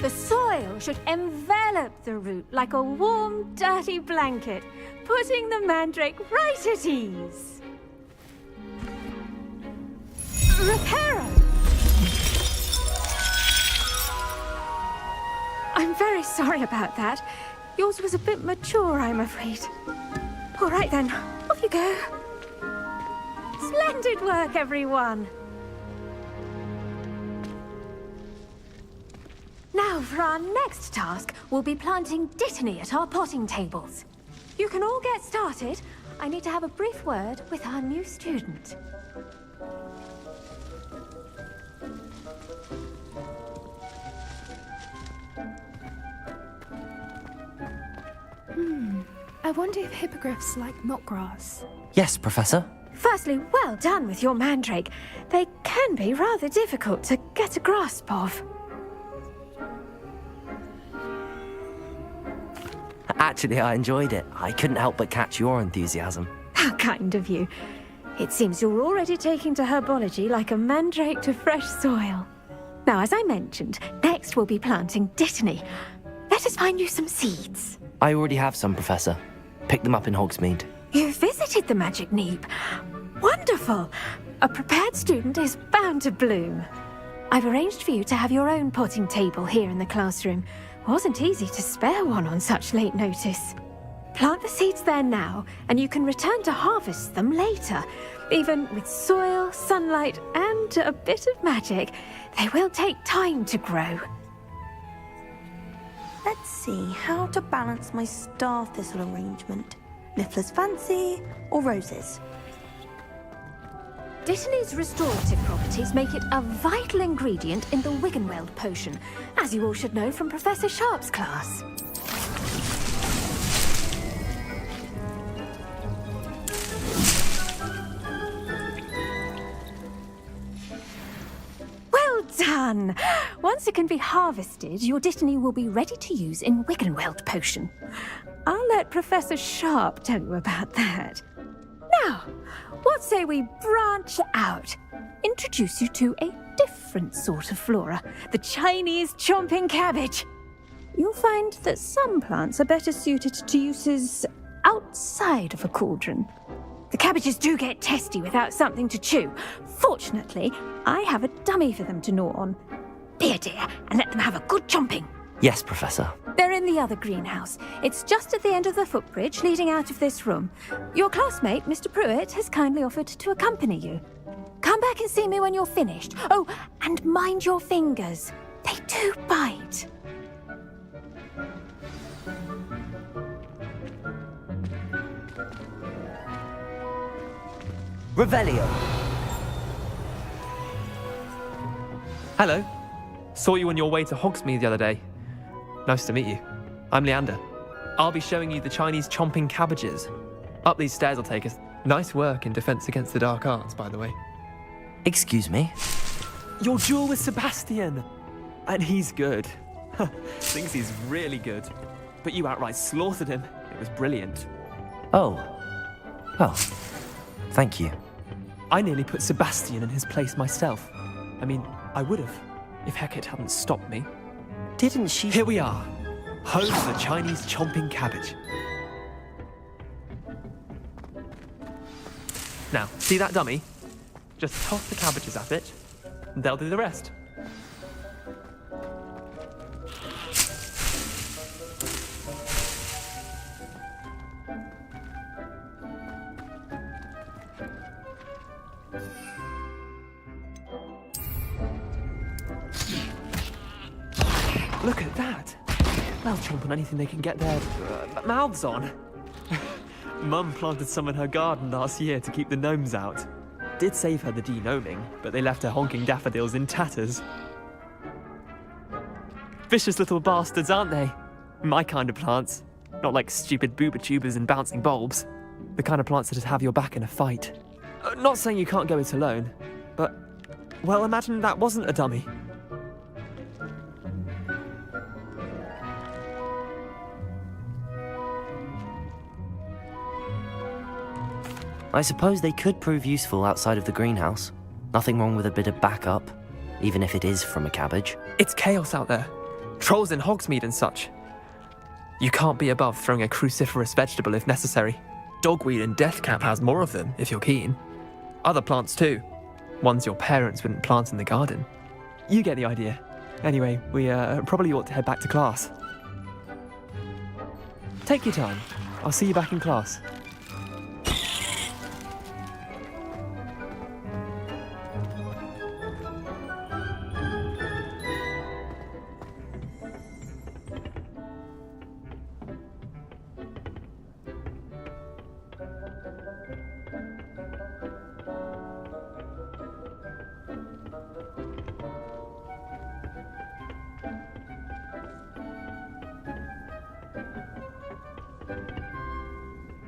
The soil should envelop the root like a warm, dirty blanket, putting the mandrake right at ease. Reparo! I'm very sorry about that. Yours was a bit mature, I'm afraid. All right then, off you go. Splendid work, everyone. Now, for our next task, we'll be planting dittany at our potting tables. You can all get started. I need to have a brief word with our new student. I wonder if hippogriffs like knotgrass. Yes, Professor. Firstly, well done with your mandrake. They can be rather difficult to get a grasp of. Actually, I enjoyed it. I couldn't help but catch your enthusiasm. How kind of you. It seems you're already taking to herbology like a mandrake to fresh soil. Now, as I mentioned, next we'll be planting dittany. Let us find you some seeds. I already have some, Professor. Pick them up in Hogsmeade. You visited the Magic Neep. Wonderful! A prepared student is bound to bloom. I've arranged for you to have your own potting table here in the classroom. Wasn't easy to spare one on such late notice. Plant the seeds there now, and you can return to harvest them later. Even with soil, sunlight, and a bit of magic, they will take time to grow. Let's see how to balance my star thistle arrangement. Niffler's fancy or roses? Dittany's restorative properties make it a vital ingredient in the Wiggenweld potion, as you all should know from Professor Sharp's class. Well done! Once it can be harvested, your dittany will be ready to use in Wiggenweld potion. I'll let Professor Sharp tell you about that. Now, what say we branch out? Introduce you to a different sort of flora, the Chinese chomping cabbage. You'll find that some plants are better suited to uses outside of a cauldron. The cabbages do get testy without something to chew. Fortunately, I have a dummy for them to gnaw on. Be a dear and let them have a good chomping. Yes, Professor. They're in the other greenhouse. It's just at the end of the footbridge leading out of this room. Your classmate, Mr. Pruitt, has kindly offered to accompany you. Come back and see me when you're finished. Oh, and mind your fingers. They do bite. Revelio. Hello. Saw you on your way to Hogsmeade the other day. Nice to meet you. I'm Leander. I'll be showing you the Chinese chomping cabbages. Up these stairs will take us. Nice work in Defense Against the Dark Arts, by the way. Excuse me? Your duel with Sebastian! And he's good. Thinks he's really good. But you outright slaughtered him. It was brilliant. Oh. Well, thank you. I nearly put Sebastian in his place myself. I mean, I would have, if Hecate hadn't stopped me. Didn't she... Here we are. Home to the Chinese chomping cabbage. Now, see that dummy? Just toss the cabbages at it, and they'll do the rest. Look at that! They'll chomp on anything they can get their mouths on. Mum planted some in her garden last year to keep the gnomes out. Did save her the de-gnoming, but they left her honking daffodils in tatters. Vicious little bastards, aren't they? My kind of plants. Not like stupid booba tubers and bouncing bulbs. The kind of plants that'd have your back in a fight. Not saying you can't go it alone, but... well, imagine that wasn't a dummy. I suppose they could prove useful outside of the greenhouse. Nothing wrong with a bit of backup, even if it is from a cabbage. It's chaos out there. trolls in Hogsmeade and such. You can't be above throwing a cruciferous vegetable if necessary. Dogweed and deathcap has more of them, if you're keen. Other plants too. Ones your parents wouldn't plant in the garden. You get the idea. Anyway, we probably ought to head back to class. Take your time. I'll see you back in class.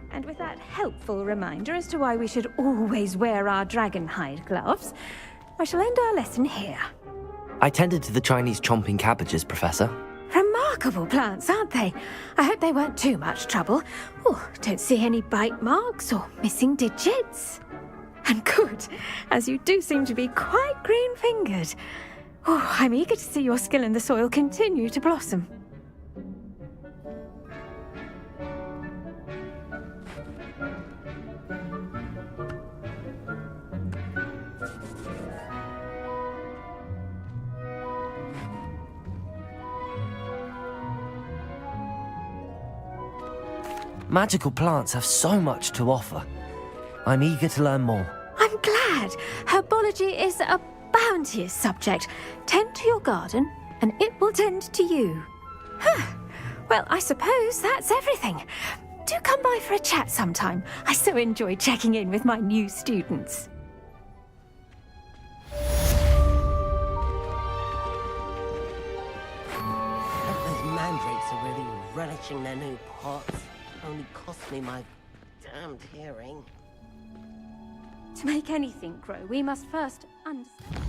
And with that helpful reminder as to why we should always wear our dragon hide gloves, I shall end our lesson here. I tended to the Chinese chomping cabbages, Professor. Remarkable plants, aren't they? I hope they weren't too much trouble. Oh, don't see any bite marks or missing digits. And good, as you do seem to be quite green-fingered. Oh, I'm eager to see your skill in the soil continue to blossom. Magical plants have so much to offer. I'm eager to learn more. I'm glad. Herbology is a bounteous subject. Tend to your garden, and it will tend to you. Well, I suppose that's everything. Do come by for a chat sometime. I so enjoy checking in with my new students. Those mandrakes are really relishing their new pots. Only cost me my damned hearing. To make anything grow, we must first understand.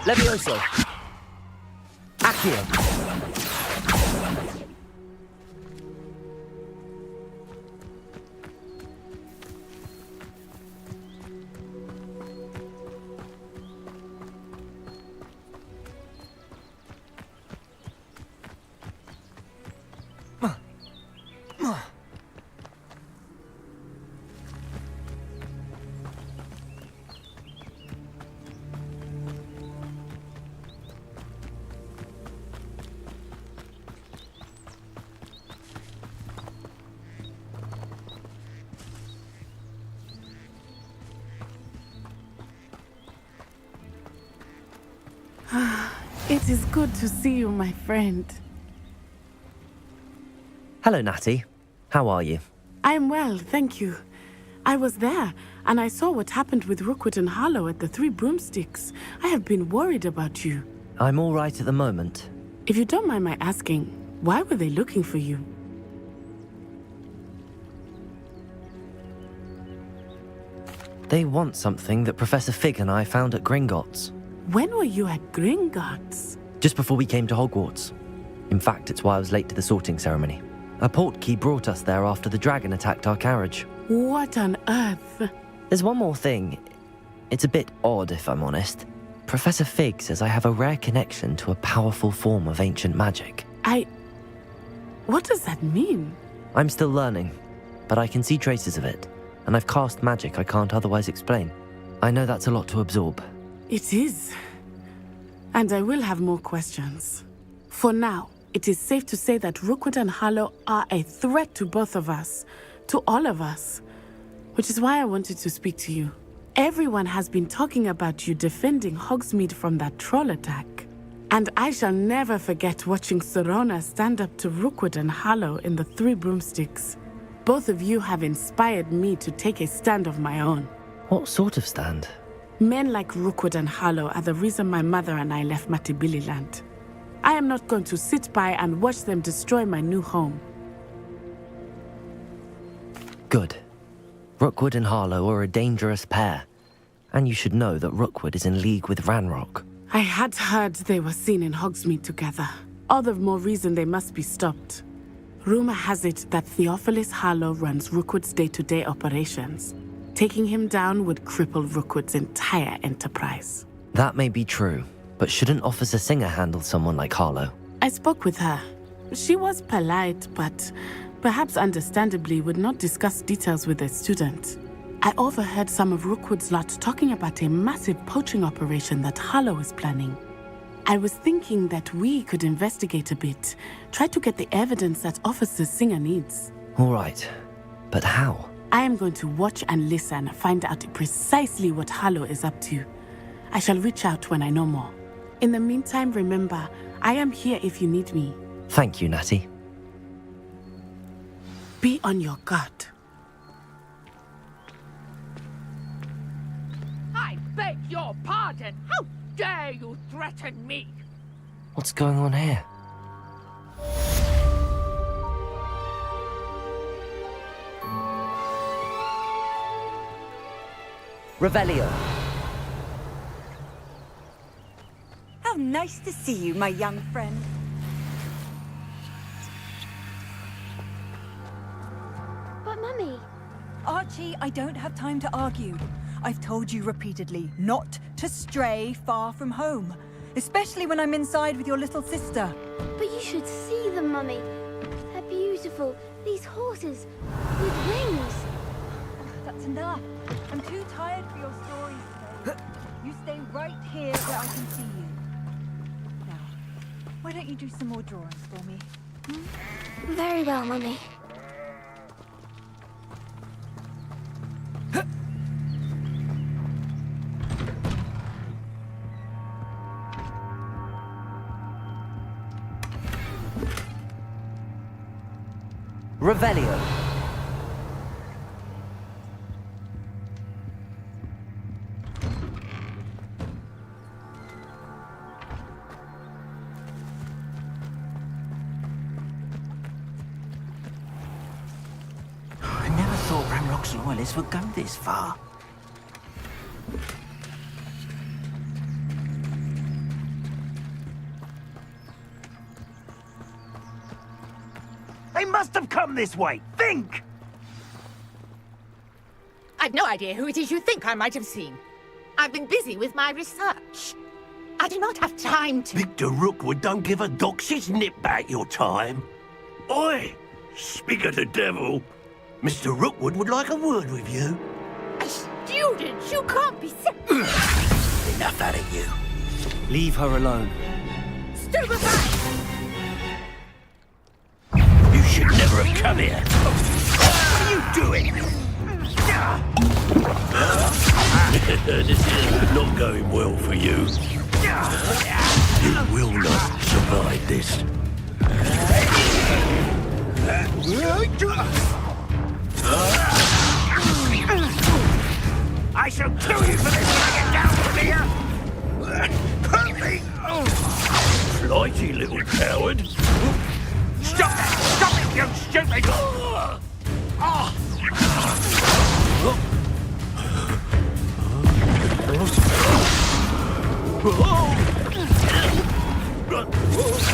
Levioso! Accio! It is good to see you, my friend. Hello, Natty. How are you? I'm well, thank you. I was there, and I saw what happened with Rookwood and Harlow at the Three Broomsticks. I have been worried about you. I'm all right at the moment. If you don't mind my asking, why were they looking for you? They want something that Professor Fig and I found at Gringotts. When were you at Gringotts? Just before we came to Hogwarts. In fact, it's why I was late to the sorting ceremony. A portkey brought us there after the dragon attacked our carriage. What on earth? There's one more thing. It's a bit odd, if I'm honest. Professor Fig says I have a rare connection to a powerful form of ancient magic. What does that mean? I'm still learning, but I can see traces of it, and I've cast magic I can't otherwise explain. I know that's a lot to absorb. It is. And I will have more questions. For now, it is safe to say that Rookwood and Harlow are a threat to both of us, to all of us. Which is why I wanted to speak to you. Everyone has been talking about you defending Hogsmeade from that troll attack. And I shall never forget watching Serona stand up to Rookwood and Harlow in the Three Broomsticks. Both of you have inspired me to take a stand of my own. What sort of stand? Men like Rookwood and Harlow are the reason my mother and I left Matabeleland. I am not going to sit by and watch them destroy my new home. Good. Rookwood and Harlow are a dangerous pair. And you should know that Rookwood is in league with Ranrock. I had heard they were seen in Hogsmeade together. All the more reason they must be stopped. Rumor has it that Theophilus Harlow runs Rookwood's day-to-day operations. Taking him down would cripple Rookwood's entire enterprise. That may be true, but shouldn't Officer Singer handle someone like Harlow? I spoke with her. She was polite, but perhaps understandably would not discuss details with a student. I overheard some of Rookwood's lot talking about a massive poaching operation that Harlow is planning. I was thinking that we could investigate a bit, try to get the evidence that Officer Singer needs. All right, but how? I am going to watch and listen, find out precisely what Harlow is up to. I shall reach out when I know more. In the meantime, remember, I am here if you need me. Thank you, Natty. Be on your guard. I beg your pardon! How dare you threaten me? What's going on here? Revelio. How nice to see you, my young friend. But Mummy... Archie, I don't have time to argue. I've told you repeatedly not to stray far from home, especially when I'm inside with your little sister. But you should see them, Mummy. They're beautiful. These horses with wings. That's enough. I'm too tired for your stories today. You stay right here where I can see you. Now, why don't you do some more drawings for me? Very well, Mummy. Revelio. I never thought Ranrock's loyalists would go this far. They must have come this way. Think! I've no idea who it is you think I might have seen. I've been busy with my research. I do not have time to... Victor Rookwood don't give a doxy's nip back your time. Oi! Speak of the devil. Mr. Rookwood would like a word with you. A student? You can't be... Enough out of you. Leave her alone. Stupefy! You should never have come here. What are you doing? This is not going well for you. You will not survive this. I shall kill you for this when I get down from here! Hurt me! Flighty little coward! Stop that! Stop it, you stupid!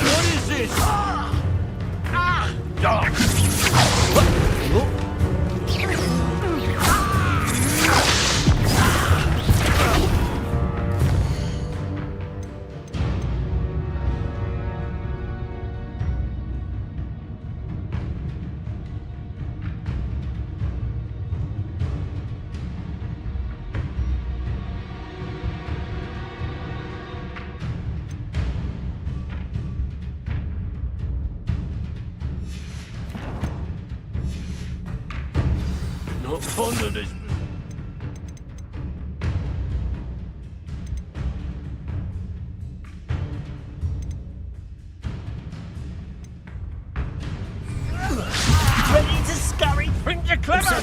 What is this? Not fond of this. Ready to scurry? Print your clever!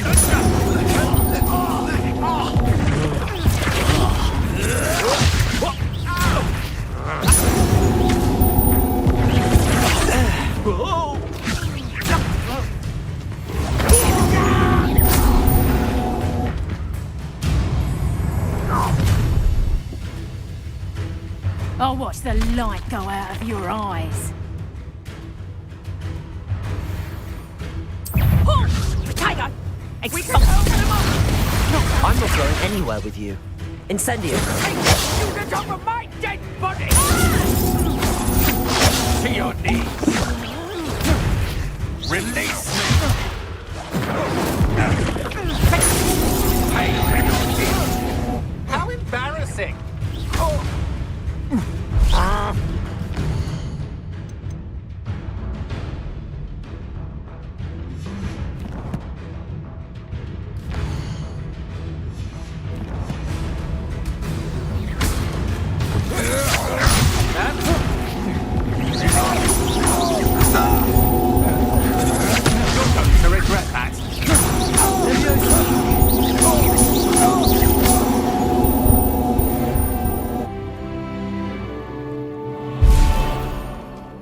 I'll watch the light go out of your eyes. Tiger! I'm not going anywhere with you. Incendio. You get off of my dead body! To your knees! Release me! How embarrassing! To regret that.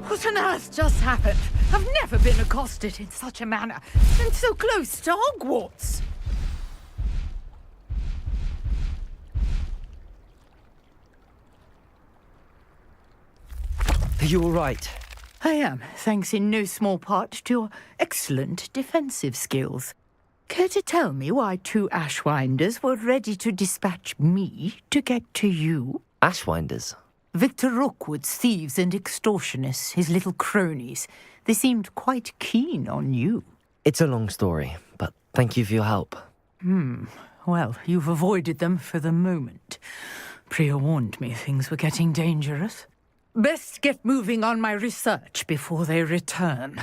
What on earth just happened? I've never been accosted in such a manner, and so close to Hogwarts. Are you all right? I am, thanks in no small part to your excellent defensive skills. Care to tell me why two Ashwinders were ready to dispatch me to get to you? Ashwinders? Victor Rookwood's thieves and extortionists, his little cronies. They seemed quite keen on you. It's a long story, but thank you for your help. Well, you've avoided them for the moment. Priya warned me things were getting dangerous. Best get moving on my research before they return.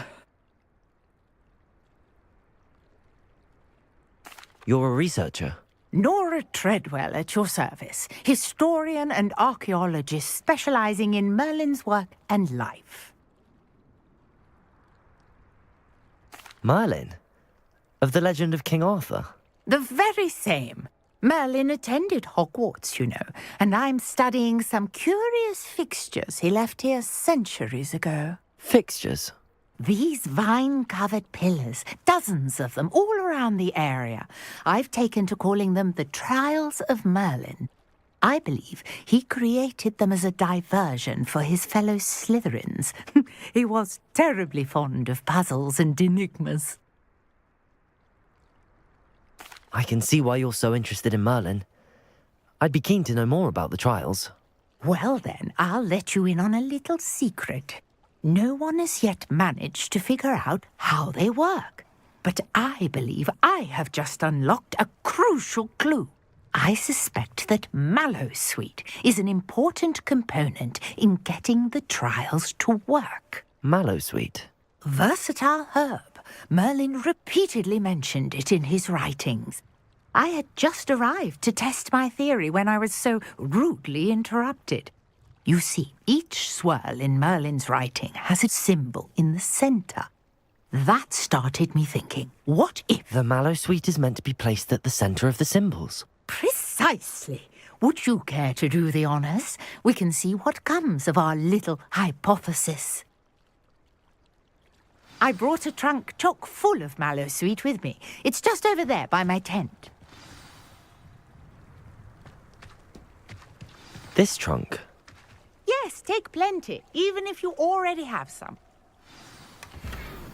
You're a researcher? Nora Treadwell at your service, historian and archaeologist specializing in Merlin's work and life. Merlin? Of the legend of King Arthur? The very same. Merlin attended Hogwarts, you know, and I'm studying some curious fixtures he left here centuries ago. Fixtures? These vine-covered pillars, dozens of them, all around the area. I've taken to calling them the Trials of Merlin. I believe he created them as a diversion for his fellow Slytherins. He was terribly fond of puzzles and enigmas. I can see why you're so interested in Merlin. I'd be keen to know more about the trials. Well then, I'll let you in on a little secret. No one has yet managed to figure out how they work. But I believe I have just unlocked a crucial clue. I suspect that Mallowsweet is an important component in getting the trials to work. Mallowsweet? Versatile herb. Merlin repeatedly mentioned it in his writings. I had just arrived to test my theory when I was so rudely interrupted. You see, each swirl in Merlin's writing has a symbol in the centre. That started me thinking, what if... The Mallowsweet is meant to be placed at the centre of the symbols. Precisely. Would you care to do the honours? We can see what comes of our little hypothesis. I brought a trunk chock full of Mallowsweet with me. It's just over there by my tent. This trunk? Yes, take plenty, even if you already have some.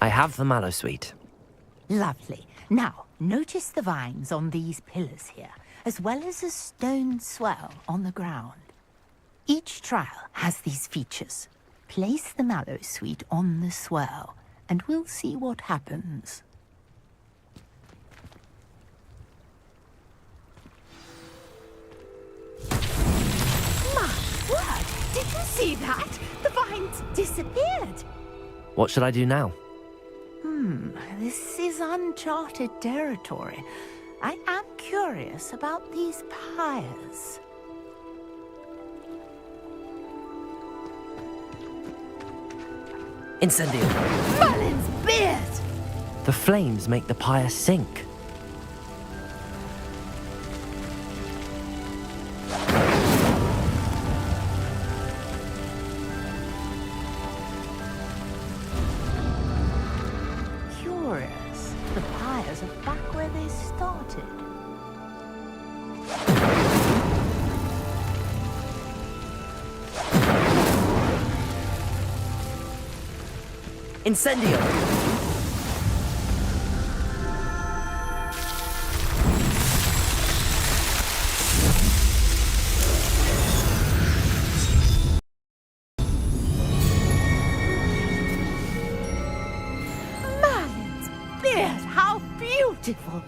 I have the Mallowsweet. Lovely. Now, notice the vines on these pillars here, as well as a stone swell on the ground. Each trial has these features. Place the Mallowsweet on the swell, and we'll see what happens. My word! Did you see that? The vines disappeared. What should I do now? This is uncharted territory. I am curious about these pyres. Incendio! Merlin's beard! The flames make the pyre sink. Curious. The pyres are back where they started. Incendio! Merlin's beard! How beautiful!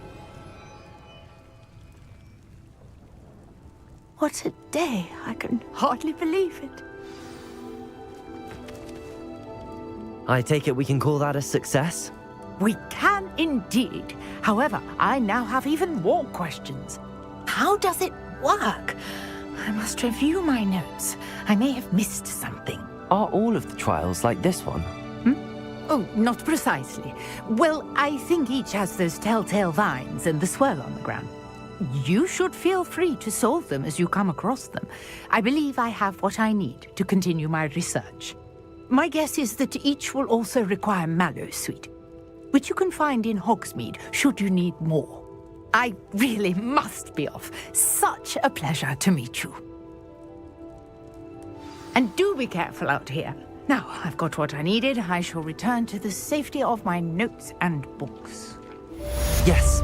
What a day! I can hardly believe it. I take it we can call that a success? We can indeed. However, I now have even more questions. How does it work? I must review my notes. I may have missed something. Are all of the trials like this one? Oh, not precisely. Well, I think each has those telltale vines and the swirl on the ground. You should feel free to solve them as you come across them. I believe I have what I need to continue my research. My guess is that each will also require Mallowsweet, which you can find in Hogsmeade should you need more. I really must be off. Such a pleasure to meet you. And do be careful out here. Now, I've got what I needed. I shall return to the safety of my notes and books. Yes.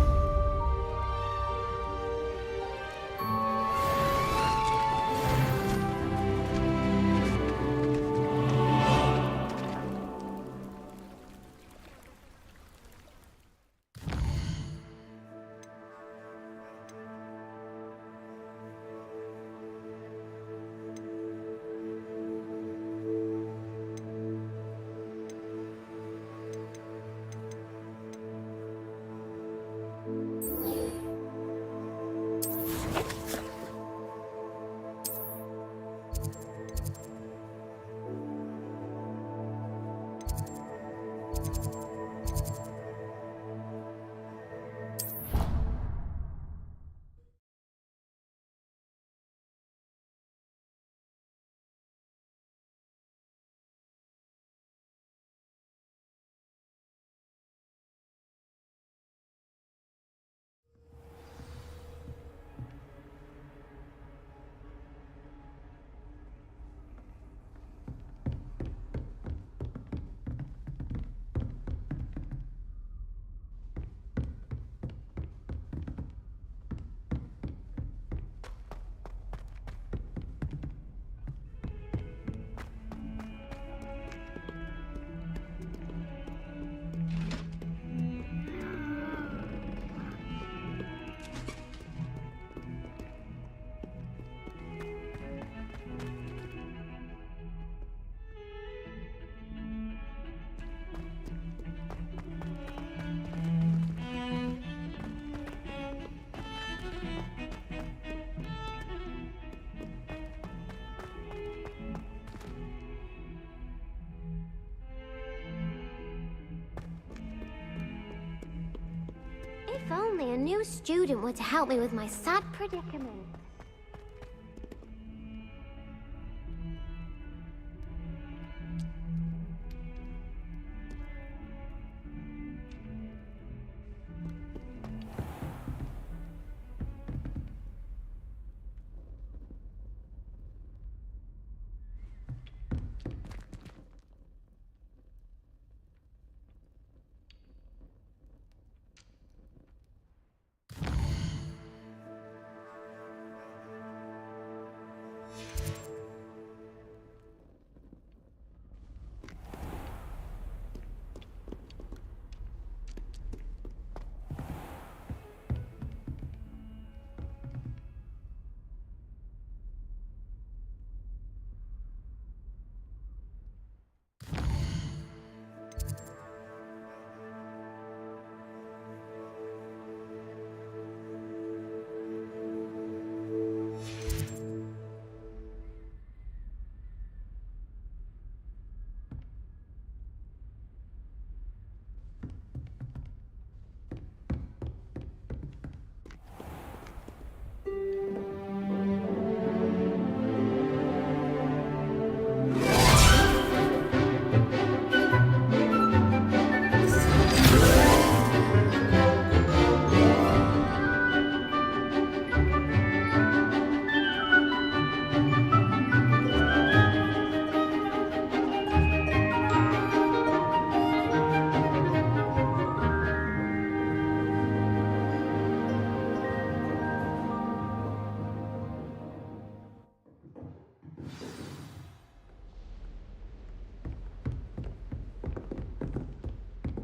If only a new student were to help me with my sad predicament.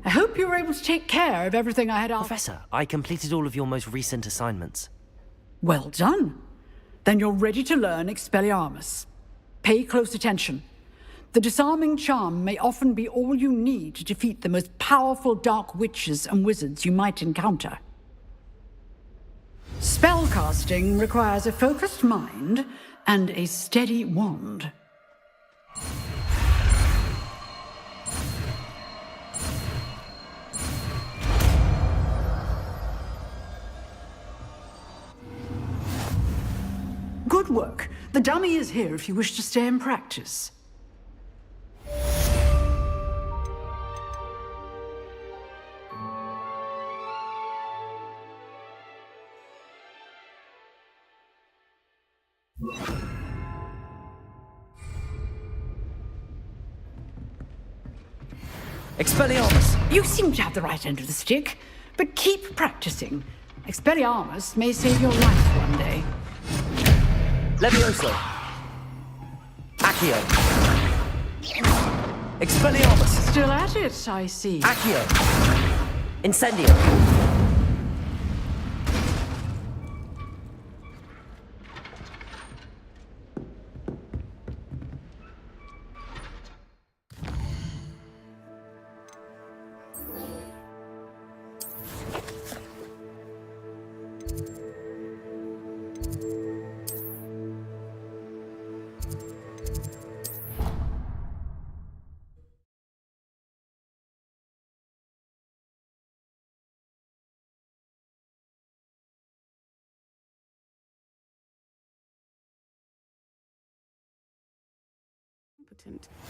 I hope you were able to take care of everything I had asked. Professor, I completed all of your most recent assignments. Well done. Then you're ready to learn Expelliarmus. Pay close attention. The disarming charm may often be all you need to defeat the most powerful dark witches and wizards you might encounter. Spellcasting requires a focused mind and a steady wand. Good work. The dummy is here if you wish to stay and practice. Expelliarmus! You seem to have the right end of the stick, but keep practicing. Expelliarmus may save your life one day. Levioso! Accio! Expelliarmus! Still at it, I see. Accio! Incendio!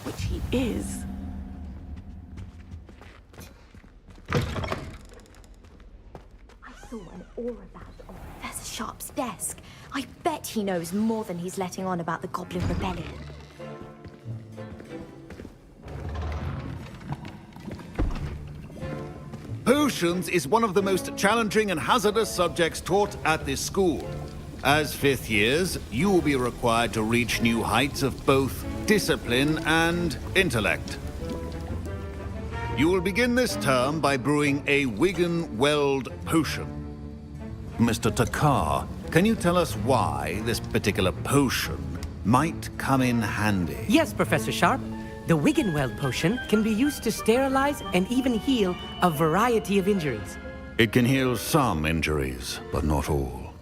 Which he is. I saw an aura badge on Professor Sharp's desk. I bet he knows more than he's letting on about the Goblin Rebellion. Potions is one of the most challenging and hazardous subjects taught at this school. As fifth years, you will be required to reach new heights of both discipline and intellect. You will begin this term by brewing a Wiggenweld potion. Mr. Takar, can you tell us why this particular potion might come in handy? Yes, Professor Sharp. The Wiggenweld potion can be used to sterilize and even heal a variety of injuries. It can heal some injuries, but not all.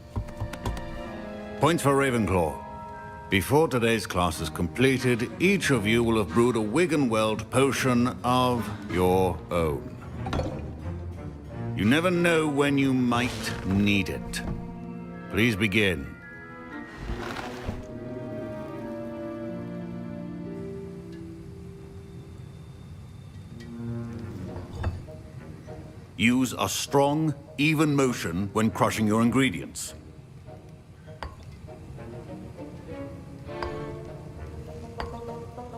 Points for Ravenclaw. Before today's class is completed, each of you will have brewed a Wiggenweld potion of your own. You never know when you might need it. Please begin. Use a strong, even motion when crushing your ingredients.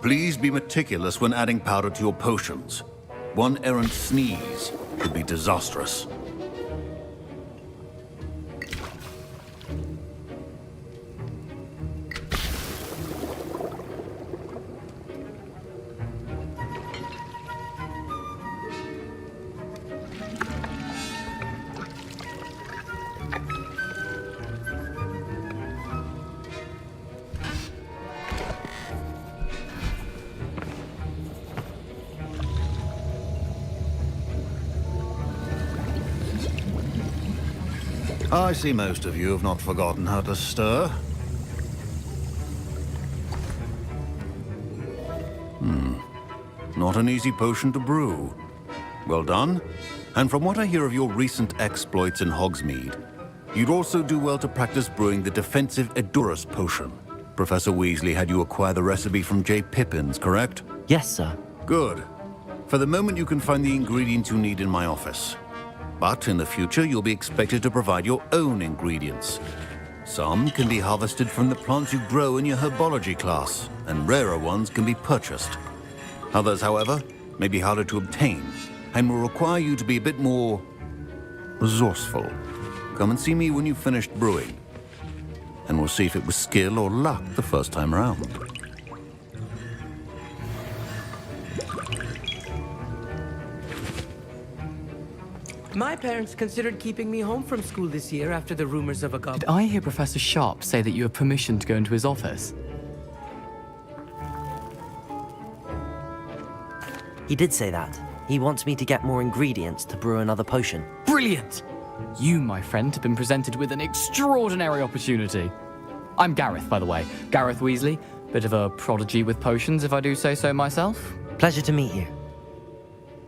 Please be meticulous when adding powder to your potions. One errant sneeze could be disastrous. I see most of you have not forgotten how to stir. Not an easy potion to brew. Well done. And from what I hear of your recent exploits in Hogsmeade, you'd also do well to practice brewing the defensive Edurus potion. Professor Weasley had you acquire the recipe from J. Pippins, correct? Yes, sir. Good. For the moment, you can find the ingredients you need in my office. But in the future, you'll be expected to provide your own ingredients. Some can be harvested from the plants you grow in your herbology class, and rarer ones can be purchased. Others, however, may be harder to obtain, and will require you to be a bit more resourceful. Come and see me when you've finished brewing, and we'll see if it was skill or luck the first time around. My parents considered keeping me home from school this year after the rumors of a goblin. Did I hear Professor Sharp say that you have permission to go into his office? He did say that. He wants me to get more ingredients to brew another potion. Brilliant! You, my friend, have been presented with an extraordinary opportunity. I'm Gareth, by the way. Gareth Weasley. Bit of a prodigy with potions, if I do say so myself. Pleasure to meet you.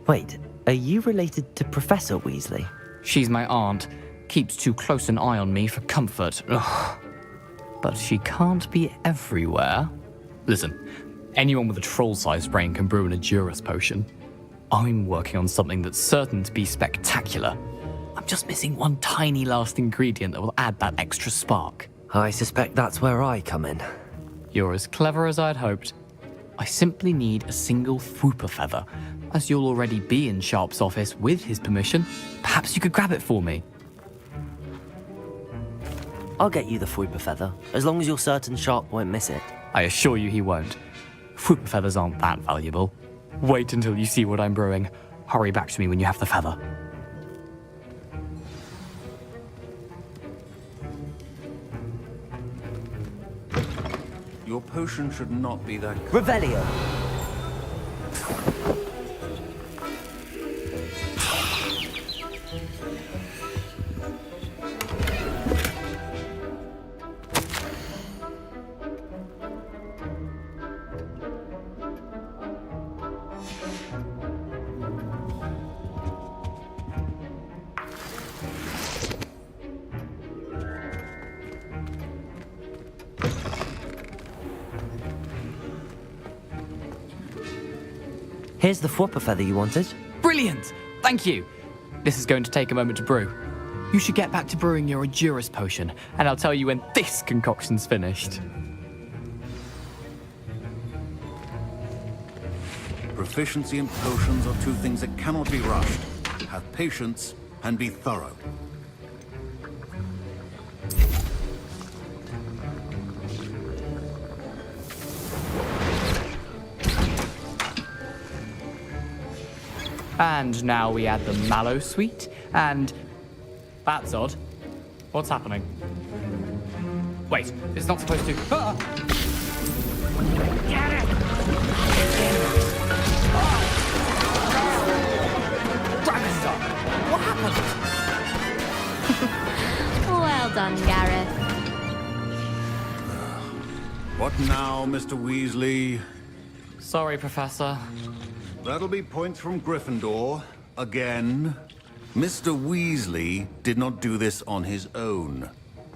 Wait, are you related to Professor Weasley? She's my aunt. Keeps too close an eye on me for comfort. Ugh. But she can't be everywhere. Listen, anyone with a troll-sized brain can brew an Edurus potion. I'm working on something that's certain to be spectacular. I'm just missing one tiny last ingredient that will add that extra spark. I suspect that's where I come in. You're as clever as I'd hoped. I simply need a single thwooper feather. As you'll already be in Sharp's office with his permission, perhaps you could grab it for me. I'll get you the thwooper feather, as long as you're certain Sharp won't miss it. I assure you he won't. Thwooper feathers aren't that valuable. Wait until you see what I'm brewing. Hurry back to me when you have the feather. Your potion should not be that... Revelio! Here's the thwooper feather you wanted. Brilliant! Thank you! This is going to take a moment to brew. You should get back to brewing your Edurus potion, and I'll tell you when this concoction's finished. Proficiency in potions are two things that cannot be rushed. Have patience and be thorough. And now we add the mallow sweet, and... That's odd. What's happening? Wait, it's not supposed to... Ah! Get it! Dragonstone! What happened? Well done, Gareth. What now, Mr. Weasley? Sorry, Professor. That'll be points from Gryffindor. Again. Mr. Weasley did not do this on his own.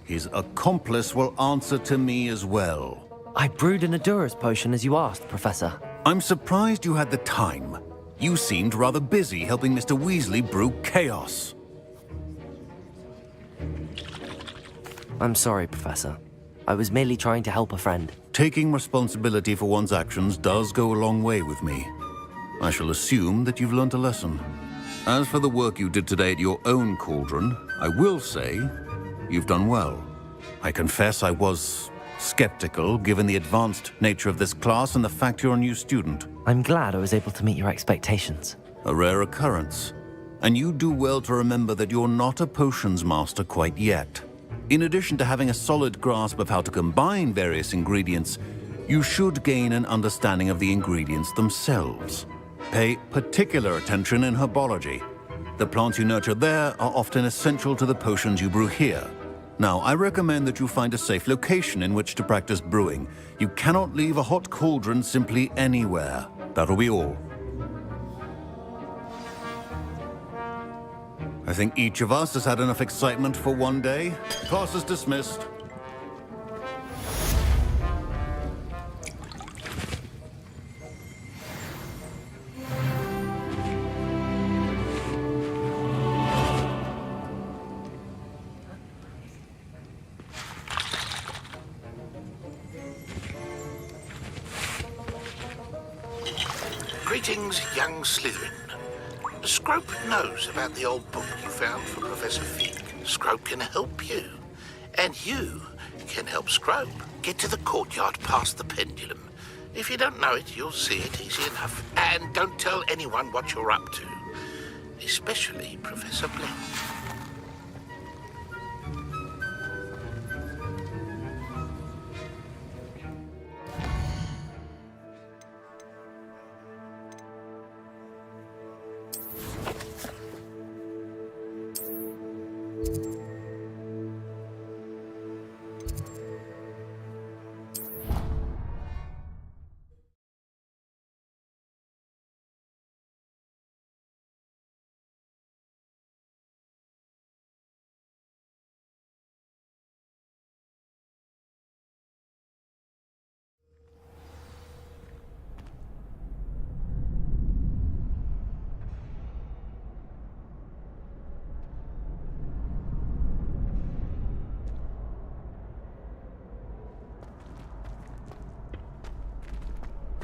His accomplice will answer to me as well. I brewed an Adurus potion as you asked, Professor. I'm surprised you had the time. You seemed rather busy helping Mr. Weasley brew chaos. I'm sorry, Professor. I was merely trying to help a friend. Taking responsibility for one's actions does go a long way with me. I shall assume that you've learnt a lesson. As for the work you did today at your own cauldron, I will say you've done well. I confess I was skeptical, given the advanced nature of this class and the fact you're a new student. I'm glad I was able to meet your expectations. A rare occurrence. And you do well to remember that you're not a potions master quite yet. In addition to having a solid grasp of how to combine various ingredients, you should gain an understanding of the ingredients themselves. Pay particular attention in herbology. The plants you nurture there are often essential to the potions you brew here. Now, I recommend that you find a safe location in which to practice brewing. You cannot leave a hot cauldron simply anywhere. That'll be all. I think each of us has had enough excitement for one day. Class is dismissed. Greetings, young Slytherin. Scrope knows about the old book you found for Professor Fig. Scrope can help you. And you can help Scrope get to the courtyard past the pendulum. If you don't know it, you'll see it easy enough. And don't tell anyone what you're up to. Especially Professor Blake.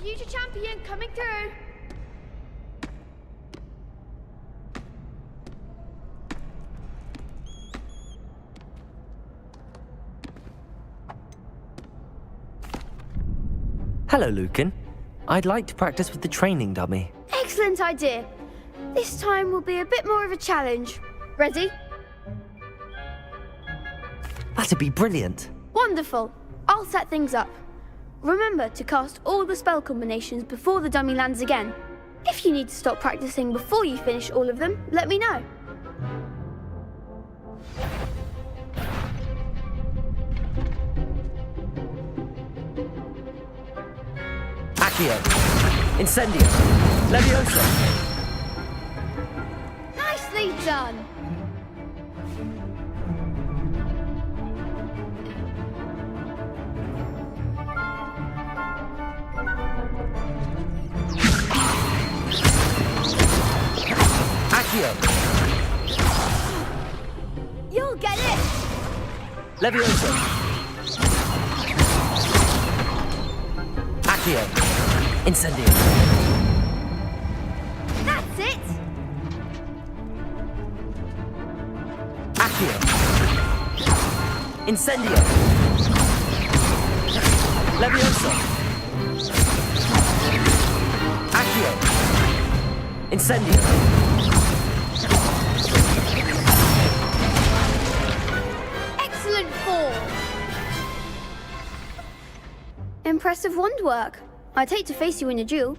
Future champion coming through. Hello, Lucan. I'd like to practice with the training dummy. Excellent idea. This time will be a bit more of a challenge. Ready? That'd be brilliant. Wonderful. I'll set things up. Remember to cast all the spell combinations before the dummy lands again. If you need to stop practicing before you finish all of them, let me know. Accio. Incendio. Leviosa. Nicely done. You'll get it! Leviosa. Accio. Incendio. That's it! Accio. Incendio. Leviosa. Accio. Incendio. Excellent form! Impressive wand work. I'd hate to face you in a duel.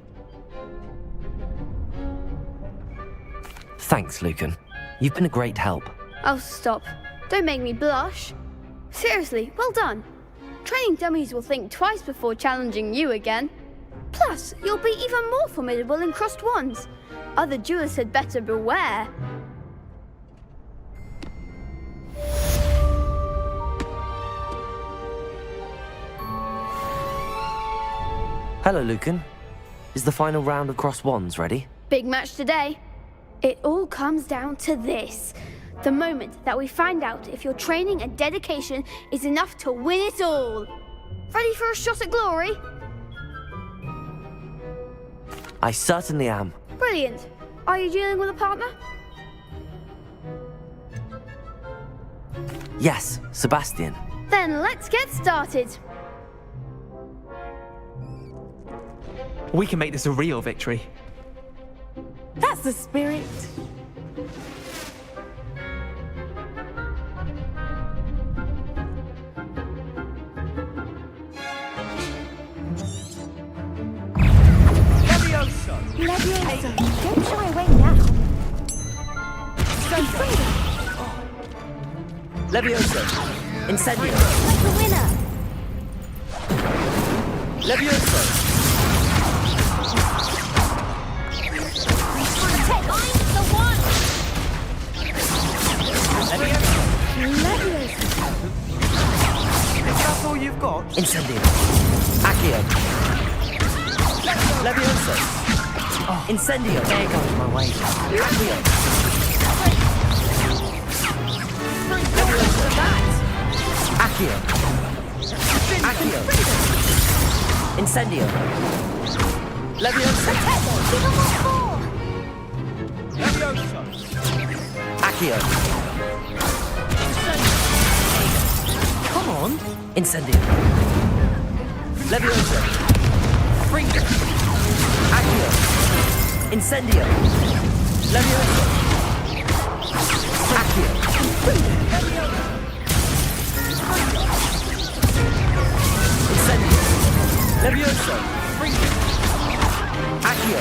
Thanks, Lucan. You've been a great help. Oh, stop. Don't make me blush. Seriously, well done. Training dummies will think twice before challenging you again. Plus, you'll be even more formidable in crossed wands. Other duelists had better beware. Hello, Lucan. Is the final round of cross wands ready? Big match today. It all comes down to this. The moment that we find out if your training and dedication is enough to win it all. Ready for a shot at glory? I certainly am. Brilliant. Are you dealing with a partner? Yes, Sebastian. Then let's get started. We can make this a real victory. That's the spirit. Levioso. Don't shy away now. Levioso. Incendio. Like the winner. Levioso. Protect. I'm the one. Levioso. If that's all you've got. Incendio. Accio. Levioso. Incendio. There goes my way. Accio. Levioso. Accio. Accio. Incendio. Levioso. Give them what for. Accio. Come on. Incendio. Levioso. Fringo. Accio. Incendio. Levioso. Accio. Incendio. Levioso. Fringo. Accio.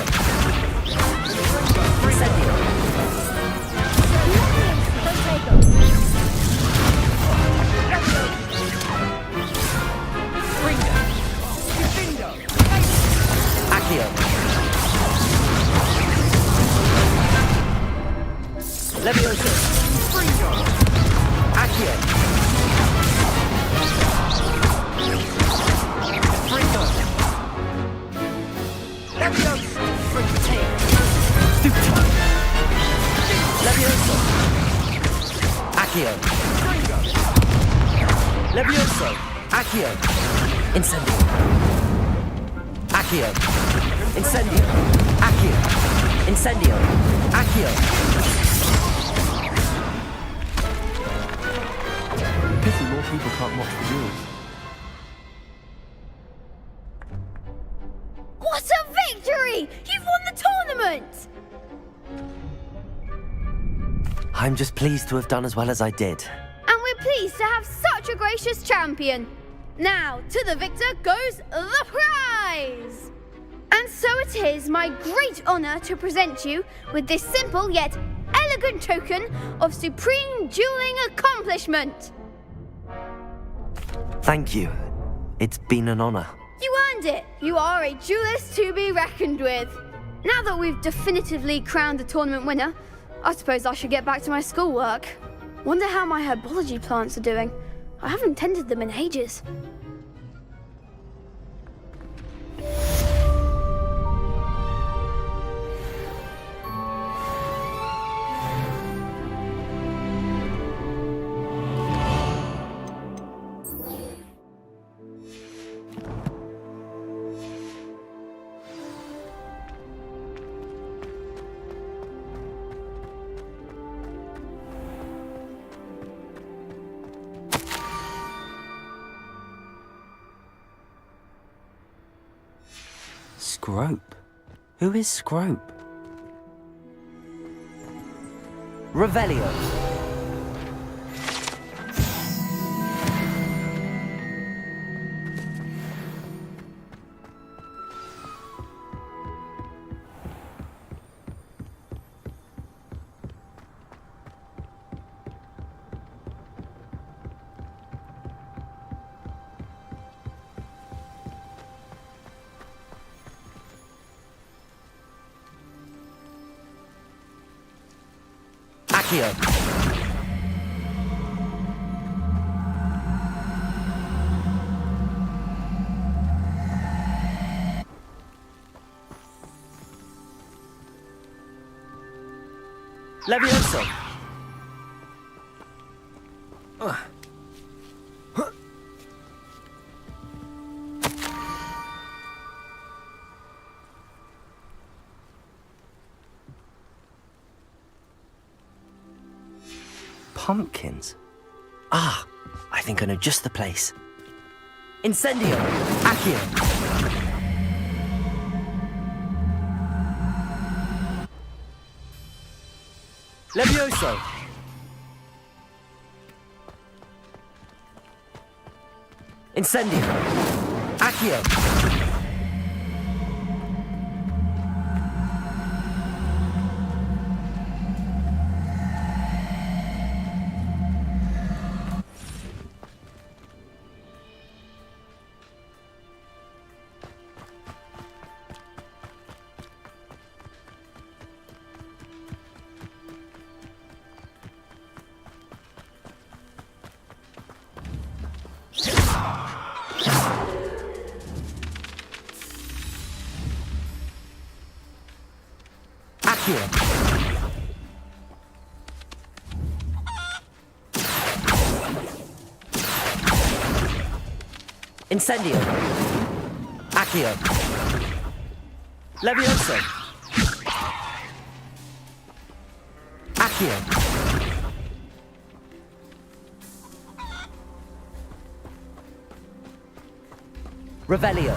Incendio. Fringo. Accio. Levioso. Fringo. Accio. Fringo. Levioso. Fringo. Levioso. Accio. Levioso. Accio. Incendio. Accio. Incendio. Accio. Incendio. Accio. Pity more people can't watch the duels. What a victory! You've won the tournament! I'm just pleased to have done as well as I did. And we're pleased to have such a gracious champion. Now, to the victor goes the prize! And so it is my great honour to present you with this simple yet elegant token of supreme dueling accomplishment. Thank you. It's been an honor. You earned it. You are a duelist to be reckoned with. Now that we've definitively crowned the tournament winner, I suppose I should get back to my schoolwork. Wonder how my herbology plants are doing. I haven't tended them in ages. Scrope? Who is Scrope? Revelio. Accio. Levioso! Pumpkins? Ah, I think I know just the place. Incendio! Accio! Levioso! Incendio! Accio! Incendio! Accio! Levioso! Accio! Revelio!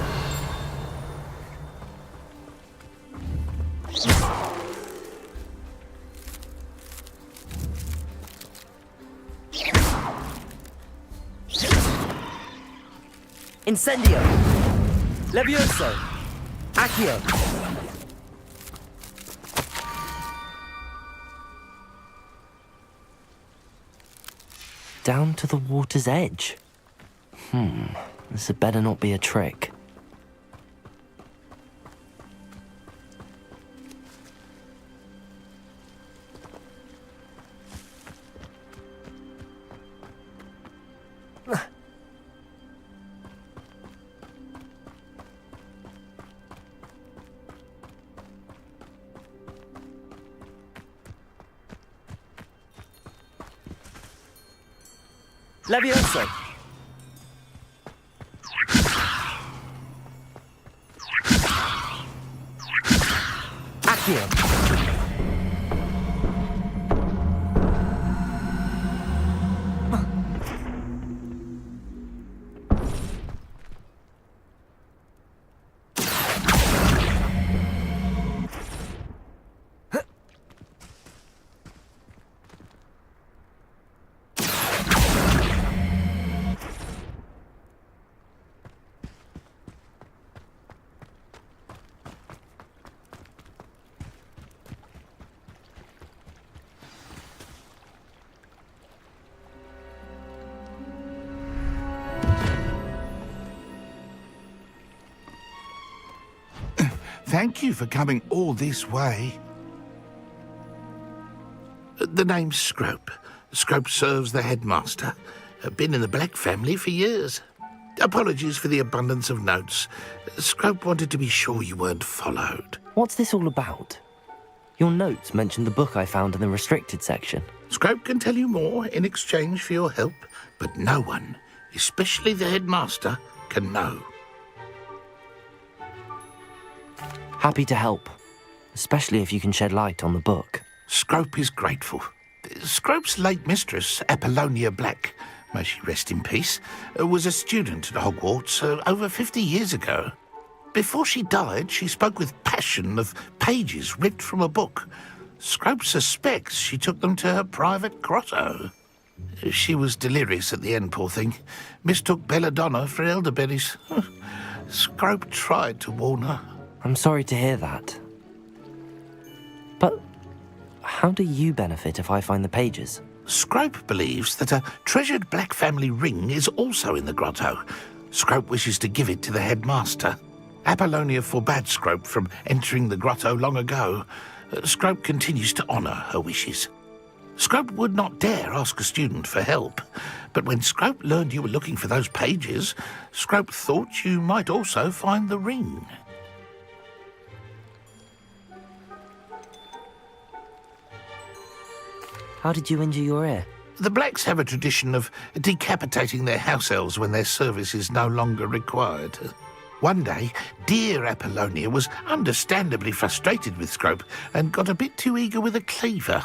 Incendio! Levioso! Accio! Down to the water's edge? This had better not be a trick. Levioso! Accio! Thank you for coming all this way. The name's Scrope. Scrope serves the headmaster. Been in the Black family for years. Apologies for the abundance of notes. Scrope wanted to be sure you weren't followed. What's this all about? Your notes mentioned the book I found in the restricted section. Scrope can tell you more in exchange for your help, but no one, especially the headmaster, can know. Happy to help, especially if you can shed light on the book. Scrope is grateful. Scrope's late mistress, Apollonia Black, may she rest in peace, was a student at Hogwarts over 50 years ago. Before she died, she spoke with passion of pages ripped from a book. Scrope suspects she took them to her private grotto. She was delirious at the end, poor thing. Mistook belladonna for elderberries. Scrope tried to warn her. I'm sorry to hear that. But how do you benefit if I find the pages? Scrope believes that a treasured Black family ring is also in the grotto. Scrope wishes to give it to the headmaster. Apollonia forbade Scrope from entering the grotto long ago. Scrope continues to honour her wishes. Scrope would not dare ask a student for help, but when Scrope learned you were looking for those pages, Scrope thought you might also find the ring. How did you injure your ear? The Blacks have a tradition of decapitating their house elves when their service is no longer required. One day, dear Apollonia was understandably frustrated with Scrope and got a bit too eager with a cleaver.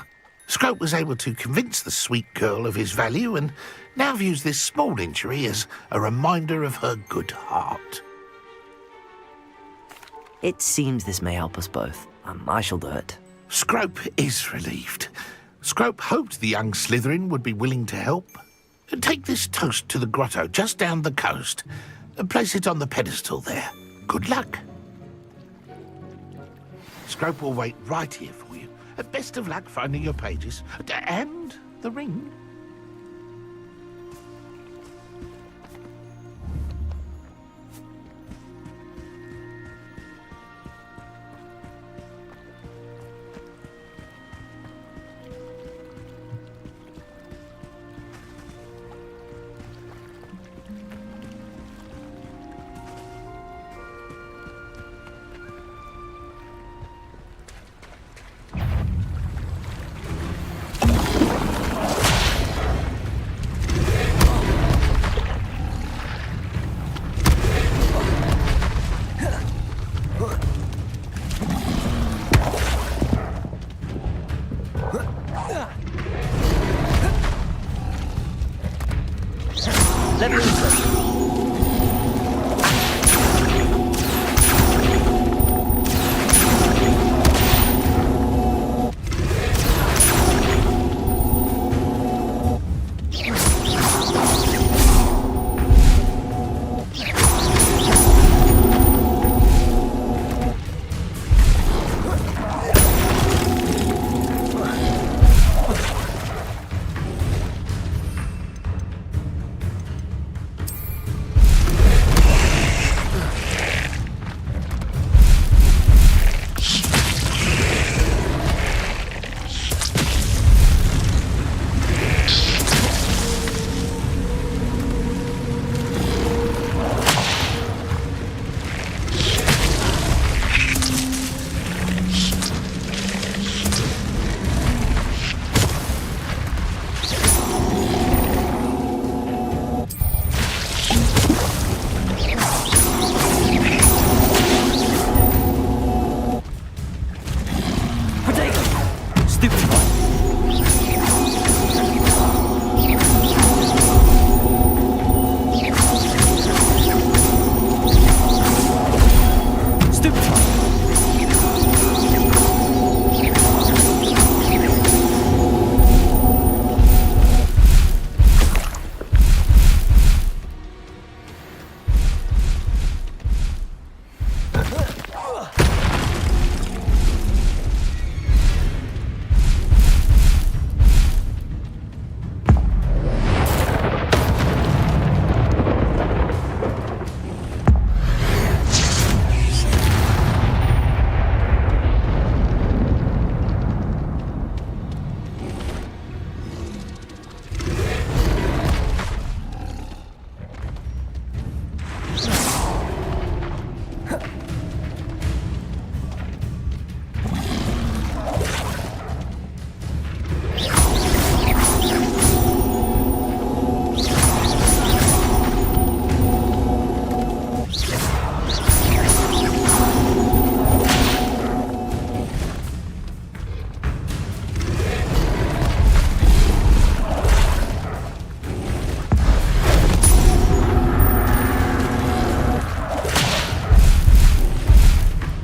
Scrope was able to convince the sweet girl of his value and now views this small injury as a reminder of her good heart. It seems this may help us both. I shall do it. Scrope is relieved. Scrope hoped the young Slytherin would be willing to help. Take this toast to the grotto just down the coast and place it on the pedestal there. Good luck. Scrope will wait right here for you. Best of luck finding your pages. And the ring. Let me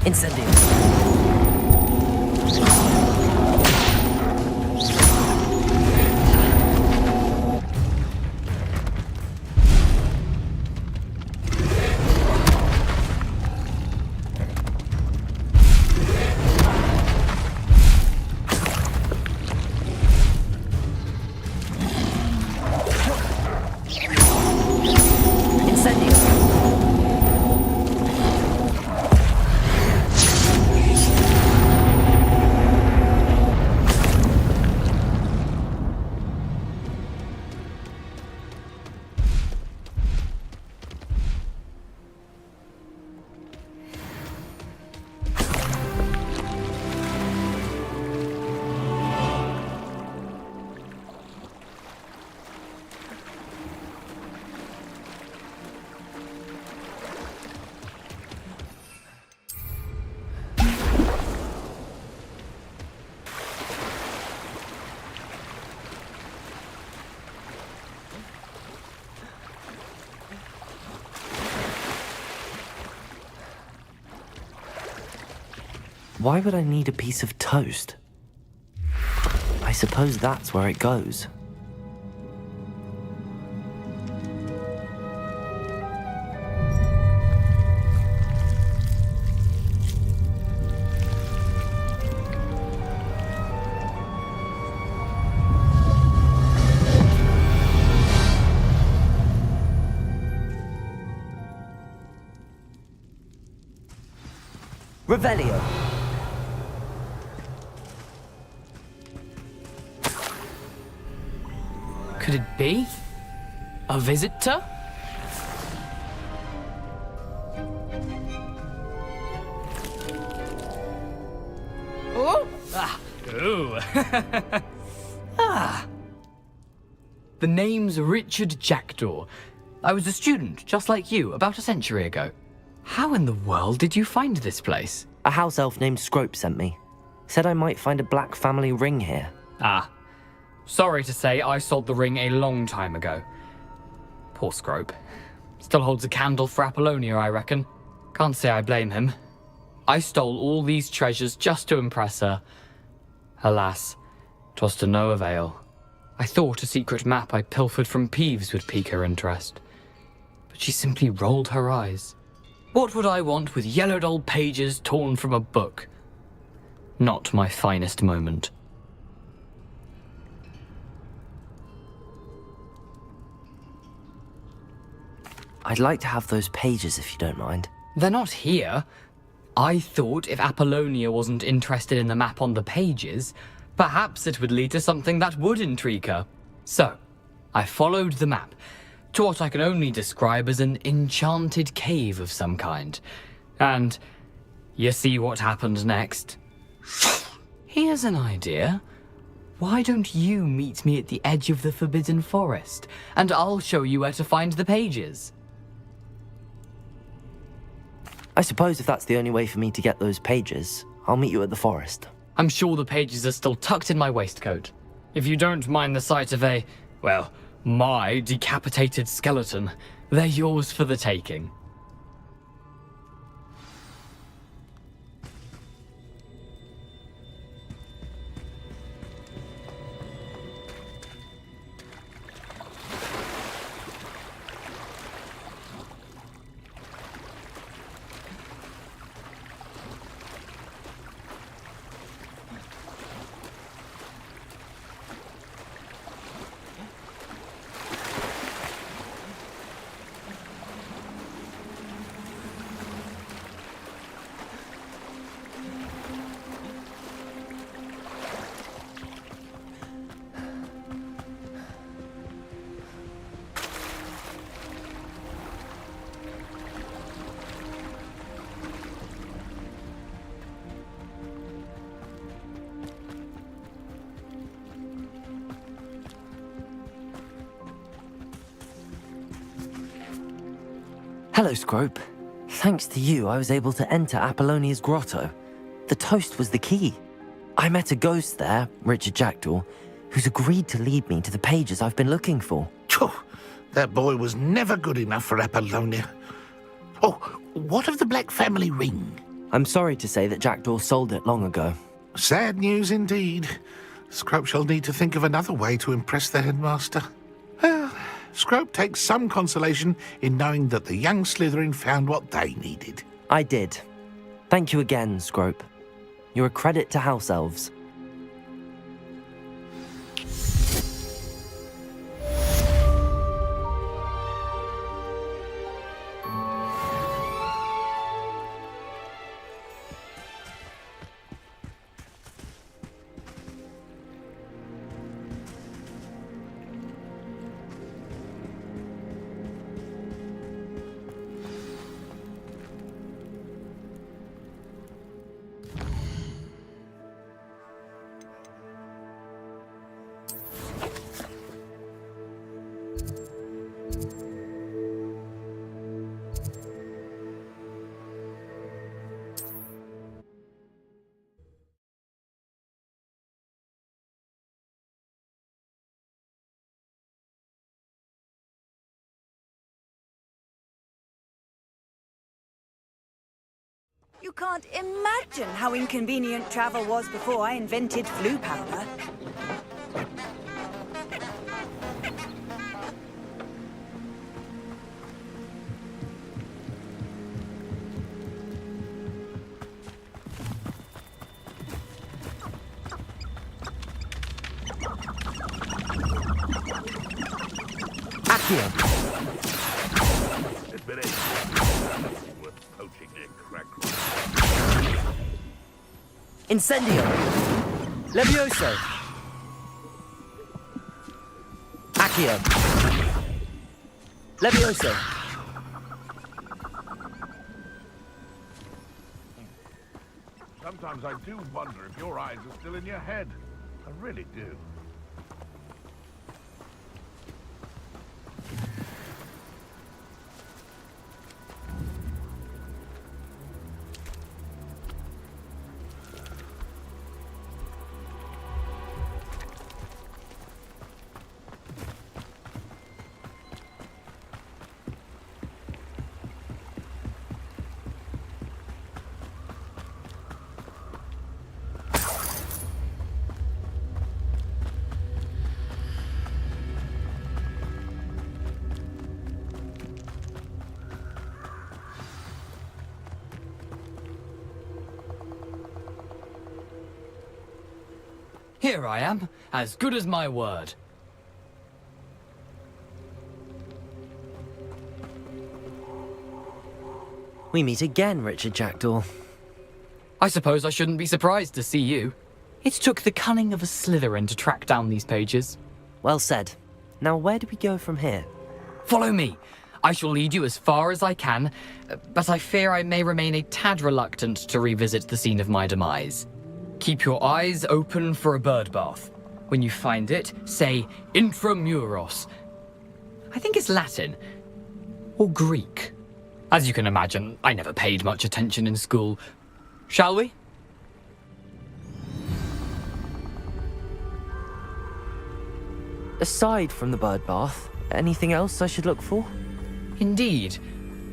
Incendio. Incendio. Why would I need a piece of toast? I suppose that's where it goes. Revelio. Could it be? A visitor? Oh! Ah! Ooh! Ah! The name's Richard Jackdaw. I was a student, just like you, about a century ago. How in the world did you find this place? A house elf named Scrope sent me. Said I might find a black family ring here. Ah. Sorry to say, I sold the ring a long time ago. Poor Scrope. Still holds a candle for Apollonia, I reckon. Can't say I blame him. I stole all these treasures just to impress her. Alas, 'twas to no avail. I thought a secret map I pilfered from Peeves would pique her interest. But she simply rolled her eyes. What would I want with yellowed old pages torn from a book? Not my finest moment. I'd like to have those pages if you don't mind. They're not here. I thought if Apollonia wasn't interested in the map on the pages, perhaps it would lead to something that would intrigue her. So, I followed the map to what I can only describe as an enchanted cave of some kind. And you see what happened next? Here's an idea. Why don't you meet me at the edge of the Forbidden Forest, and I'll show you where to find the pages? I suppose if that's the only way for me to get those pages, I'll meet you at the forest. I'm sure the pages are still tucked in my waistcoat. If you don't mind the sight of a, well, my decapitated skeleton, they're yours for the taking. Hello, Scrope. Thanks to you, I was able to enter Apollonia's grotto. The toast was the key. I met a ghost there, Richard Jackdaw, who's agreed to lead me to the pages I've been looking for. Phew, that boy was never good enough for Apollonia. Oh, what of the Black family ring? I'm sorry to say that Jackdaw sold it long ago. Sad news indeed. Scrope shall need to think of another way to impress the headmaster. Well, Scrope takes some consolation in knowing that the young Slytherin found what they needed. I did. Thank you again, Scrope. You're a credit to house elves. You can't imagine how inconvenient travel was before I invented flu powder. Accio. It's been worth poaching their crack. Incendio. Levioso. Accio. Levioso. Sometimes I do wonder if your eyes are still in your head. I really do. Here I am, as good as my word. We meet again, Richard Jackdaw. I suppose I shouldn't be surprised to see you. It took the cunning of a Slytherin to track down these pages. Well said. Now where do we go from here? Follow me. I shall lead you as far as I can, but I fear I may remain a tad reluctant to revisit the scene of my demise. Keep your eyes open for a bird bath. When you find it, say intramuros. I think it's Latin. Or Greek. As you can imagine, I never paid much attention in school. Shall we? Aside from the bird bath, anything else I should look for? Indeed.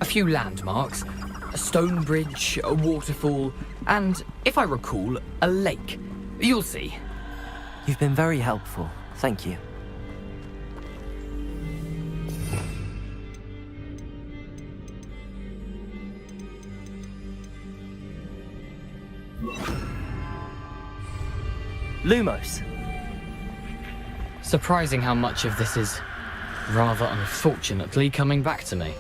A few landmarks. A stone bridge, a waterfall, and, if I recall, a lake. You'll see. You've been very helpful. Thank you. Lumos. Surprising how much of this is, rather unfortunately, coming back to me.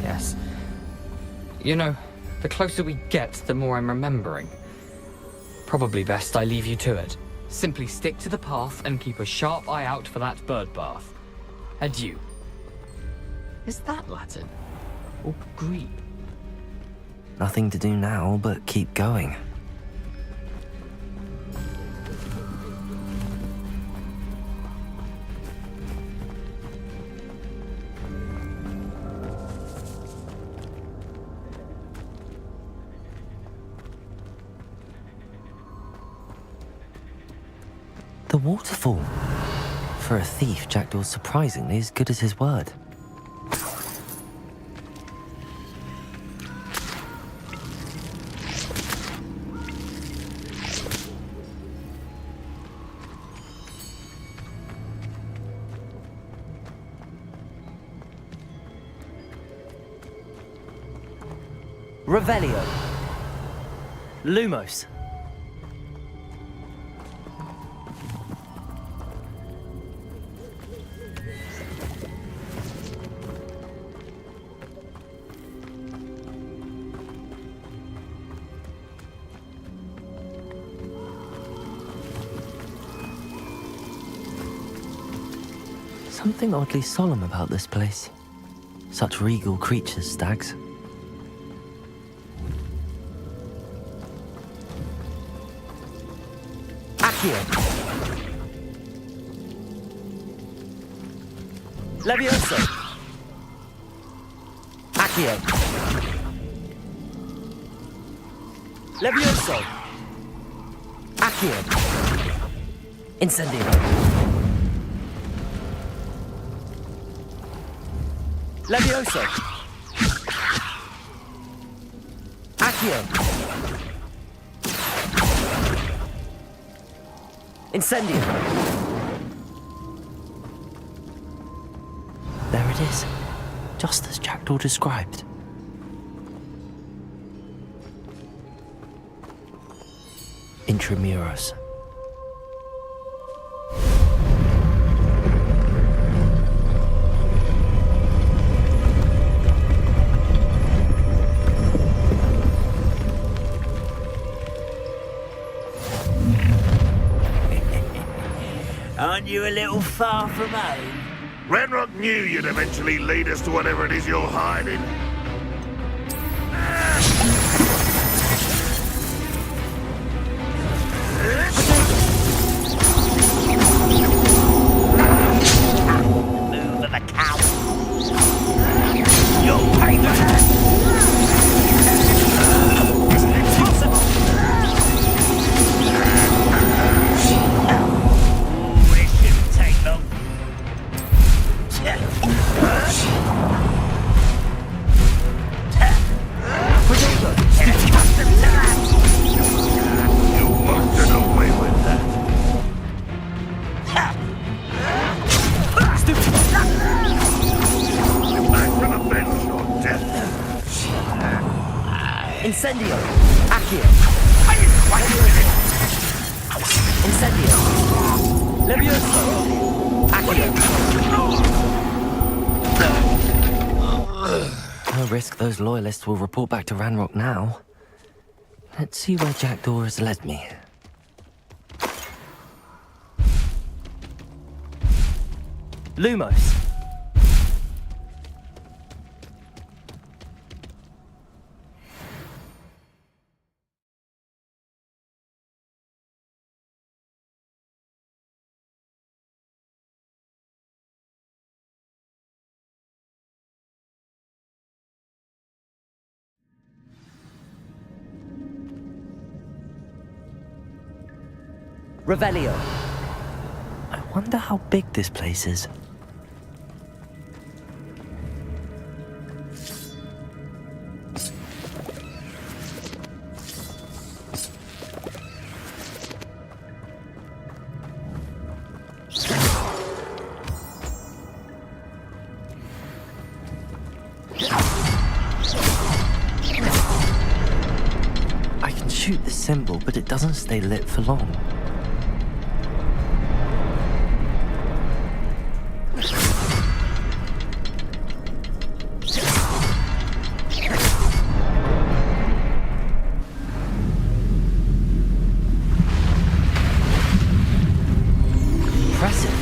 Yes. You know, the closer we get, the more I'm remembering. Probably best I leave you to it. Simply stick to the path and keep a sharp eye out for that bird bath. Adieu. Is that Latin? Or Greek? Nothing to do now but keep going. The waterfall. For a thief, Jackdaw's surprisingly as good as his word. Revelio. Lumos. Something oddly solemn about this place. Such regal creatures, stags. Accio. Levioso. Accio. Levioso. Accio. Incendio. Levioso. Accio. Incendio. There it is, just as Jackdaw described. Intramuros. Aren't you a little far from home? Ranrock knew you'd eventually lead us to whatever it is you're hiding. Move of a cow. You'll pay for that! This is impossible! Ooh, it shouldn't take long. You won't get away with that. Back to avenge your death. Incendio. Accio. Incendio. Levioso. Accio. No risk those loyalists will report back to Ranrock now. Let's see where Jackdaw has led me. Lumos. Revelio. I wonder how big this place is. I can shoot the symbol, but it doesn't stay lit for long. Impressive.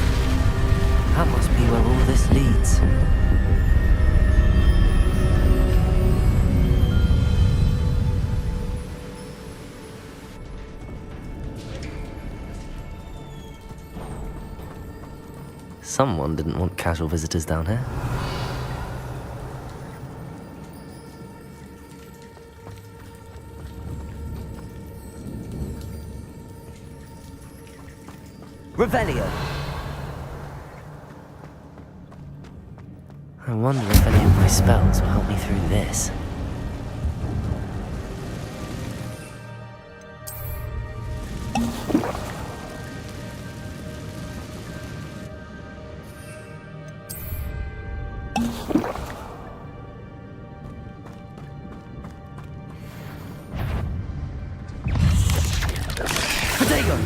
That must be where all this leads. Someone didn't want casual visitors down here. Revelio. I wonder if any of my spells will help me through this. Potato!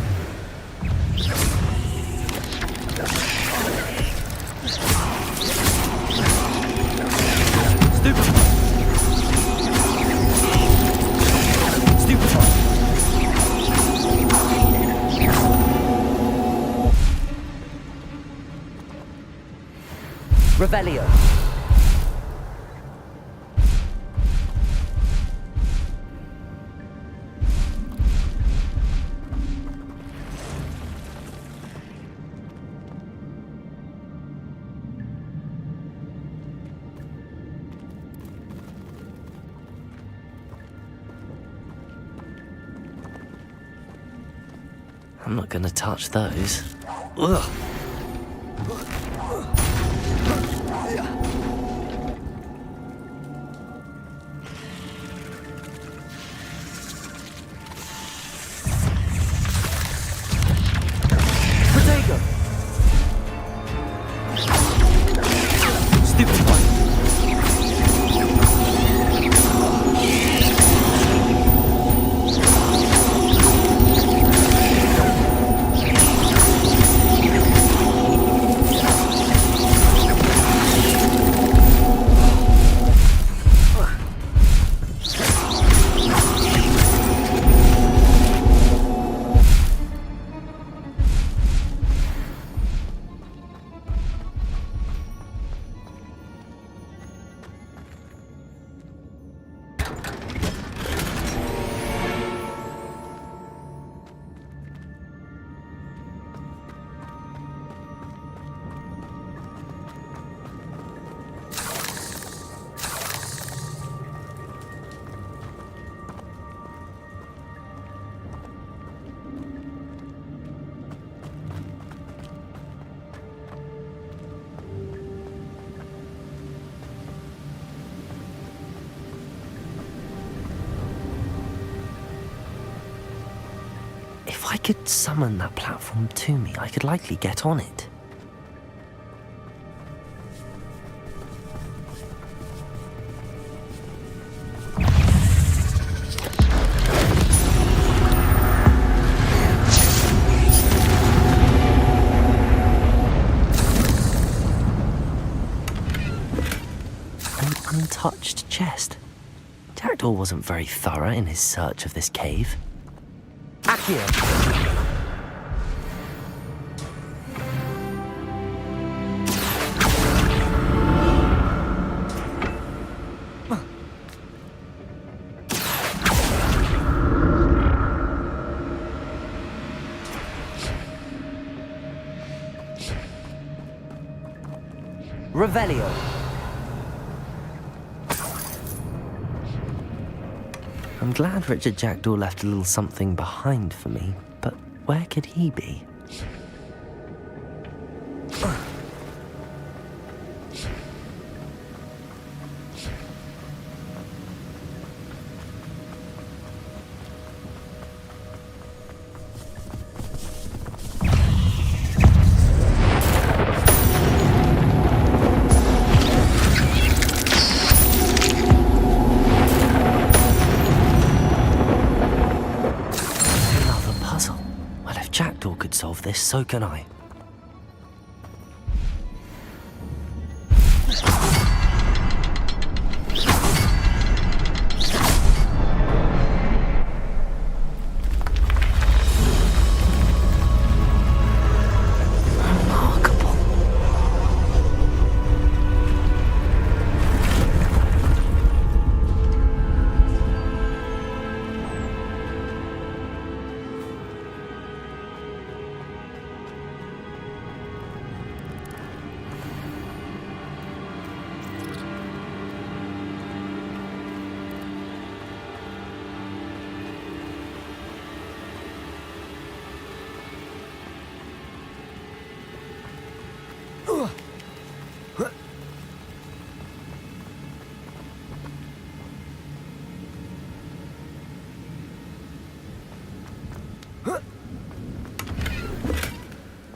Revelio. I'm not gonna touch those. Ugh. Stupid one. If I could summon that platform to me, I could likely get on it. An untouched chest. Jackdaw wasn't very thorough in his search of this cave. Accio! Revelio. I'm glad Richard Jackdaw left a little something behind for me, but where could he be? Solve this, so can I.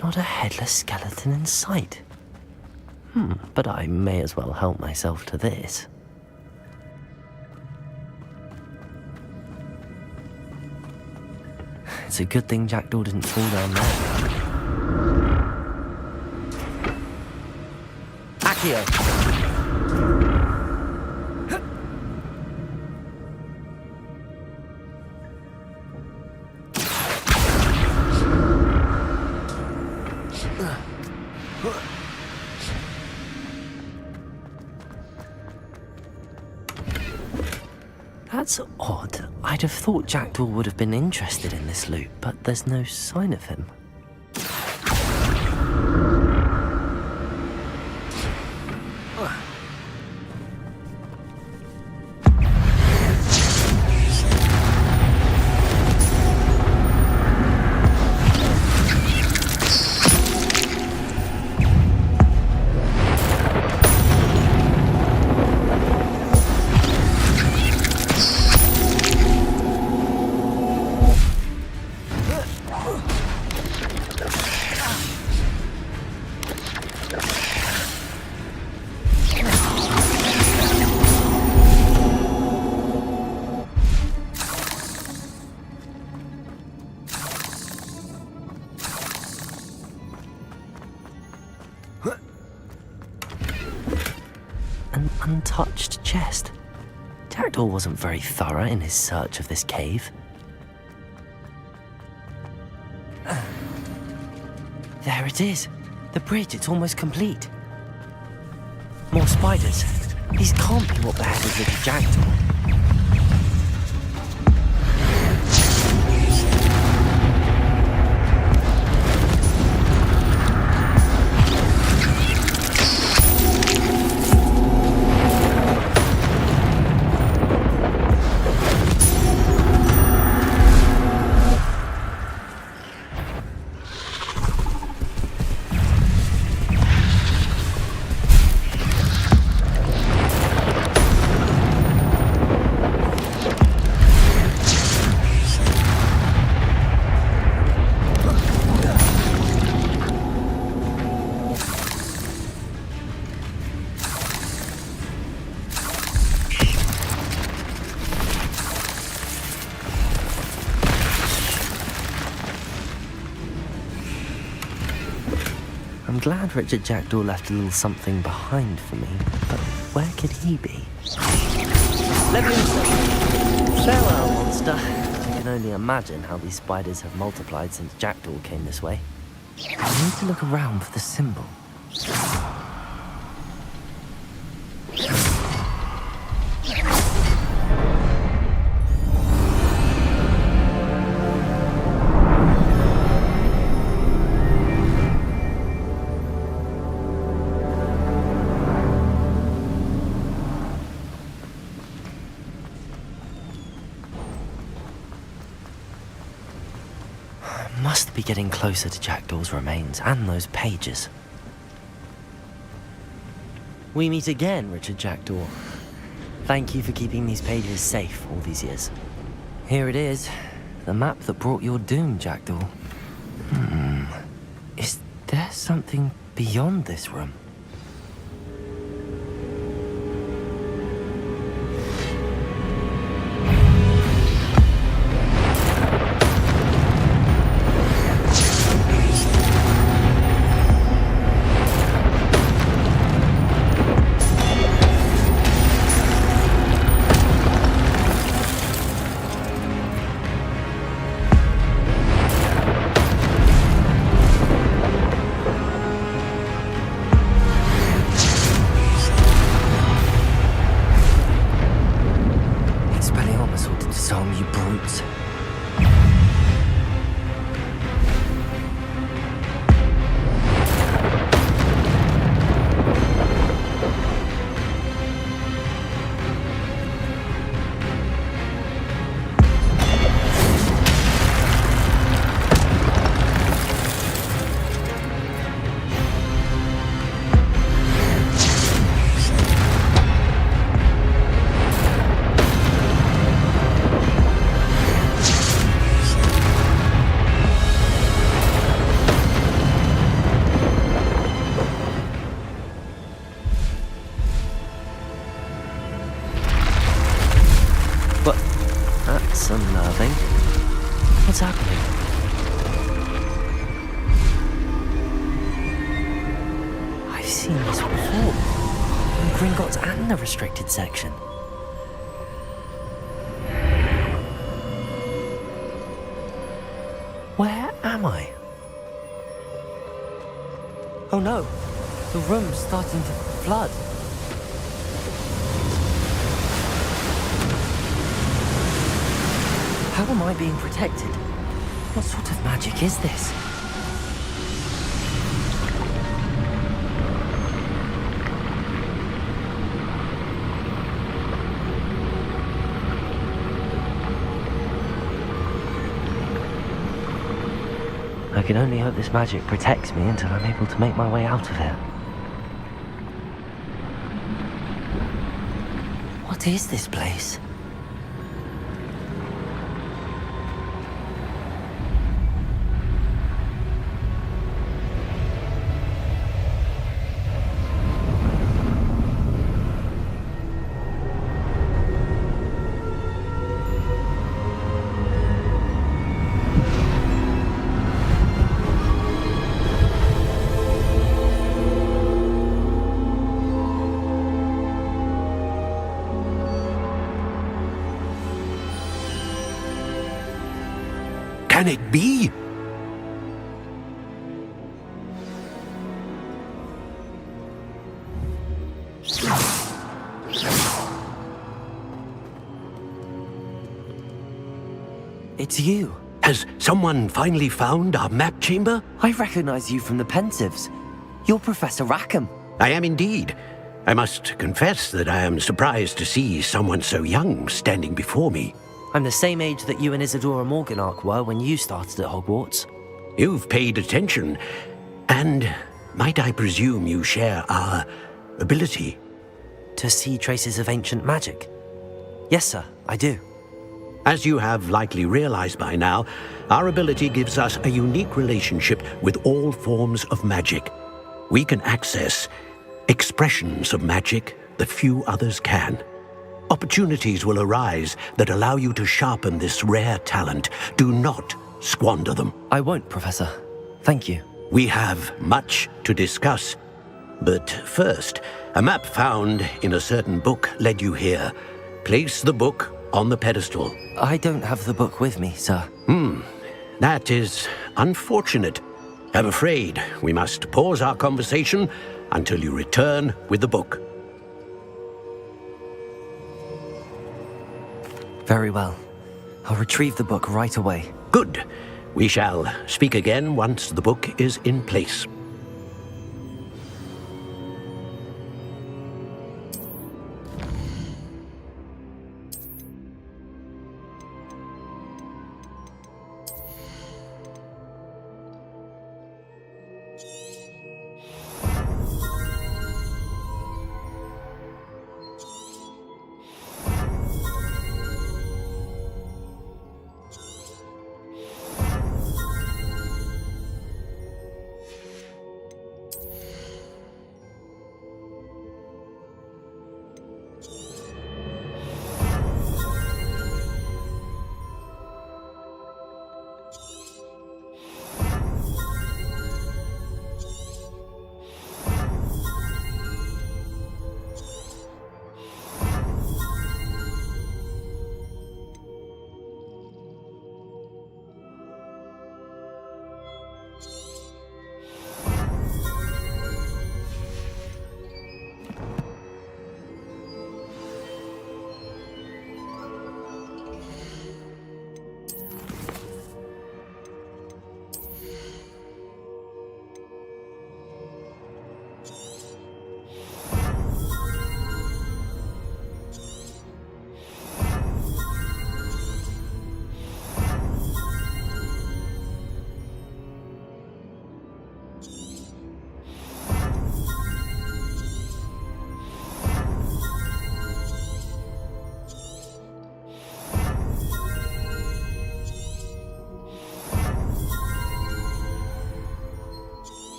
Not a headless skeleton in sight. But I may as well help myself to this. It's a good thing Jackdaw didn't fall down there. Accio! That's odd. I'd have thought Jackdaw would have been interested in this loot, but there's no sign of him. An untouched chest. Jackdaw wasn't very thorough in his search of this cave. There it is. The bridge, it's almost complete. More spiders. These can't be what beheaded little Jackdaw. I'm glad Richard Jackdaw left a little something behind for me, but where could he be? Farewell, monster. I can only imagine how these spiders have multiplied since Jackdaw came this way. I need to look around for the symbol. Must be getting closer to Jackdaw's remains and those pages. We meet again, Richard Jackdaw. Thank you for keeping these pages safe all these years. Here it is, the map that brought your doom, Jackdaw. Is there something beyond this room? Disarm you brutes. That's unnerving. What's happening? I've seen this before. In Gringotts and the restricted section. Where am I? Oh no! The room's starting to flood. How am I being protected? What sort of magic is this? I can only hope this magic protects me until I'm able to make my way out of here. What is this place? can it be? It's you. Has someone finally found our map chamber? I recognize you from the Pensieves. You're Professor Rackham. I am indeed. I must confess that I am surprised to see someone so young standing before me. I'm the same age that you and Isadora Morganach were when you started at Hogwarts. You've paid attention, and might I presume you share our ability? To see traces of ancient magic? Yes, sir, I do. As you have likely realized by now, our ability gives us a unique relationship with all forms of magic. We can access expressions of magic that few others can. Opportunities will arise that allow you to sharpen this rare talent. Do not squander them. I won't, Professor. Thank you. We have much to discuss. But first, a map found in a certain book led you here. Place the book on the pedestal. I don't have the book with me, sir. That is unfortunate. I'm afraid we must pause our conversation until you return with the book. Very well. I'll retrieve the book right away. Good. We shall speak again once the book is in place.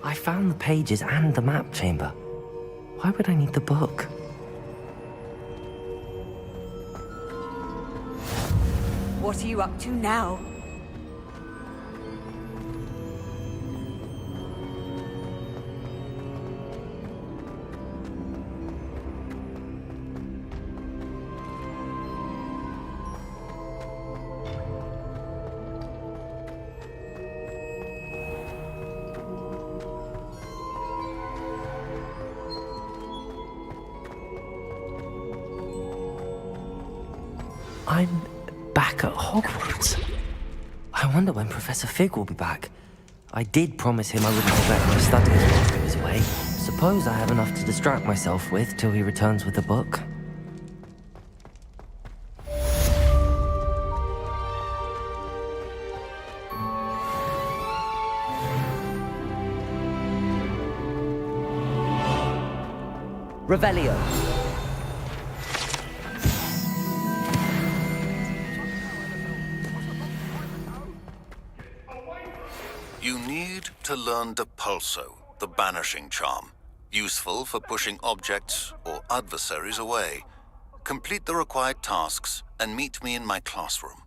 I found the pages and the map chamber. Why would I need the book? What are you up to now? I'm back at Hogwarts. I wonder when Professor Fig will be back. I did promise him I wouldn't neglect my studies while he was away. Suppose I have enough to distract myself with till he returns with the book. Revelio. You need to learn Depulso, the banishing charm. Useful for pushing objects or adversaries away. Complete the required tasks and meet me in my classroom.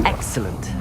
Excellent.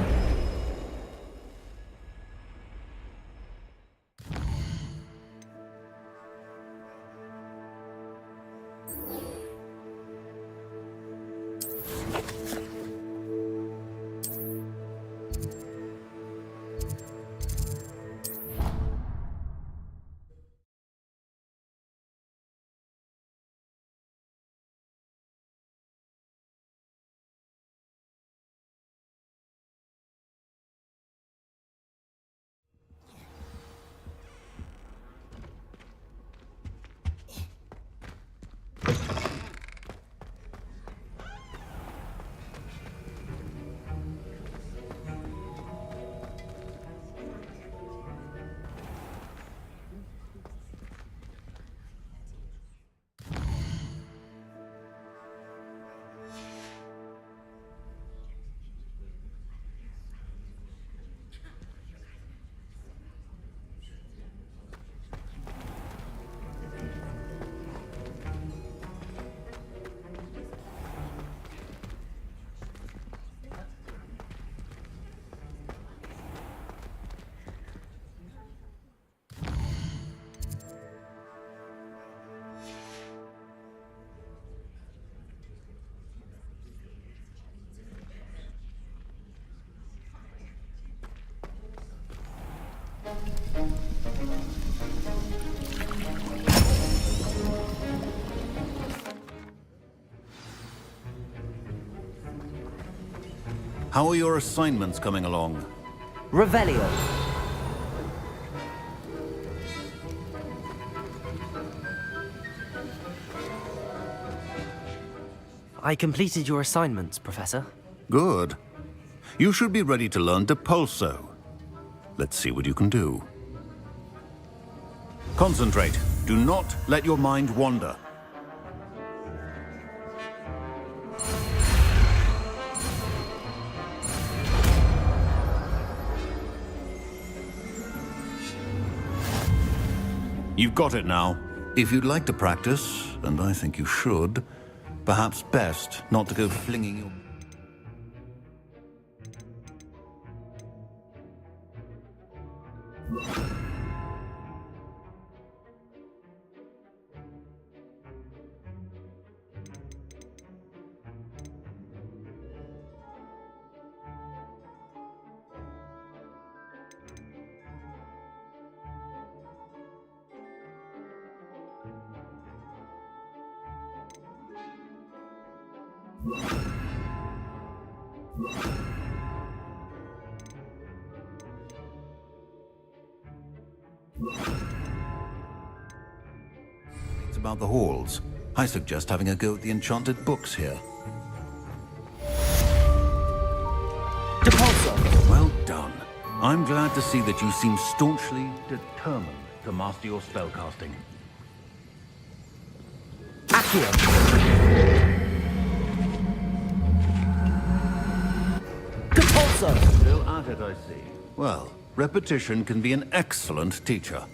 How are your assignments coming along? Revelio. I completed your assignments, Professor. Good. You should be ready to learn Depulso. Let's see what you can do. Concentrate. Do not let your mind wander. You've got it now. If you'd like to practice, and I think you should, perhaps best not to go flinging your... It's about the halls. I suggest having a go at the enchanted books here. Well done. I'm glad to see that you seem staunchly determined to master your spellcasting. Still at it, I see. Well, repetition can be an excellent teacher.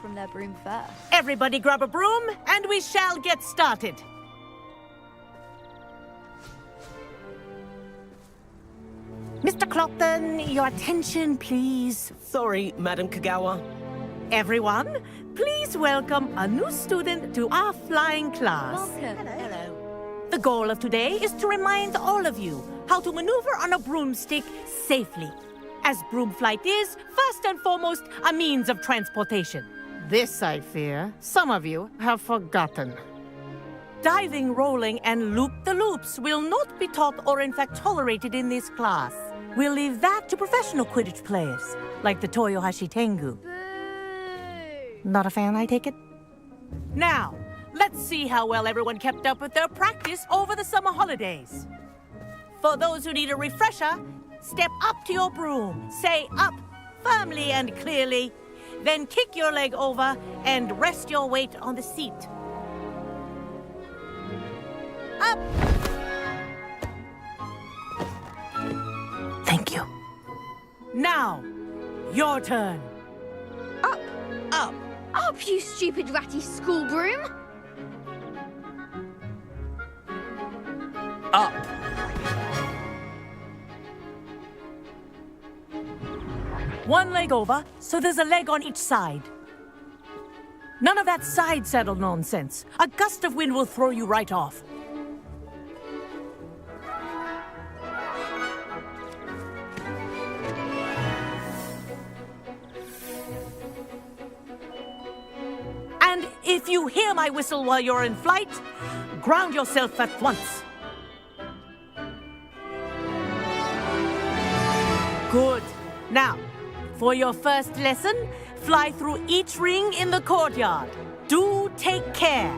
From their broom first. Everybody grab a broom, and we shall get started. Mr. Clopton, your attention, please. Sorry, Madam Kagawa. Everyone, please welcome a new student to our flying class. Welcome. Hello. The goal of today is to remind all of you how to maneuver on a broomstick safely, as broom flight is, first and foremost, a means of transportation. This, I fear, some of you have forgotten. Diving, rolling, and loop-the-loops will not be taught or in fact tolerated in this class. We'll leave that to professional Quidditch players, like the Toyohashi Tengu. Not a fan, I take it? Now, let's see how well everyone kept up with their practice over the summer holidays. For those who need a refresher, step up to your broom, say up firmly and clearly, then kick your leg over and rest your weight on the seat. Up! Thank you. Now, your turn. Up, up, up, you stupid ratty school broom! Up. One leg over, so there's a leg on each side. None of that side saddle nonsense. A gust of wind will throw you right off. And if you hear my whistle while you're in flight, ground yourself at once. Good. Now, for your first lesson, fly through each ring in the courtyard. Do take care.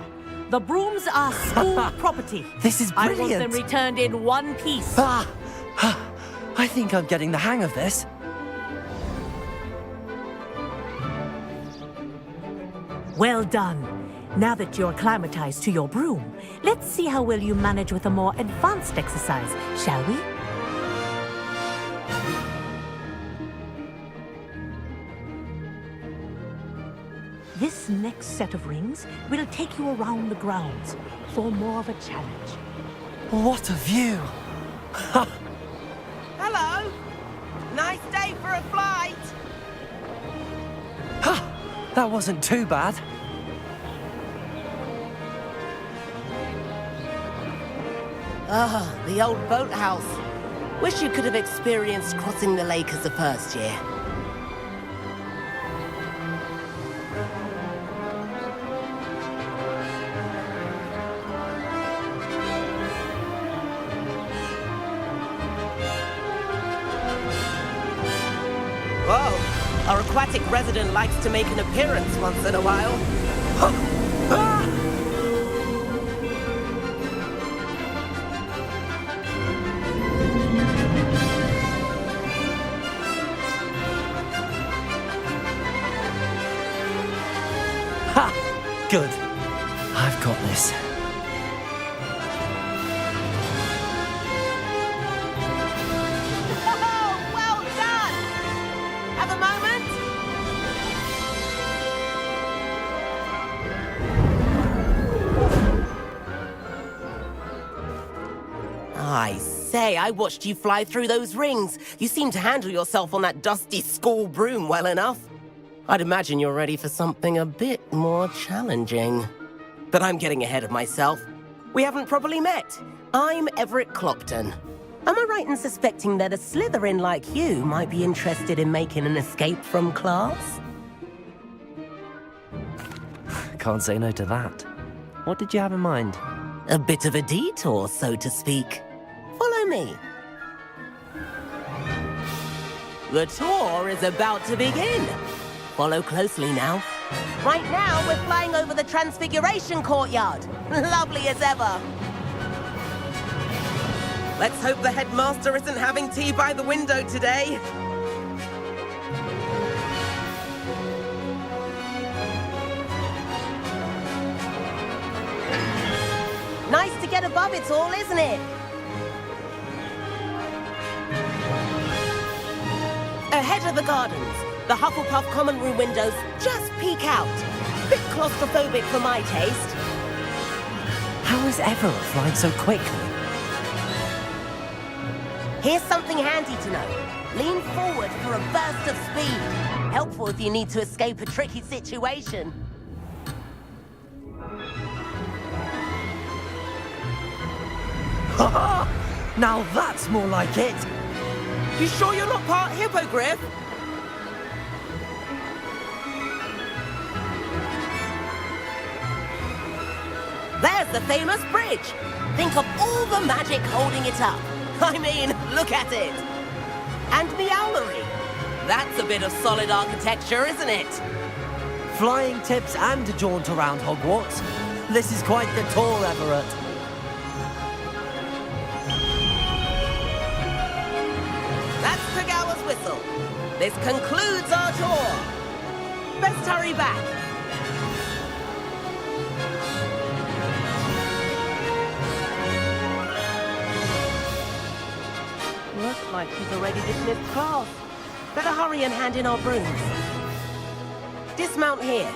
The brooms are school property. This is brilliant. I want them returned in one piece. I think I'm getting the hang of this. Well done. Now that you're acclimatized to your broom, let's see how well you manage with a more advanced exercise, shall we? This next set of rings will take you around the grounds for more of a challenge. What a view! Hello. Nice day for a flight. That wasn't too bad. Ah, the old boathouse. Wish you could have experienced crossing the lake as a first year. Whoa, our aquatic resident likes to make an appearance once in a while. Good. I've got this. Oh, well done! Have a moment? I say, I watched you fly through those rings. You seem to handle yourself on that dusty school broom well enough. I'd imagine you're ready for something a bit more challenging. But I'm getting ahead of myself. We haven't properly met. I'm Everett Clopton. Am I right in suspecting that a Slytherin like you might be interested in making an escape from class? Can't say no to that. What did you have in mind? A bit of a detour, so to speak. Follow me. The tour is about to begin. Follow closely now. Right now, we're flying over the Transfiguration Courtyard. Lovely as ever. Let's hope the headmaster isn't having tea by the window today. Nice to get above it all, isn't it? Ahead of the gardens, the Hufflepuff common room windows just peek out. Bit claustrophobic for my taste. How is Everett flying so quickly? Here's something handy to know. Lean forward for a burst of speed. Helpful if you need to escape a tricky situation. Ha! Now that's more like it! You sure you're not part hippogriff? There's the famous bridge. Think of all the magic holding it up. I mean, look at it. And the owlery. That's a bit of solid architecture, isn't it? Flying tips and a jaunt around Hogwarts. This is quite the tour, Everett. That's Kogawa's whistle. This concludes our tour. Best hurry back. Looks like she's already dismissed class. Better hurry and hand in our brooms. Dismount here.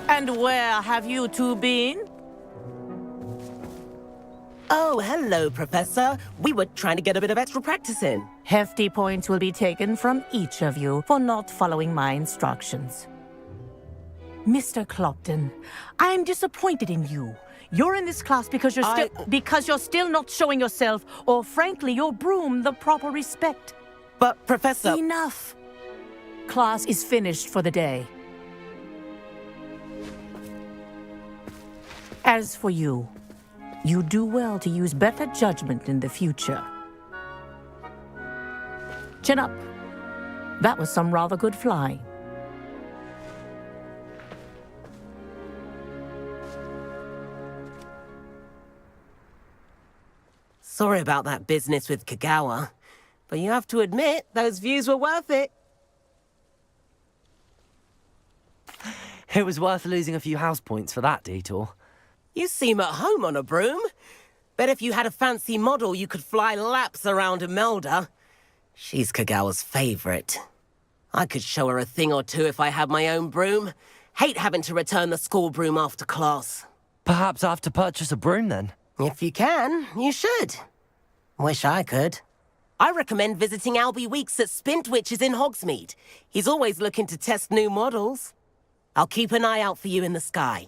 And where have you two been? Oh, hello, Professor. We were trying to get a bit of extra practice in. Hefty points will be taken from each of you for not following my instructions. Mr. Clopton, I'm disappointed in you. You're in this class because you're still not showing yourself, or frankly, your broom, the proper respect. But, Professor... Enough. Class is finished for the day. As for you, you do well to use better judgment in the future. Chin up. That was some rather good flying. Sorry about that business with Kogawa, but you have to admit, those views were worth it. It was worth losing a few house points for that detour. You seem at home on a broom. Bet if you had a fancy model, you could fly laps around Imelda. She's Kogawa's favorite. I could show her a thing or two if I had my own broom. Hate having to return the school broom after class. Perhaps I have to purchase a broom then? If you can, you should. Wish I could. I recommend visiting Albie Weeks at Spintwitches in Hogsmeade. He's always looking to test new models. I'll keep an eye out for you in the sky.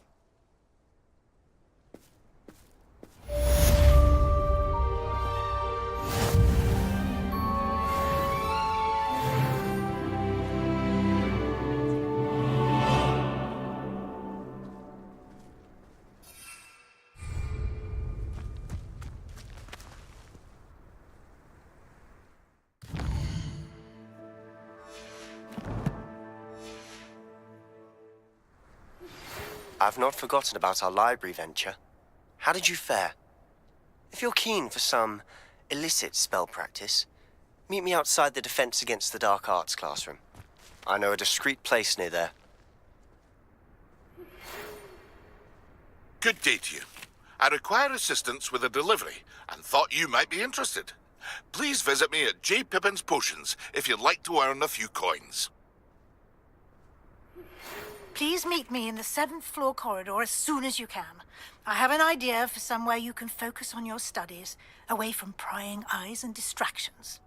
I've not forgotten about our library venture. How did you fare? If you're keen for some illicit spell practice, meet me outside the Defense Against the Dark Arts classroom. I know a discreet place near there. Good day to you. I require assistance with a delivery and thought you might be interested. Please visit me at J. Pippin's Potions if you'd like to earn a few coins. Please meet me in the 7th floor corridor as soon as you can. I have an idea for somewhere you can focus on your studies, away from prying eyes and distractions.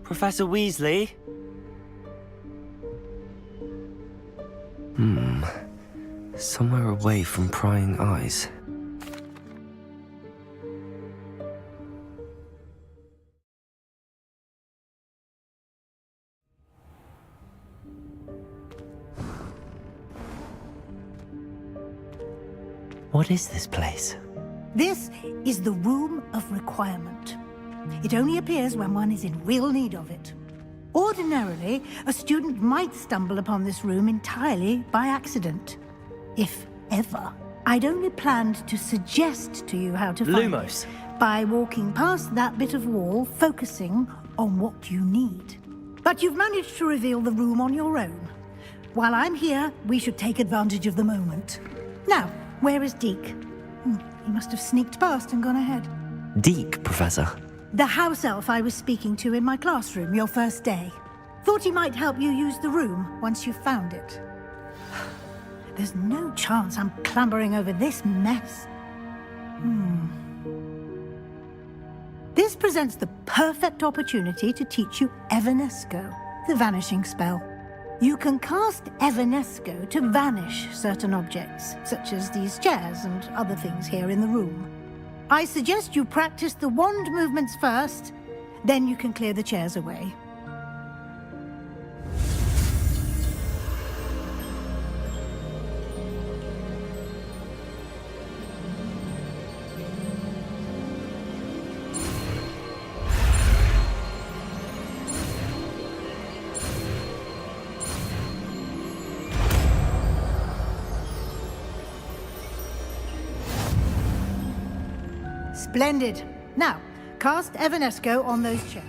Professor Weasley? Somewhere away from prying eyes. What is this place? This is the Room of Requirement. It only appears when one is in real need of it. Ordinarily, a student might stumble upon this room entirely by accident. If ever. I'd only planned to suggest to you how to find Lumos. it by walking past that bit of wall, focusing on what you need. But you've managed to reveal the room on your own. While I'm here, we should take advantage of the moment. Now, where is Deke? He must have sneaked past and gone ahead. Deke, Professor. The house elf I was speaking to in my classroom your first day. Thought he might help you use the room once you found it. There's no chance I'm clambering over this mess. This presents the perfect opportunity to teach you Evanesco, the vanishing spell. You can cast Evanesco to vanish certain objects, such as these chairs and other things here in the room. I suggest you practice the wand movements first, then you can clear the chairs away. Splendid. Now, cast Evanesco on those chairs.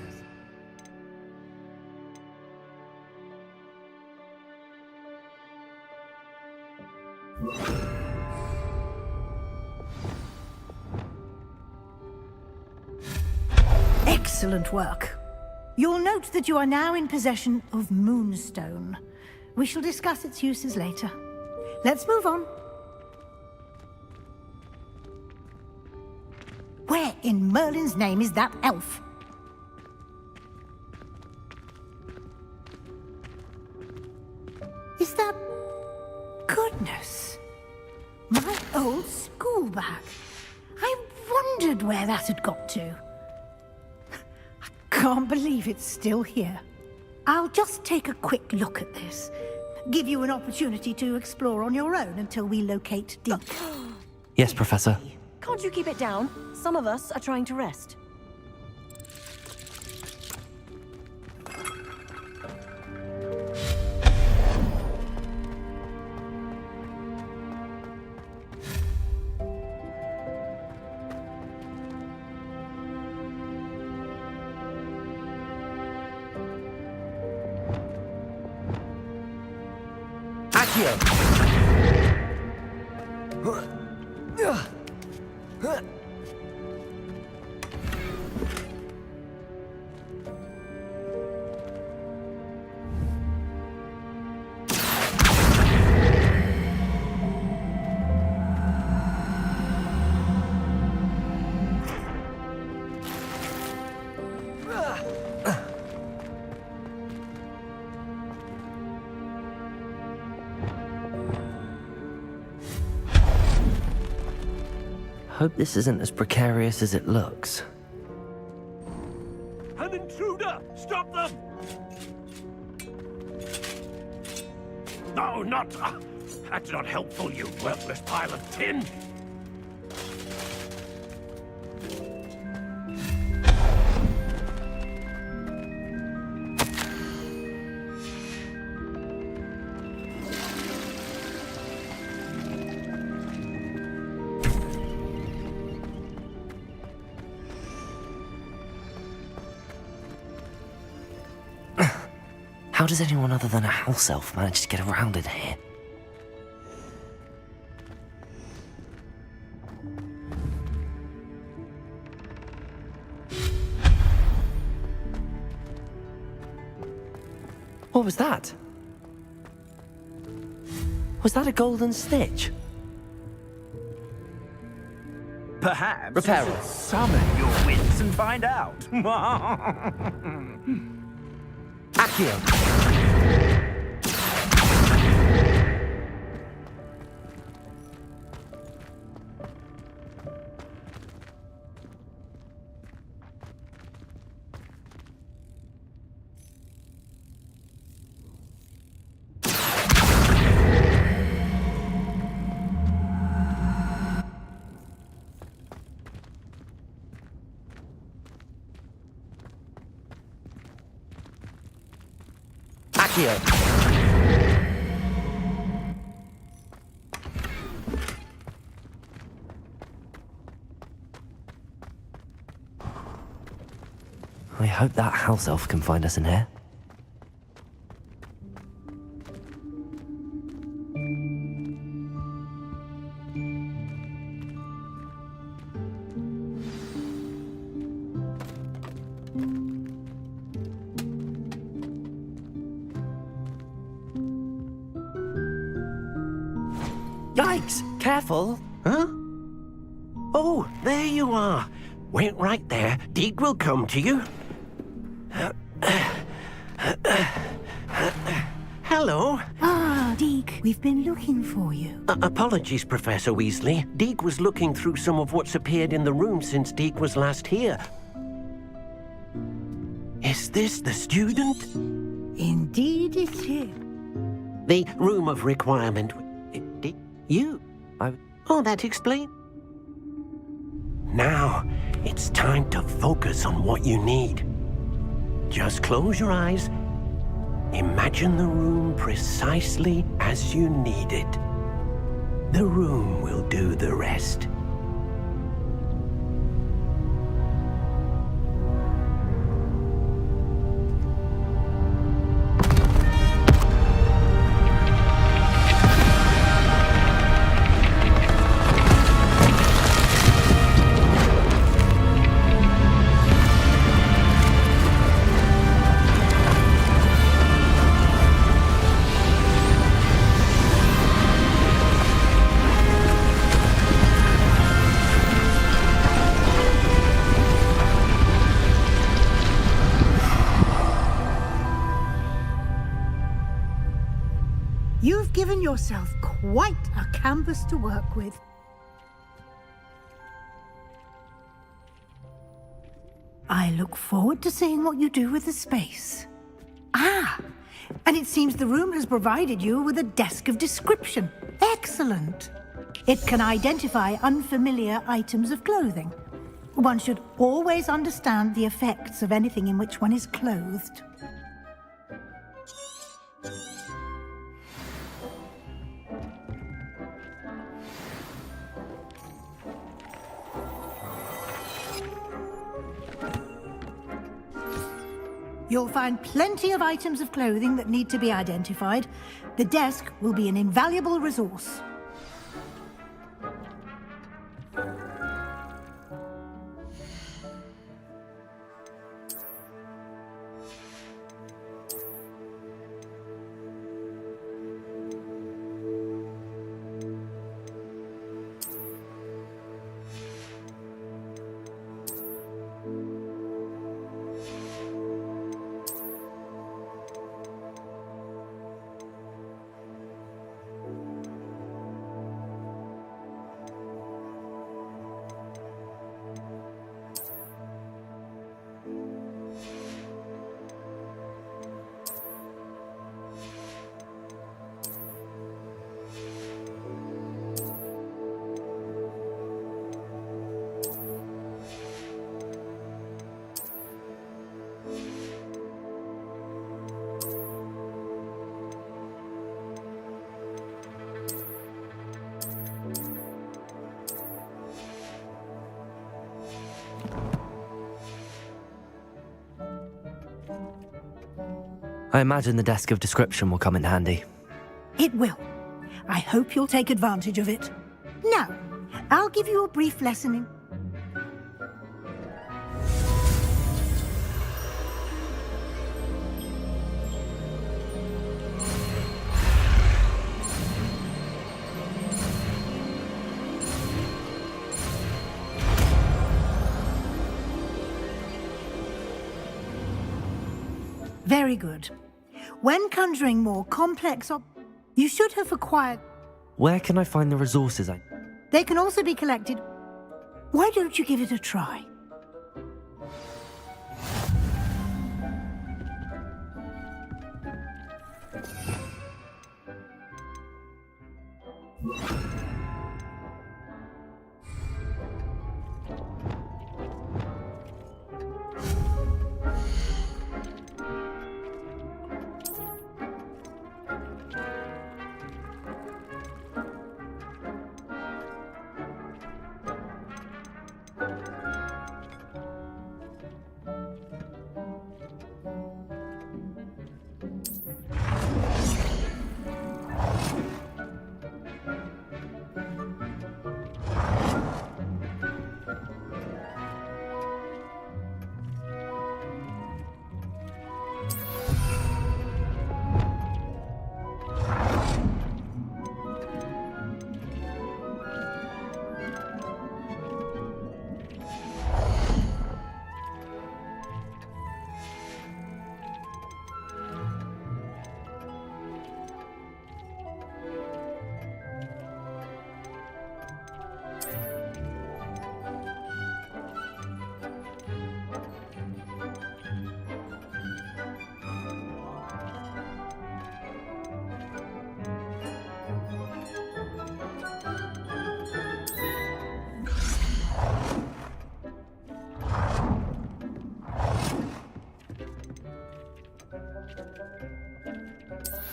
Excellent work. You'll note that you are now in possession of Moonstone. We shall discuss its uses later. Let's move on. Where in Merlin's name is that elf? Is that... Goodness. My old school bag. I wondered where that had got to. I can't believe it's still here. I'll just take a quick look at this. Give you an opportunity to explore on your own until we locate Deke. Yes, Professor. Can't you keep it down? Some of us are trying to rest. Hope this isn't as precarious as it looks. An intruder! Stop them! No, not... that's not helpful, you worthless pile of tin! How does anyone other than a house elf manage to get around in here? What was that? Was that a golden snitch? Perhaps Repair you it. should summon your wits and find out. Accio! I hope that house elf can find us in here. Yikes! Careful! Huh? Oh, there you are. Wait right there. Deke will come to you. Hello. Ah, Deke, we've been looking for you. Apologies, Professor Weasley. Deke was looking through some of what's appeared in the room since Deke was last here. Is this the student? Indeed it is. The room of requirement. Deke, you? Oh, that explains. Now, it's time to focus on what you need. Just close your eyes. Imagine the room precisely as you need it. The room will do the rest. You've given yourself quite a canvas to work with. I look forward to seeing what you do with the space. Ah, and it seems the room has provided you with a desk of description. Excellent. It can identify unfamiliar items of clothing. One should always understand the effects of anything in which one is clothed. You'll find plenty of items of clothing that need to be identified. The desk will be an invaluable resource. I imagine the desk of description will come in handy. It will. I hope you'll take advantage of it. Now, I'll give you a brief lesson in... Very good. When conjuring more complex you should have acquired... Where can I find the resources I... They can also be collected. Why don't you give it a try?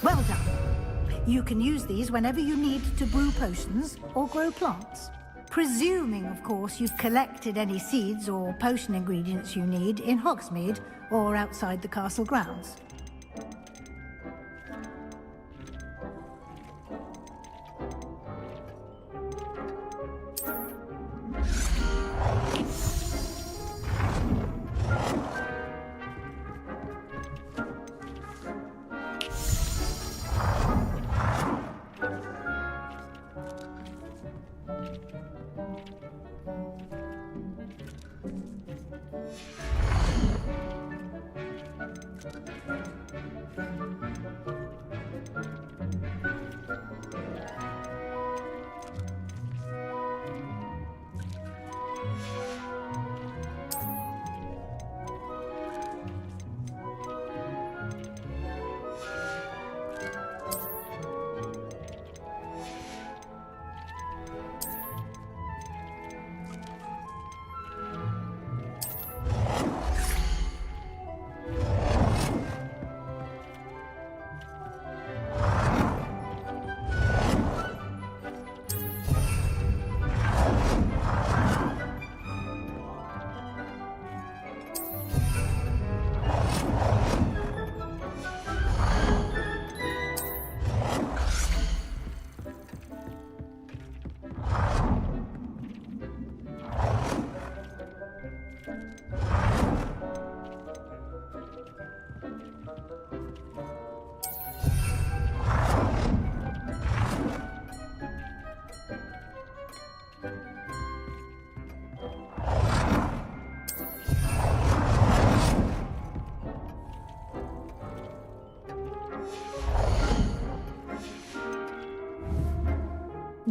Well done. You can use these whenever you need to brew potions or grow plants. Presuming, of course, you've collected any seeds or potion ingredients you need in Hogsmeade or outside the castle grounds.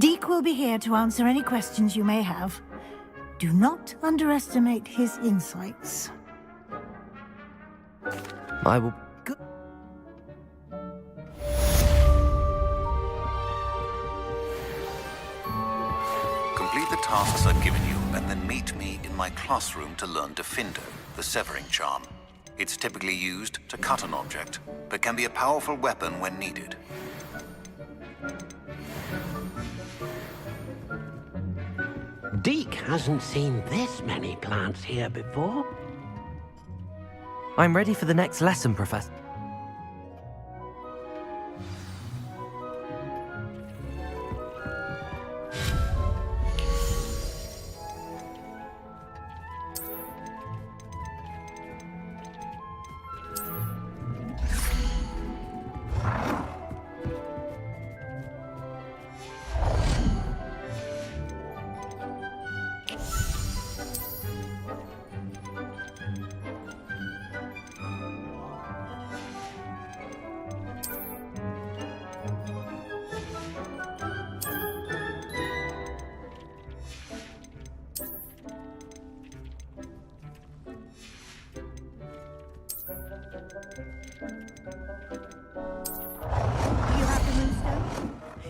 Deke will be here to answer any questions you may have. Do not underestimate his insights. I will... Complete the tasks I've given you, and then meet me in my classroom to learn Defindo, the severing charm. It's typically used to cut an object, but can be a powerful weapon when needed. Deke hasn't seen this many plants here before. I'm ready for the next lesson, Professor.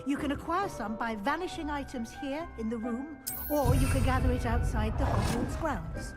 You can acquire some by vanishing items here in the room, or you can gather it outside the Hogwarts grounds.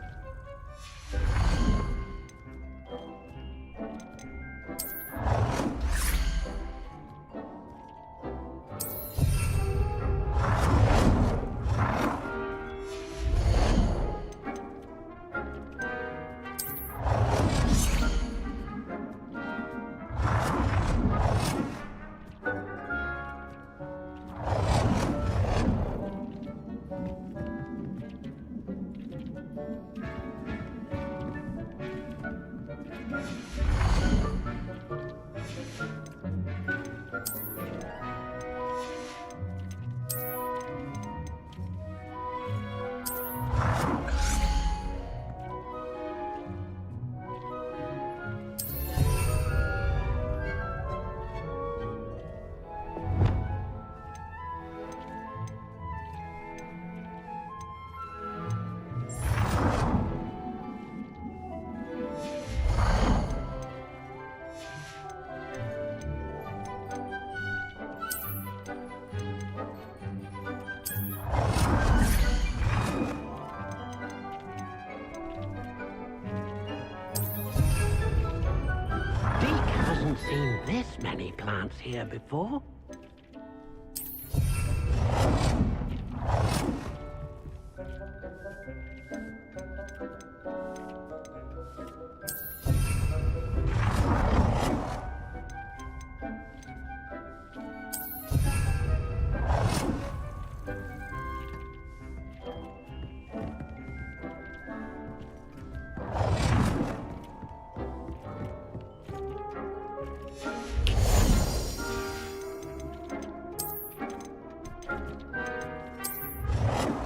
Seen this many plants here before.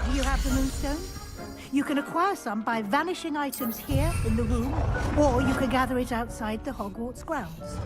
Do you have the Moonstone? You can acquire some by vanishing items here in the room, or you can gather it outside the Hogwarts grounds.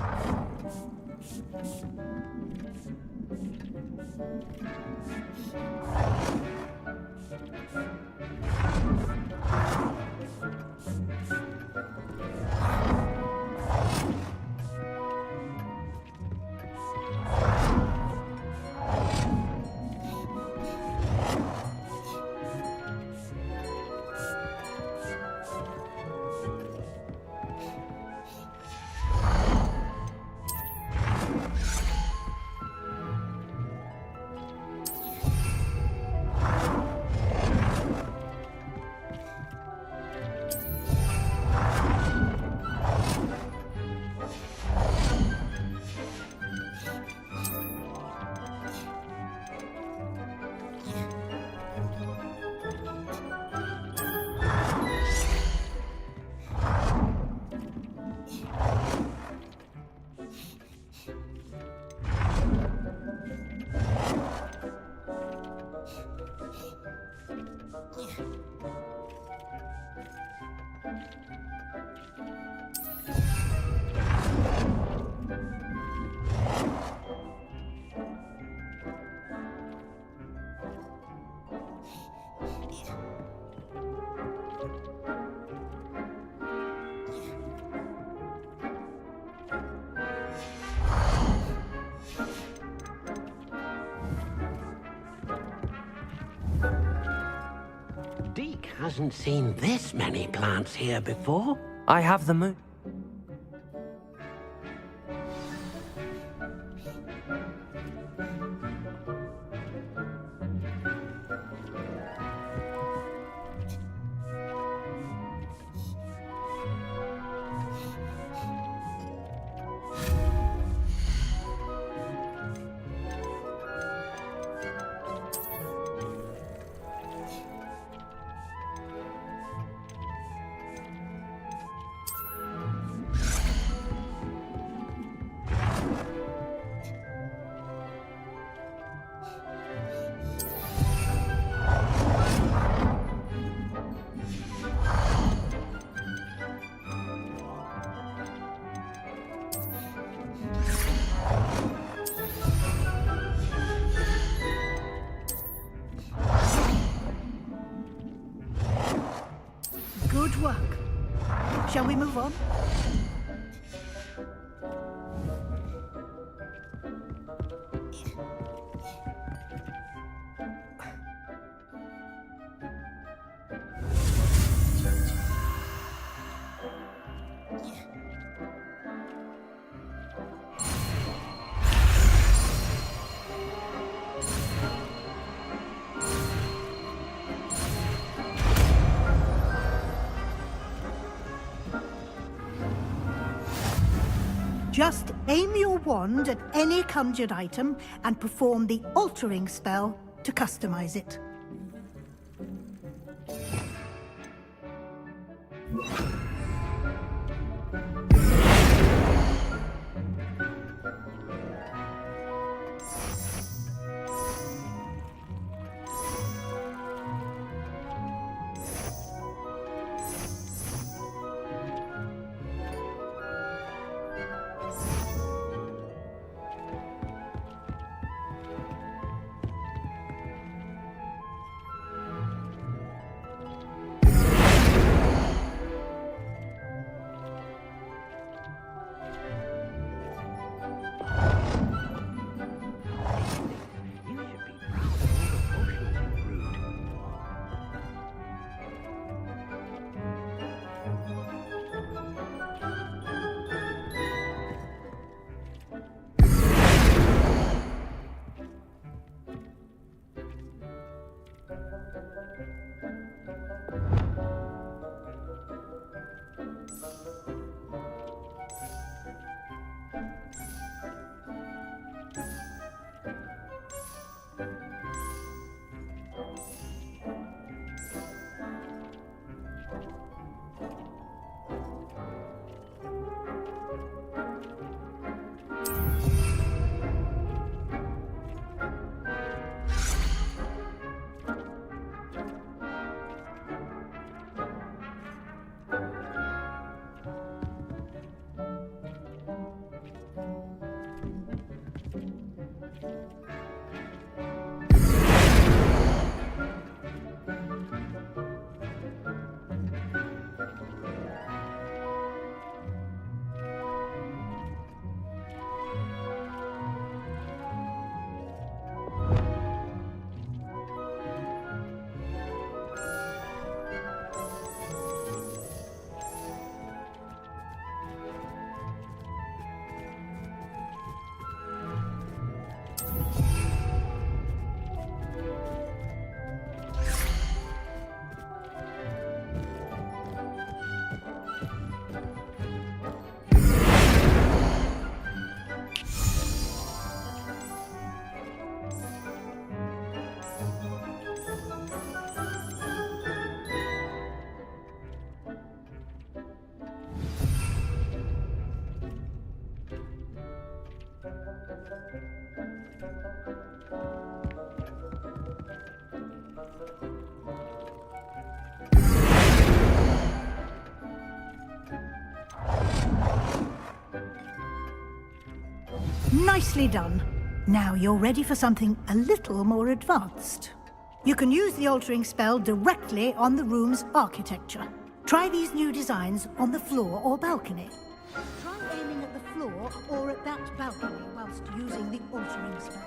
Deke hasn't seen this many plants here before. I have the moon. Good work. Shall we move on? Just aim your wand at any conjured item and perform the altering spell to customize it. Nicely done. Now you're ready for something a little more advanced. You can use the altering spell directly on the room's architecture. Try these new designs on the floor or balcony. Try aiming at the floor or at that balcony whilst using the altering spell.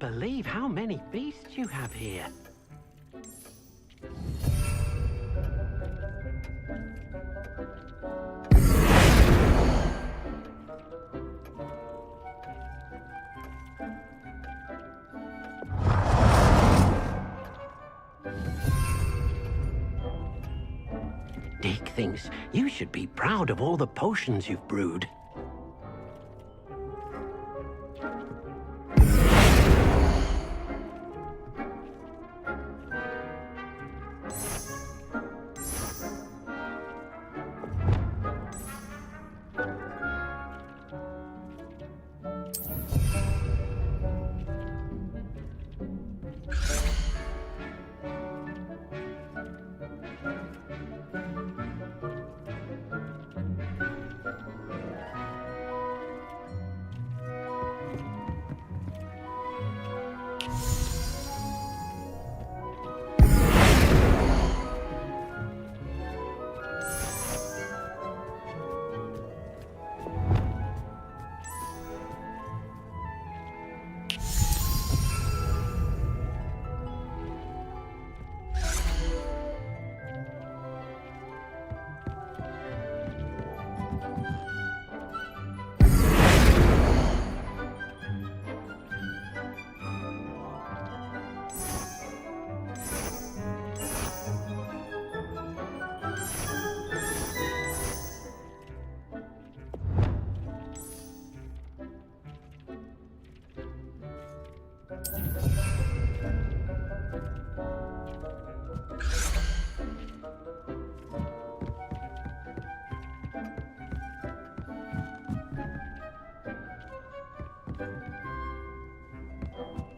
believe how many beasts you have here. Dick thinks you should be proud of all the potions you've brewed.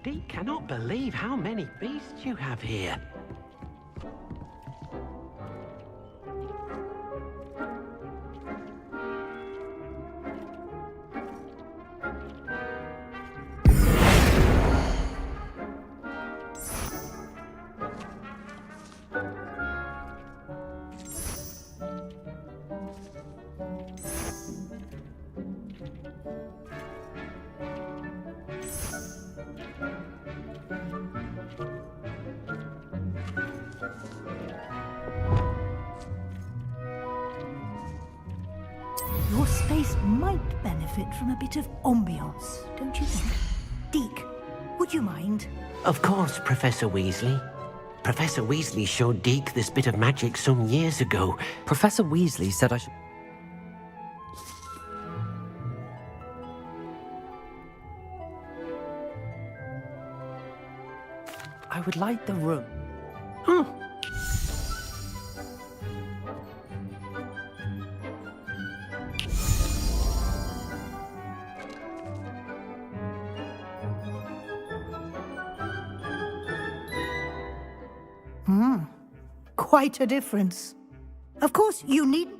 Deke cannot believe how many beasts you have here. Your space might benefit from a bit of ambiance, don't you think? Deke, would you mind? Of course, Professor Weasley. Professor Weasley showed Deke this bit of magic some years ago. Professor Weasley said I should... I would like the room. Quite a difference. Of course, you needn't.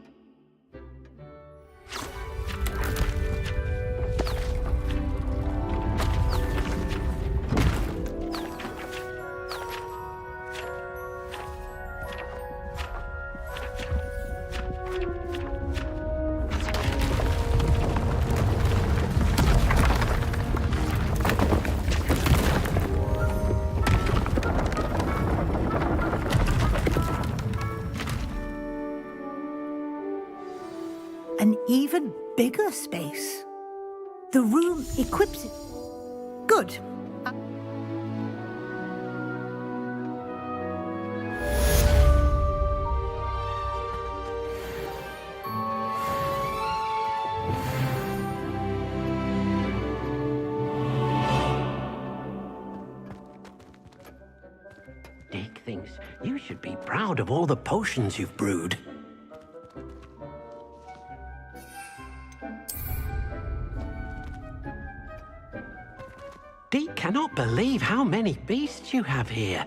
An even bigger space. The room equips it. Good. Deke thinks you should be proud of all the potions you've brewed. Deke cannot believe how many beasts you have here.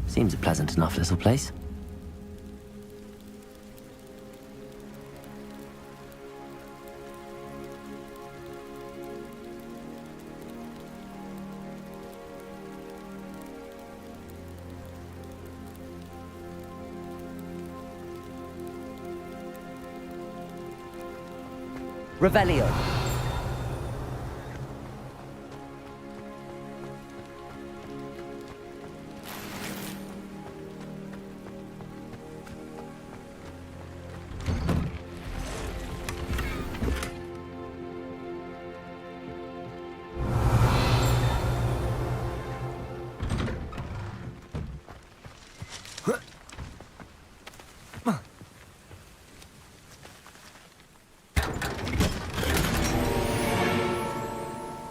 Seems a pleasant enough little place. Revelio.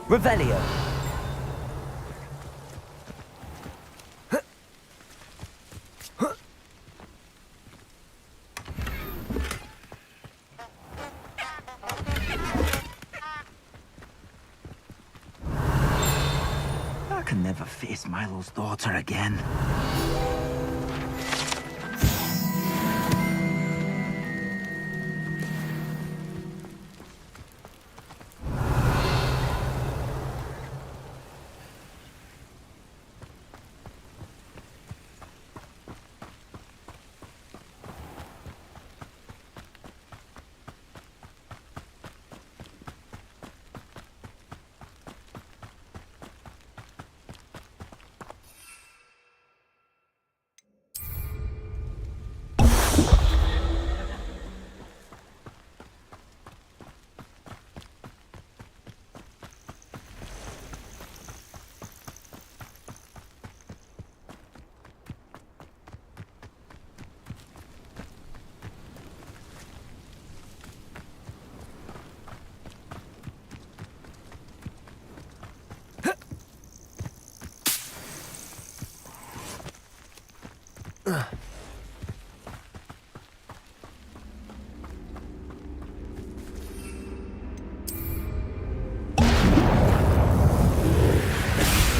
Revelio. I can never face Milo's daughter again.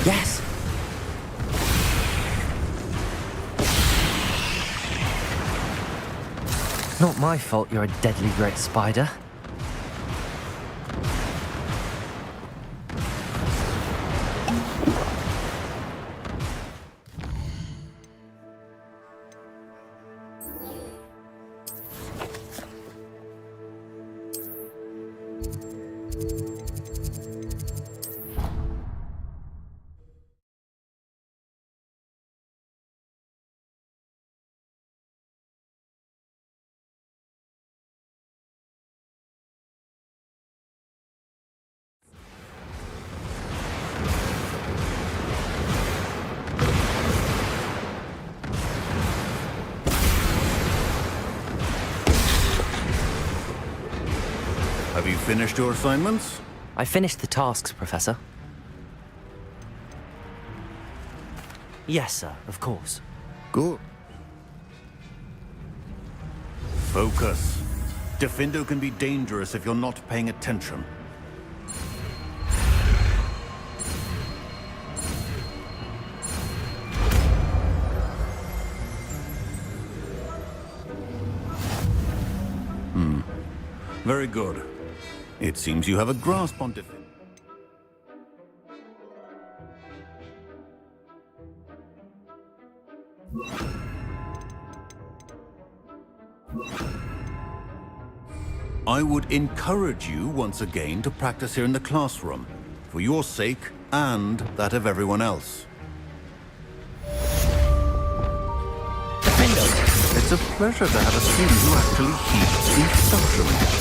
Yes! Not my fault you're a deadly great spider. Have you finished your assignments? I finished the tasks, Professor. Yes, sir, of course. Good. Focus. Defindo can be dangerous if you're not paying attention. Very good. It seems you have a grasp on Defindo. I would encourage you once again to practice here in the classroom, for your sake and that of everyone else. It's a pleasure to have a student who actually heeds instruction.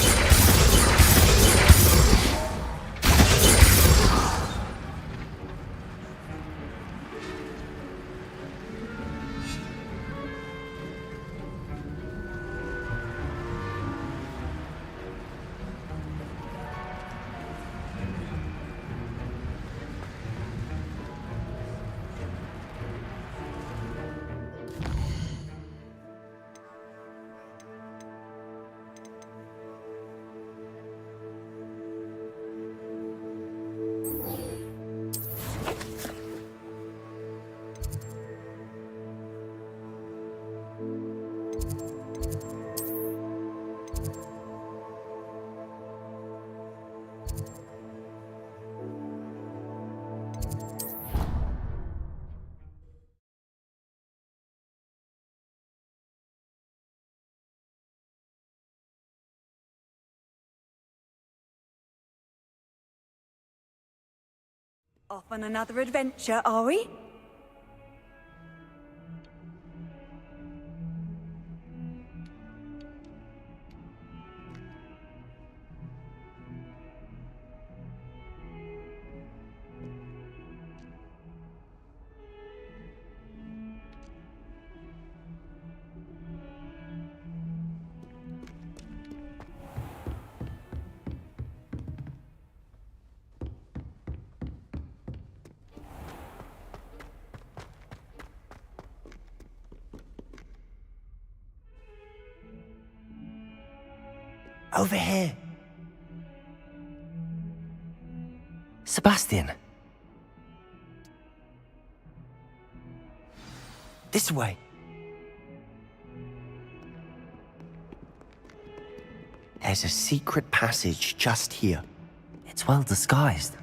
Off on another adventure, are we? Over here. Sebastian. This way. There's a secret passage just here. It's well disguised.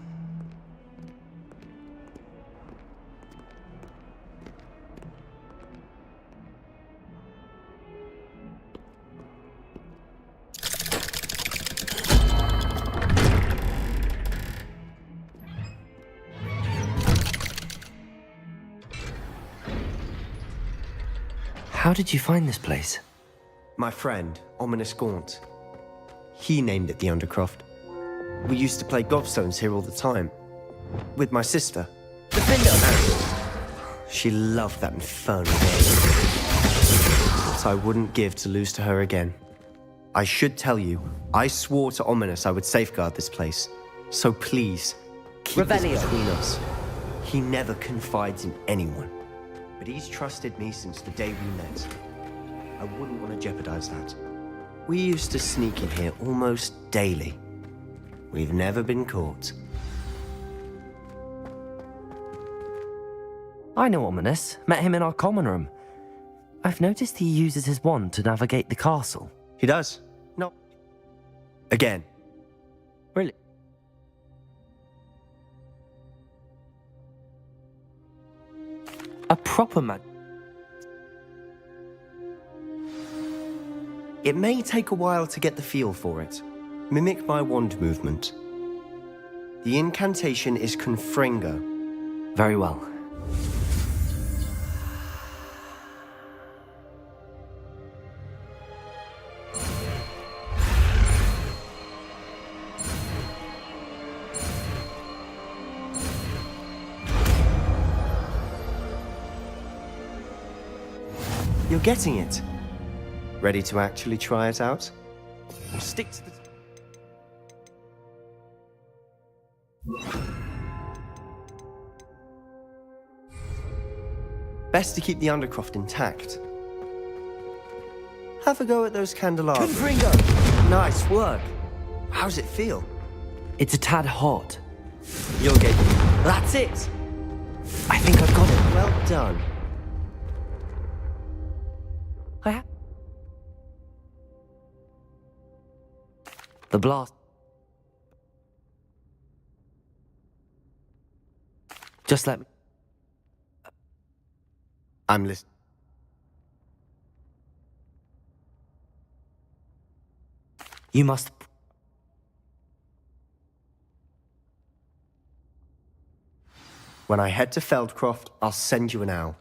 How did you find this place? My friend, Ominous Gaunt. He named it the Undercroft. We used to play gobstones here all the time. With my sister. She loved that infernal game. But I wouldn't give to lose to her again. I should tell you, I swore to Ominous I would safeguard this place. So please, keep this between us. He never confides in anyone. But he's trusted me since the day we met. I wouldn't want to jeopardize that. We used to sneak in here almost daily. We've never been caught. I know Ominous. Met him in our common room. I've noticed he uses his wand to navigate the castle. He does? No. Again. Really? A proper mag... It may take a while to get the feel for it. Mimic my wand movement. The incantation is Confringo. Very well. You're getting it. Ready to actually try it out? Or stick to the... Best to keep the Undercroft intact. Have a go at those candelabras. Confringo! Nice work. How's it feel? It's a tad hot. You'll get... That's it! I think I've got it. Well done. The blast. Just let me... I'm listening. You must... When I head to Feldcroft, I'll send you an owl.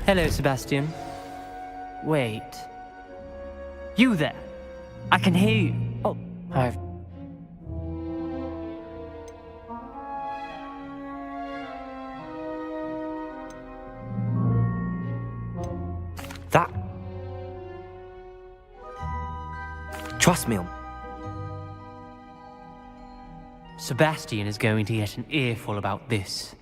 Hello, Sebastian. Wait. You there? I can hear you. Oh, Trust me. Sebastian is going to get an earful about this.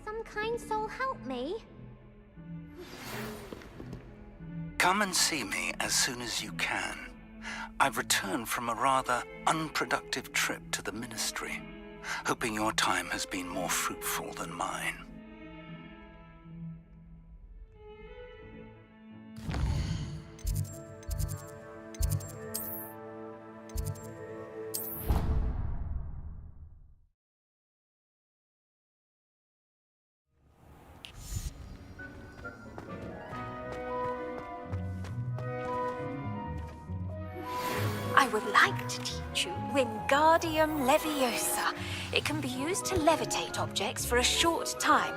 Some kind soul help me? Come and see me as soon as you can. I've returned from a rather unproductive trip to the Ministry, hoping your time has been more fruitful than mine. I would like to teach you Wingardium Leviosa. It can be used to levitate objects for a short time.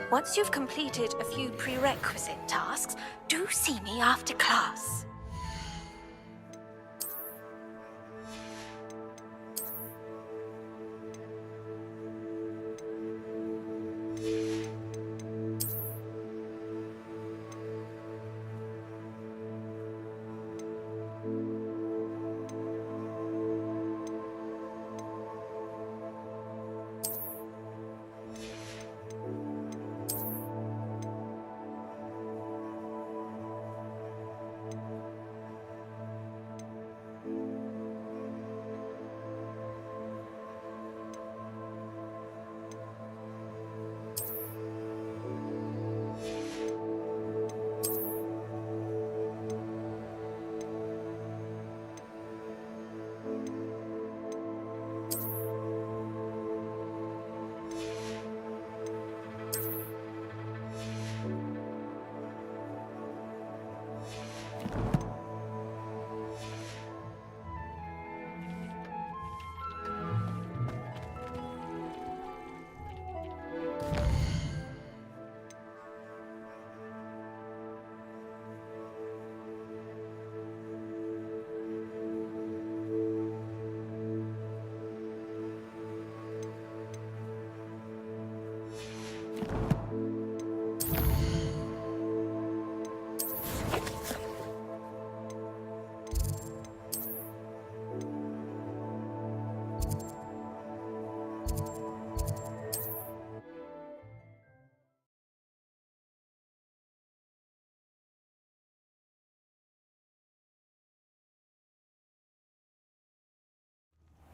Once you've completed a few prerequisite tasks, do see me after class.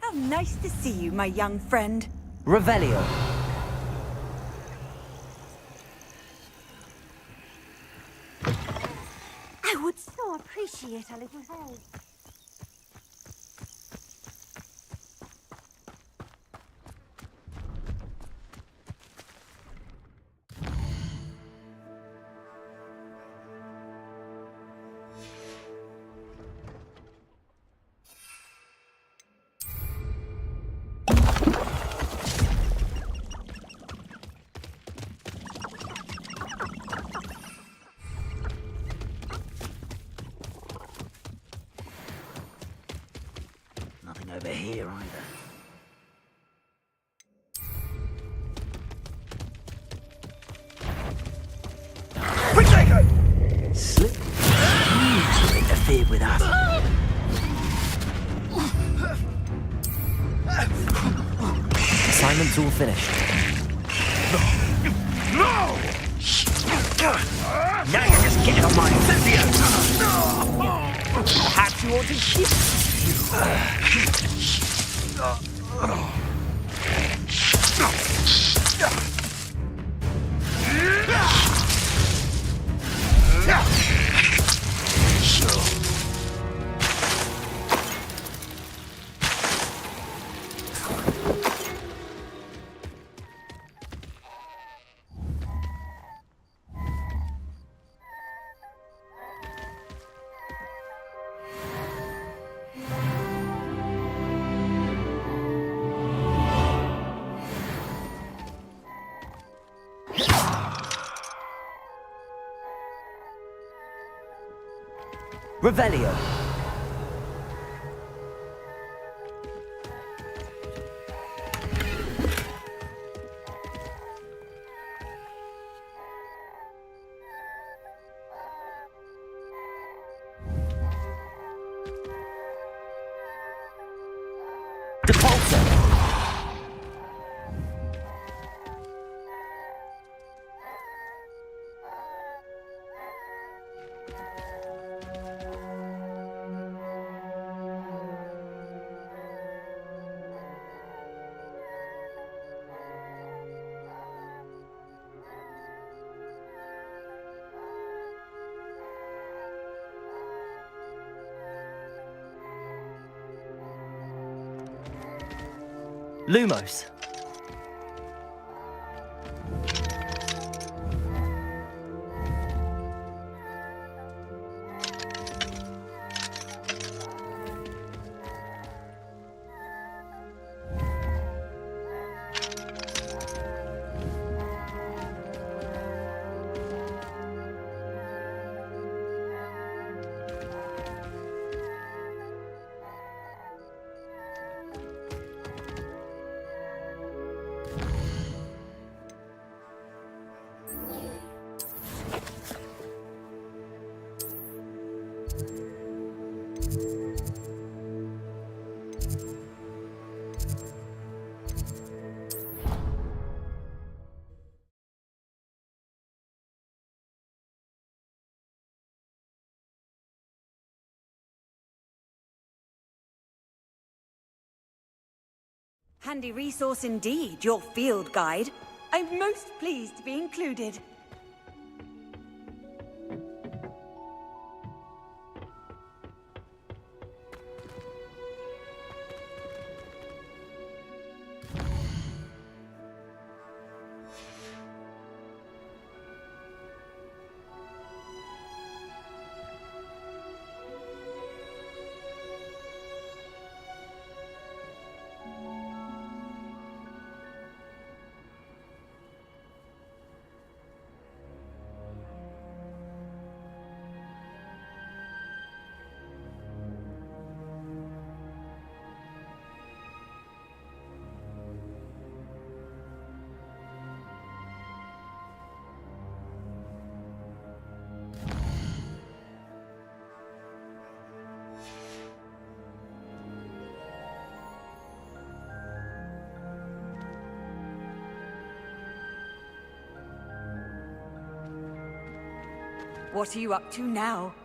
How nice to see you, my young friend. Revelio. I would so appreciate a little help. Nothing over here either. Slip. You interfered with us. Assignment's all finished. No! Now you're just getting on my Perhaps you ought to keep... Revelio. Lumos. Handy resource indeed, your field guide. I'm most pleased to be included. What are you up to now?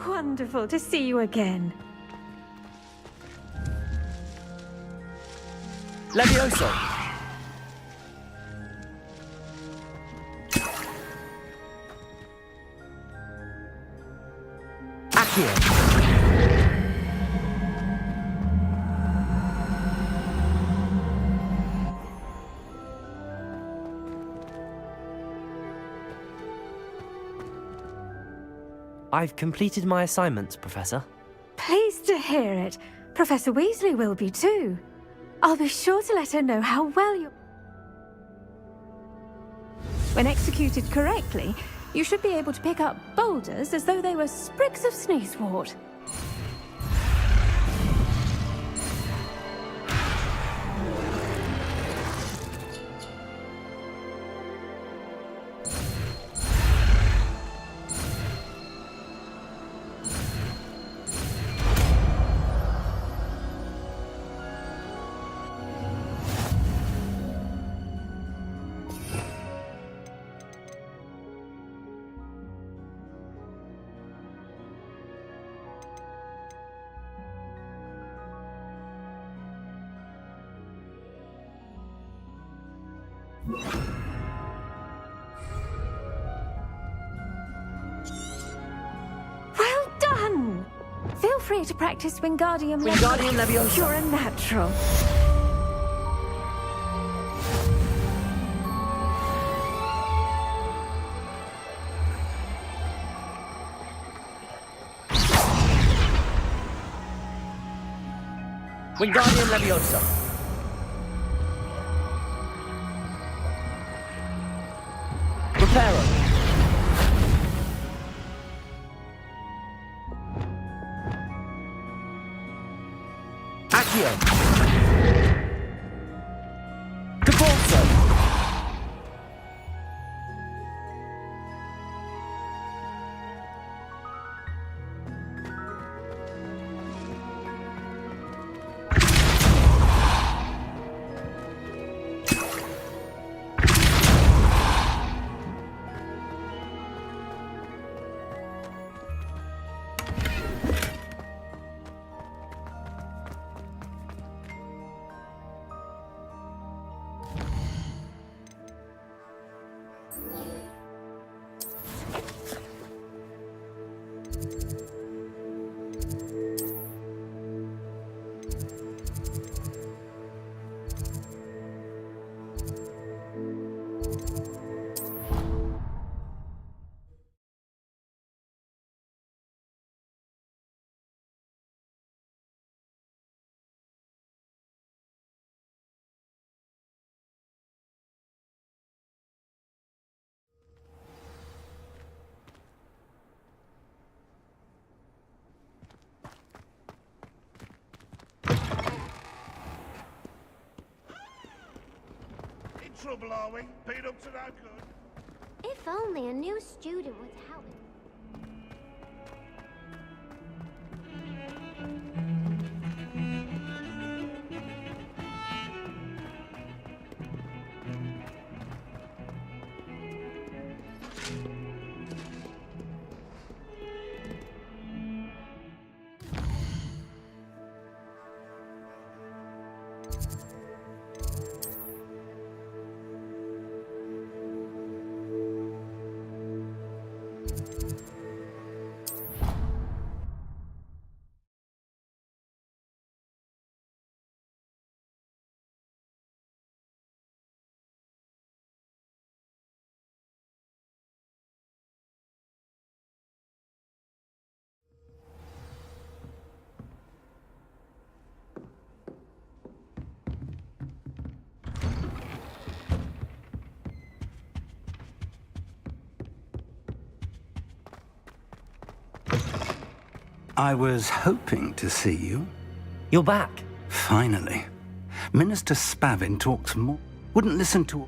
Wonderful to see you again. Levioso. Accio. I've completed my assignments, Professor. Pleased to hear it. Professor Weasley will be too. I'll be sure to let her know how well you... When executed correctly, you should be able to pick up boulders as though they were sprigs of sneezewort. free to practice Wingardium Wingardium Leviosa. You're a natural. Wingardium Leviosa. Reparo. Accio. Cabalso. Trouble, are we? Been up to no good? If only a new student would help. I was hoping to see you. You're back. Finally. Minister Spavin talks more. Wouldn't listen to...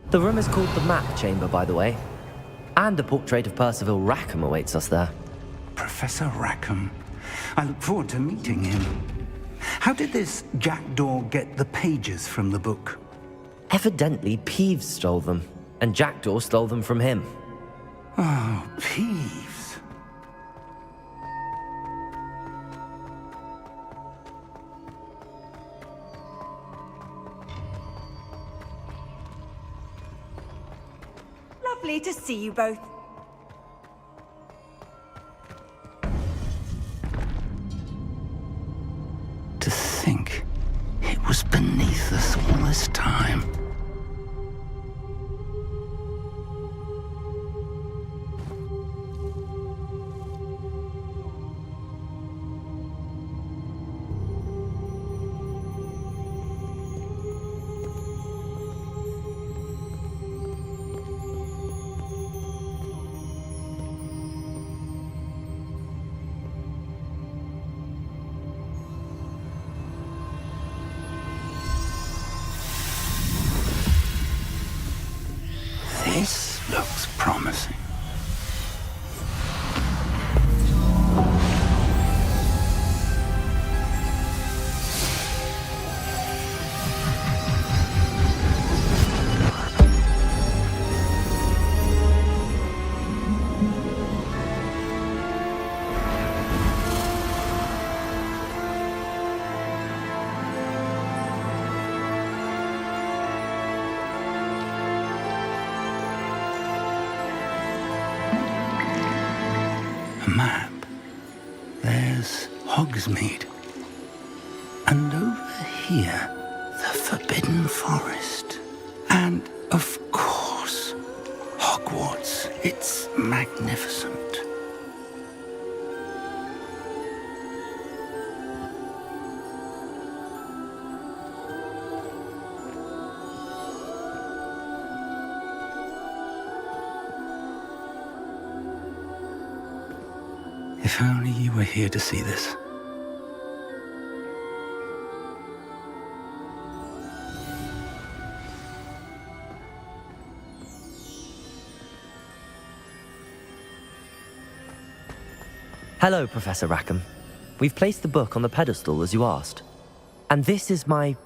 The room is called the Map Chamber, by the way. And a portrait of Percival Rackham awaits us there. Professor Rackham. I look forward to meeting him. How did this jackdaw get the pages from the book? Evidently, Peeves stole them, and Jackdaw stole them from him. Oh, Peeves. Lovely to see you both. To think it was beneath us all this time. This looks promising. map, there's Hogsmeade. And over here, the Forbidden Forest. And, of course, Hogwarts. It's magnificent. If only you were here to see this. Hello, Professor Rackham. We've placed the book on the pedestal as you asked. And this is my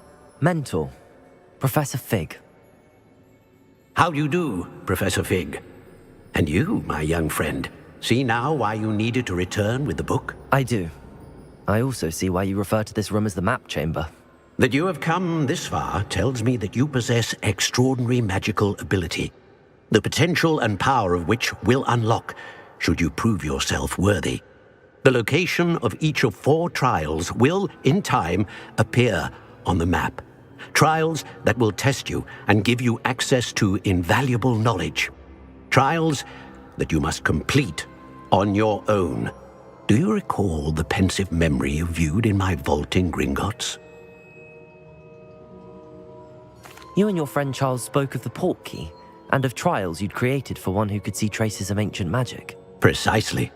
mentor, Professor Fig. How do you do, Professor Fig? And you, my young friend, see now why you needed to return with the book? I do. I also see why you refer to this room as the map chamber. That you have come this far tells me that you possess extraordinary magical ability, the potential and power of which will unlock should you prove yourself worthy. The location of each of 4 trials will, in time, appear on the map. Trials that will test you and give you access to invaluable knowledge. Trials that you must complete on your own. Do you recall the pensive memory you viewed in my vault in Gringotts? You and your friend Charles spoke of the portkey and of trials you'd created for one who could see traces of ancient magic. Precisely.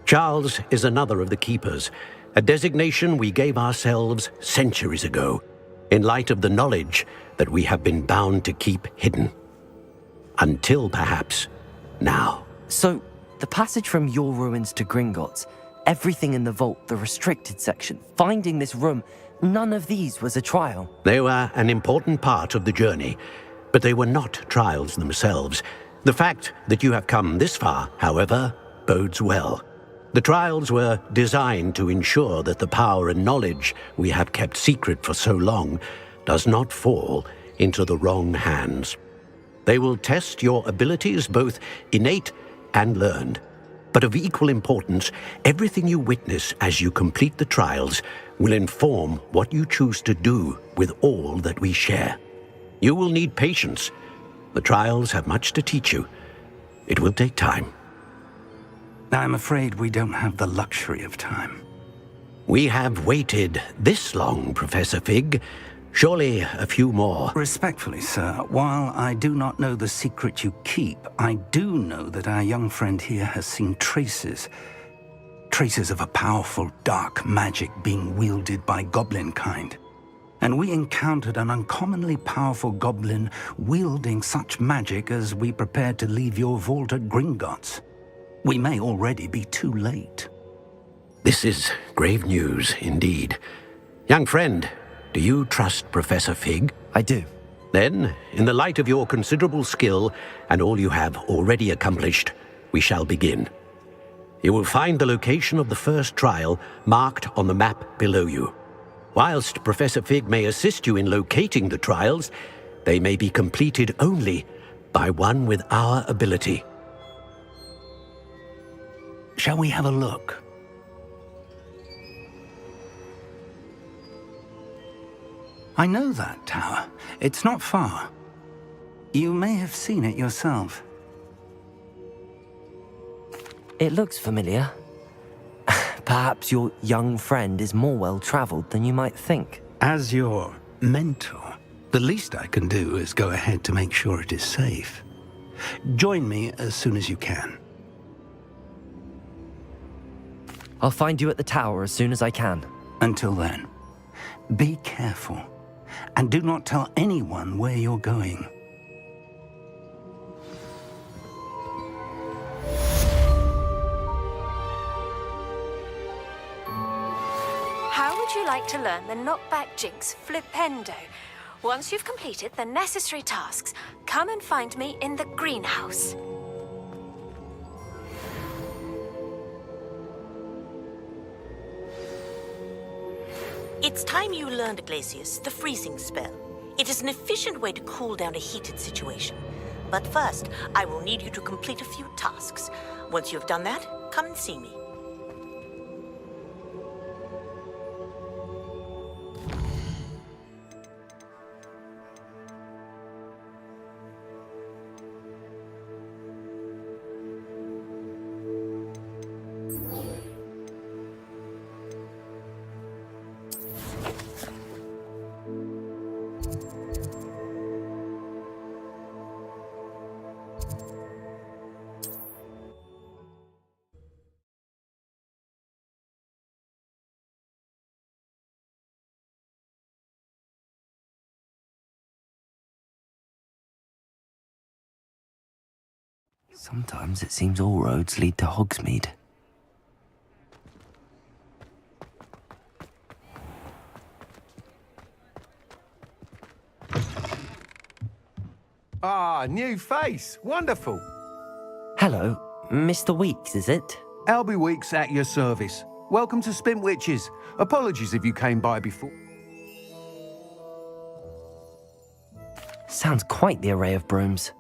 Charles is another of the Keepers, a designation we gave ourselves centuries ago, in light of the knowledge that we have been bound to keep hidden. Until perhaps now. So, the passage from your ruins to Gringotts, everything in the vault, the restricted section, finding this room, none of these was a trial. They were an important part of the journey, but they were not trials themselves. The fact that you have come this far, however, bodes well. The trials were designed to ensure that the power and knowledge we have kept secret for so long does not fall into the wrong hands. They will test your abilities, both innate and learned. But of equal importance, everything you witness as you complete the trials will inform what you choose to do with all that we share. You will need patience. The trials have much to teach you. It will take time. I'm afraid we don't have the luxury of time. We have waited this long, Professor Fig. Surely a few more. Respectfully, sir, while I do not know the secret you keep, I do know that our young friend here has seen traces of a powerful dark magic being wielded by goblin kind. And we encountered an uncommonly powerful goblin wielding such magic as we prepared to leave your vault at Gringotts. We may already be too late. This is grave news indeed. Young friend, do you trust Professor Fig? I do. Then, in the light of your considerable skill and all you have already accomplished, we shall begin. You will find the location of the first trial marked on the map below you. Whilst Professor Fig may assist you in locating the trials, they may be completed only by one with our ability. Shall we have a look? I know that tower. It's not far. You may have seen it yourself. It looks familiar. Perhaps your young friend is more well-traveled than you might think. As your mentor, the least I can do is go ahead to make sure it is safe. Join me as soon as you can. I'll find you at the tower as soon as I can. Until then, be careful, and do not tell anyone where you're going. How would you like to learn the knockback jinx flipendo? Once you've completed the necessary tasks, come and find me in the greenhouse. It's time you learned, Glacius, the freezing spell. It is an efficient way to cool down a heated situation. But first, I will need you to complete a few tasks. Once you have done that, come and see me. Sometimes it seems all roads lead to Hogsmeade. Ah, new face. Wonderful. Hello, Mr. Weeks, is it? Albie Weeks at your service. Welcome to Spintwitches. Apologies if you came by before. Sounds quite the array of brooms.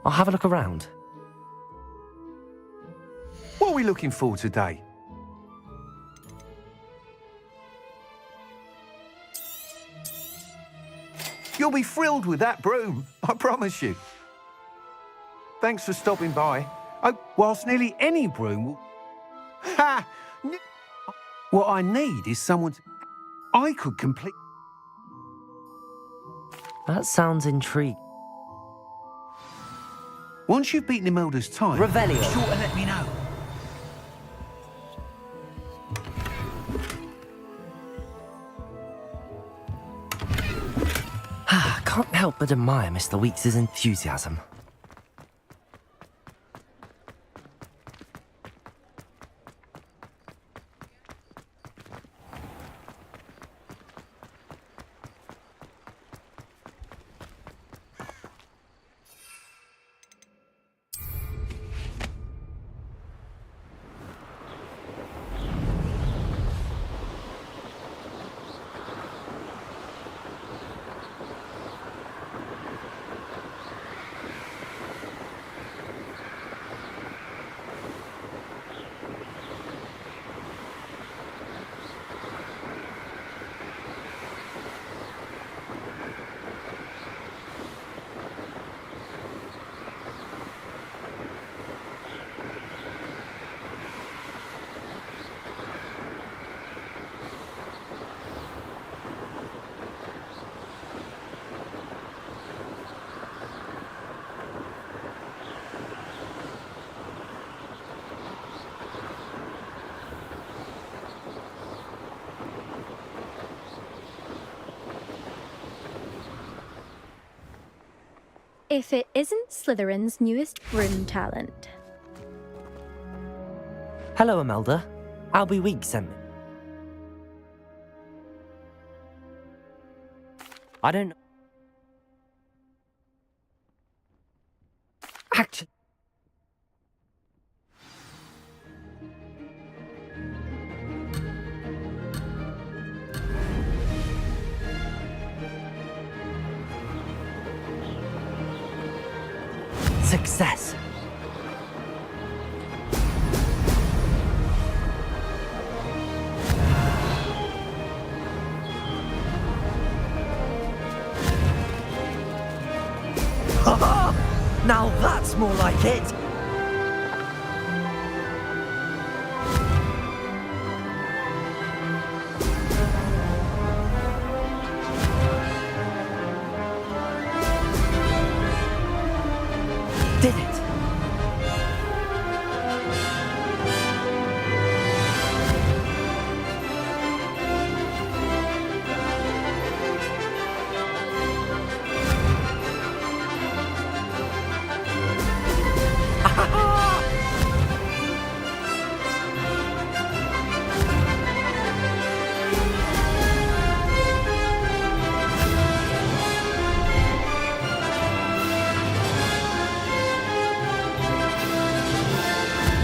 I'll have a look around. What are we looking for today? You'll be thrilled with that broom, I promise you. Thanks for stopping by. Whilst nearly any broom will... Ha! What I need is someone to... I could complete... That sounds intriguing. Once you've beaten Imelda's time... Revelio. Be sure to let me know. Can't help but admire Mr. Weeks' enthusiasm. If it isn't Slytherin's newest broom talent. Hello, Imelda. Albie Weeks sent me. I don't know. Actually... Success. Now that's more like it. Did it?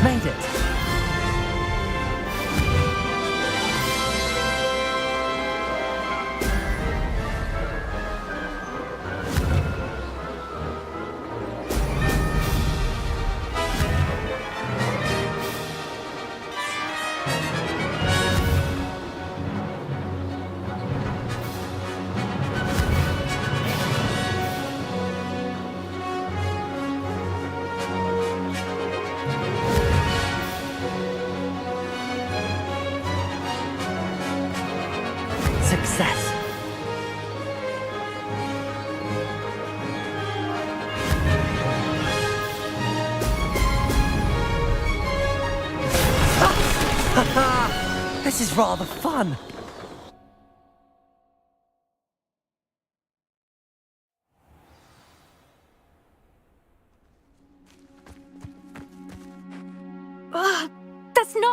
Made it. Success. This is rather fun.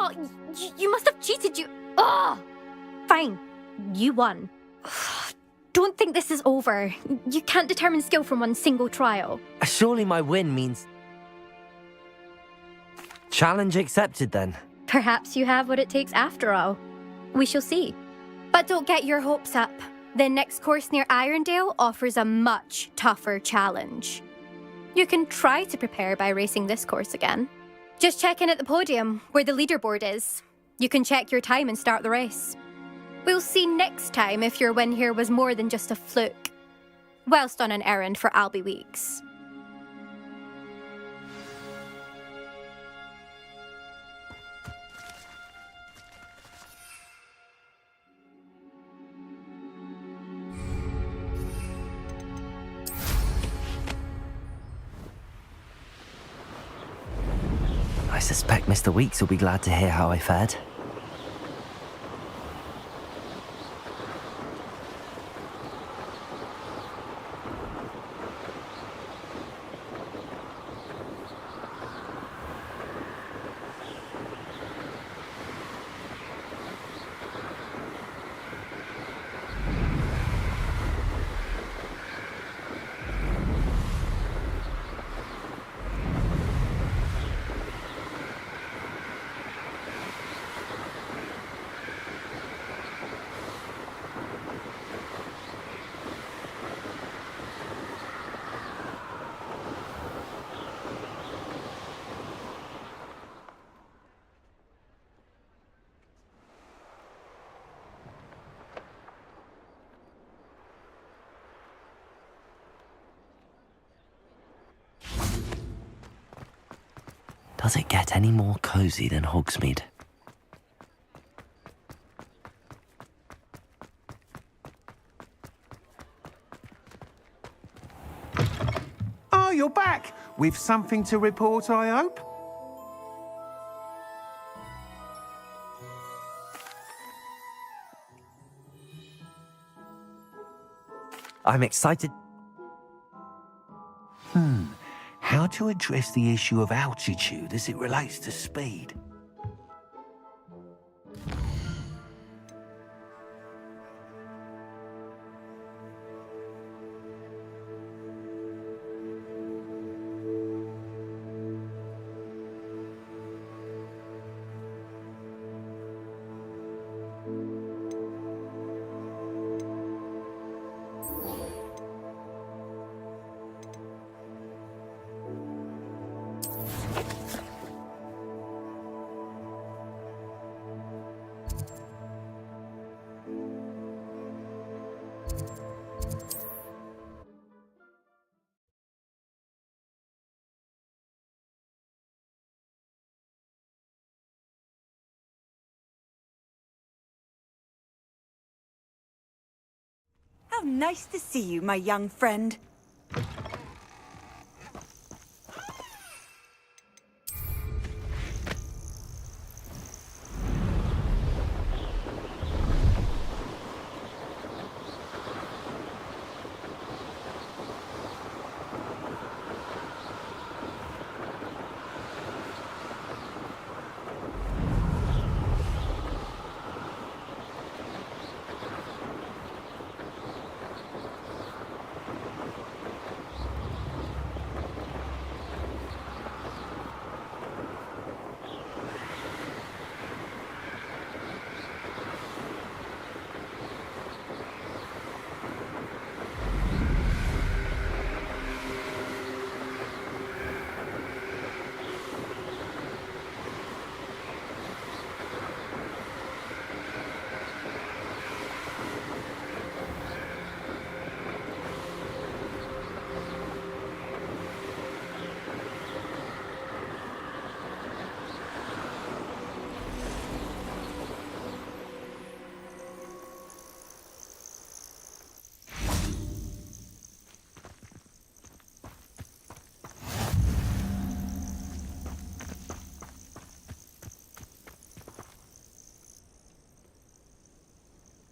Oh, you must have cheated, you... Oh! Fine. You won. Don't think this is over. You can't determine skill from one single trial. Surely my win means... Challenge accepted, then. Perhaps you have what it takes after all. We shall see. But don't get your hopes up. The next course near Irondale offers a much tougher challenge. You can try to prepare by racing this course again. Just check in at the podium, where the leaderboard is. You can check your time and start the race. We'll see next time if your win here was more than just a fluke, whilst on an errand for Albie Weeks. I suspect Mr. Weeks will be glad to hear how I fared. Does it get any more cozy than Hogsmeade? Oh, you're back! With something to report, I hope? I'm excited. How to address the issue of altitude as it relates to speed? How nice to see you, my young friend.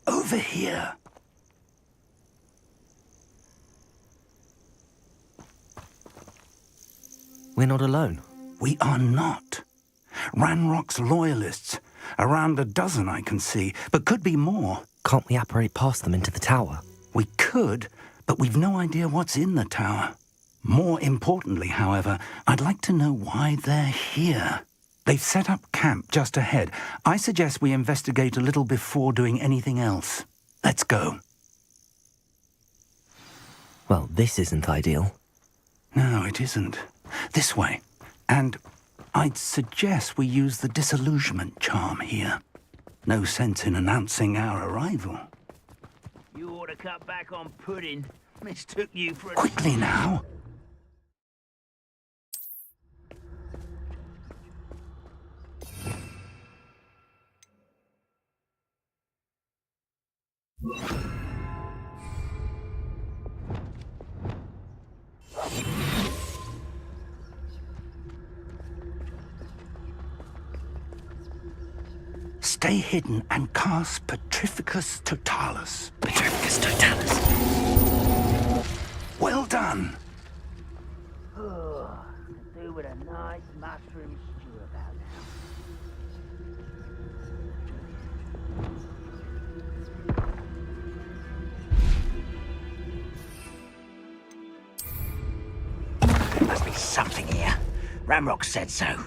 Over here. We're not alone. We are not. Ranrock's loyalists. Around a dozen I can see, but could be more. Can't we apparate past them into the tower? We could, but we've no idea what's in the tower. More importantly, however, I'd like to know why they're here. They've set up camp just ahead. I suggest we investigate a little before doing anything else. Let's go. Well, this isn't ideal. No, it isn't. This way. And I'd suggest we use the disillusionment charm here. No sense in announcing our arrival. You ought to cut back on pudding. Mistook you for a... Quickly now. Stay hidden and cast Petrificus Totalis. Petrificus Totalis. Well done. Oh, could do with a nice mushroom stew about now. There must be something here. Ranrock said so.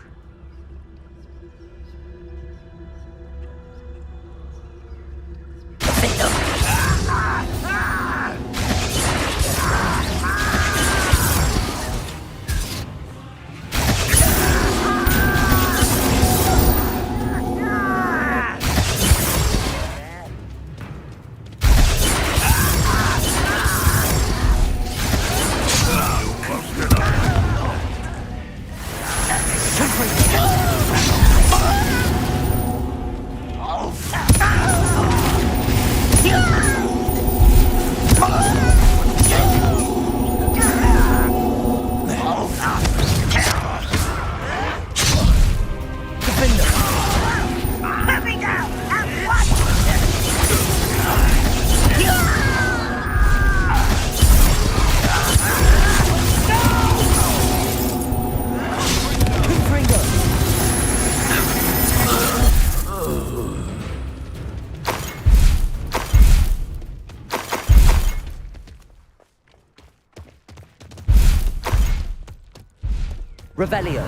Revelio.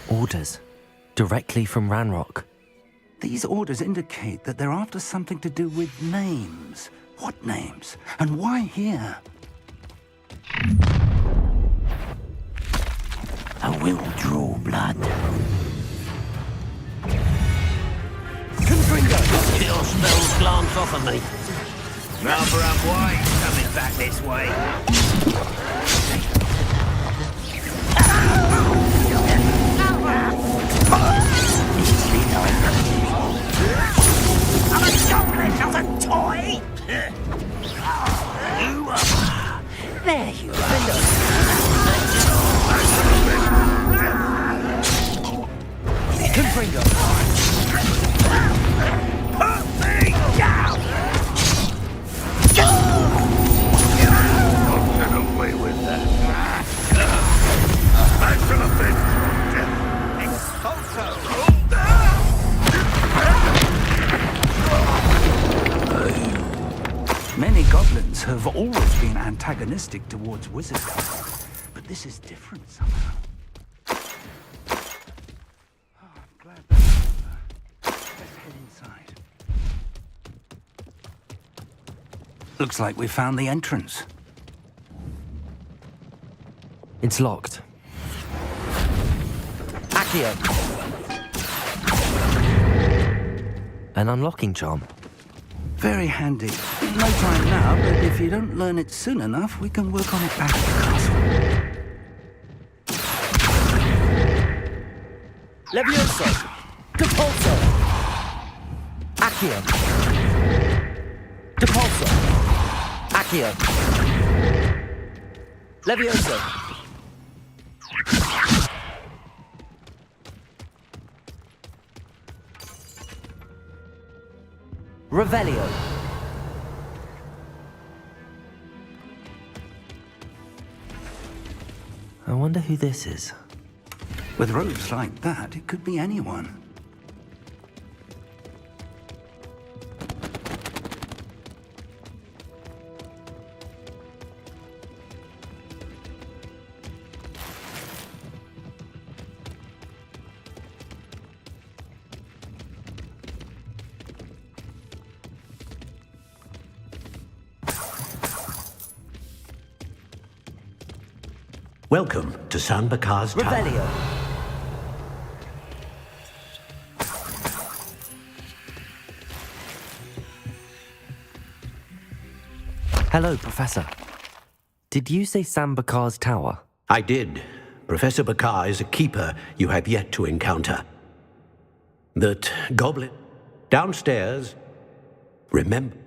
Orders. Directly from Ranrock. These orders indicate that they're after something to do with names. What names? And why here? I will draw blood. Confringo! Kill spells glance off of me. Number up white, coming back this way. I'm a chocolate, not a toy! There you are. Confringo! Put me down! Get away with that. Back to the pit. Many goblins have always been antagonistic towards wizards, but this is different somehow. Oh, I'm glad that's over. Let's head inside. Looks like we found the entrance. It's locked. Accio. An unlocking charm. Very handy. No time now, but if you don't learn it soon enough, we can work on it back at the castle. Levioso. Depulso. Accio. Depulso. Accio. Levioso. Revelio. I wonder who this is. With robes like that, it could be anyone. Welcome to San Bakar's Tower. Revelio. Hello, Professor. Did you say San Bakar's Tower? I did. Professor Bakar is a keeper you have yet to encounter. That goblin downstairs, remember.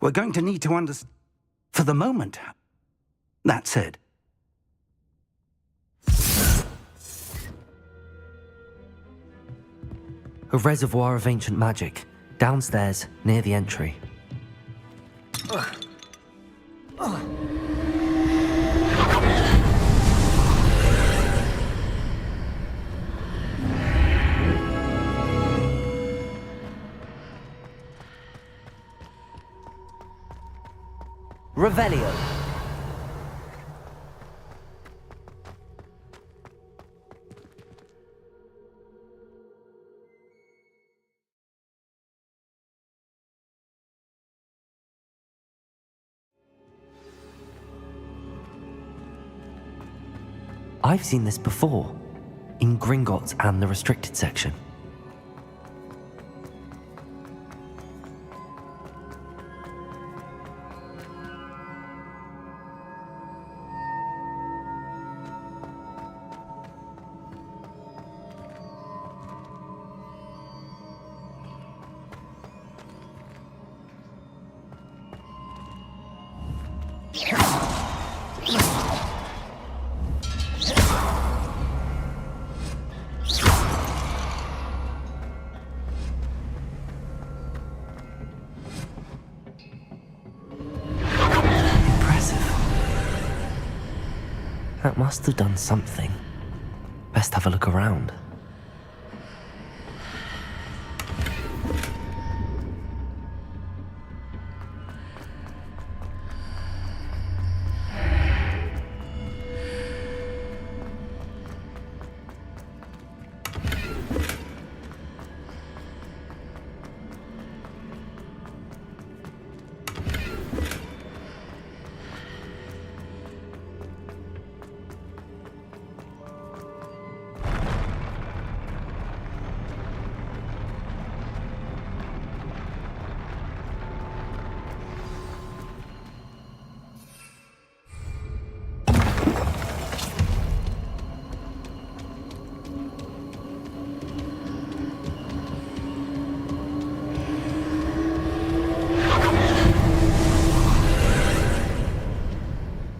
We're going to need to understand. For the moment. That said. A reservoir of ancient magic, downstairs, near the entry. Revelio. I've seen this before, in Gringotts and the restricted section. That must have done something. Best have a look around.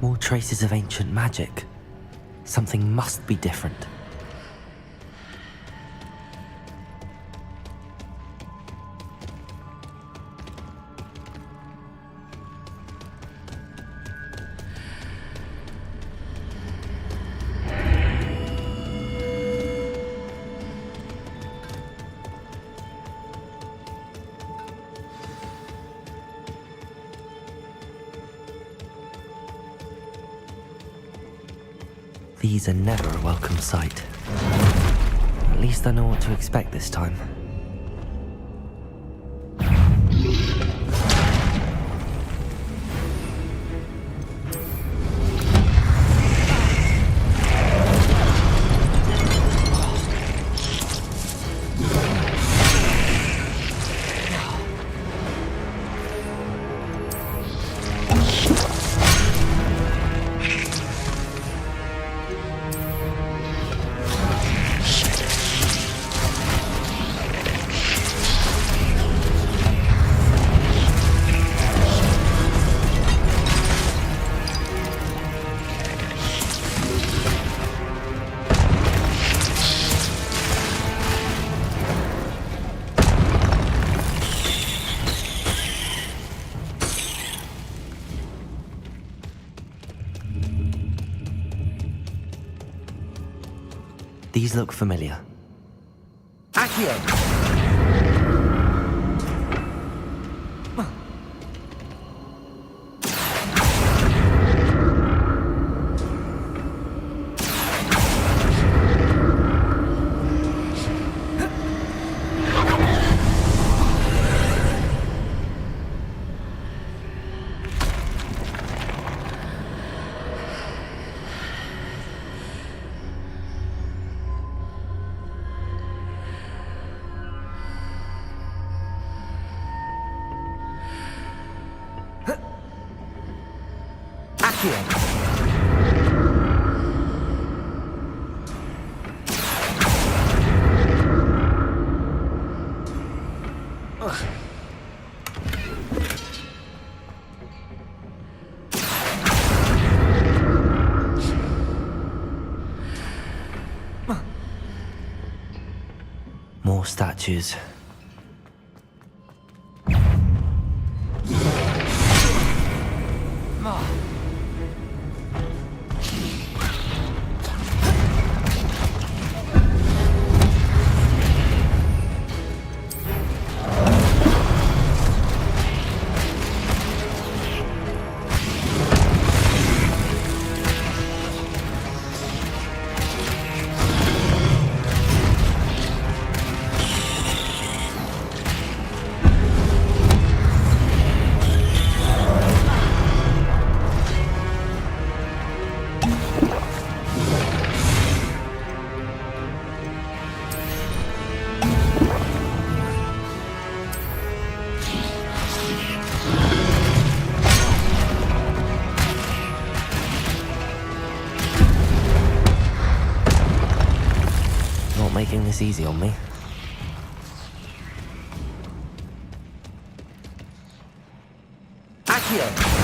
More traces of ancient magic. Something must be different. These are never a welcome sight. At least I know what to expect this time. These look familiar. Accio! More statues. Making this easy on me. Accio!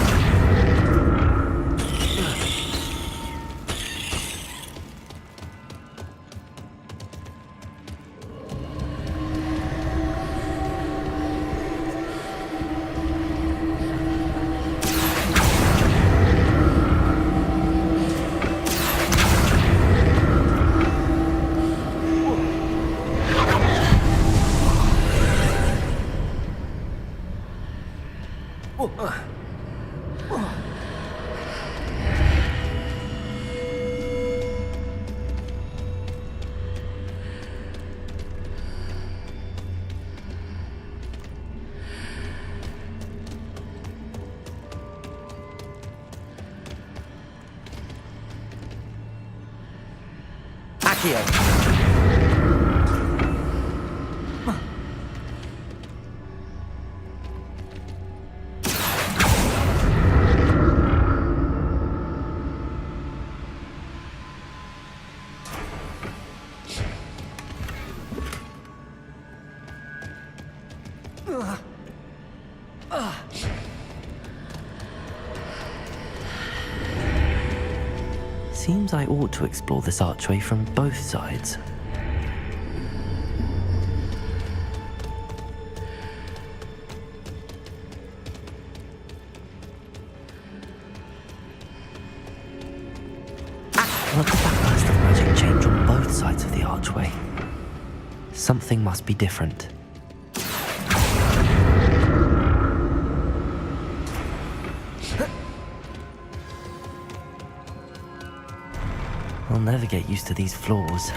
Seems I ought to explore this archway from both sides. What did that burst of magic change on both sides of the archway? Something must be different. I'll never get used to these floors.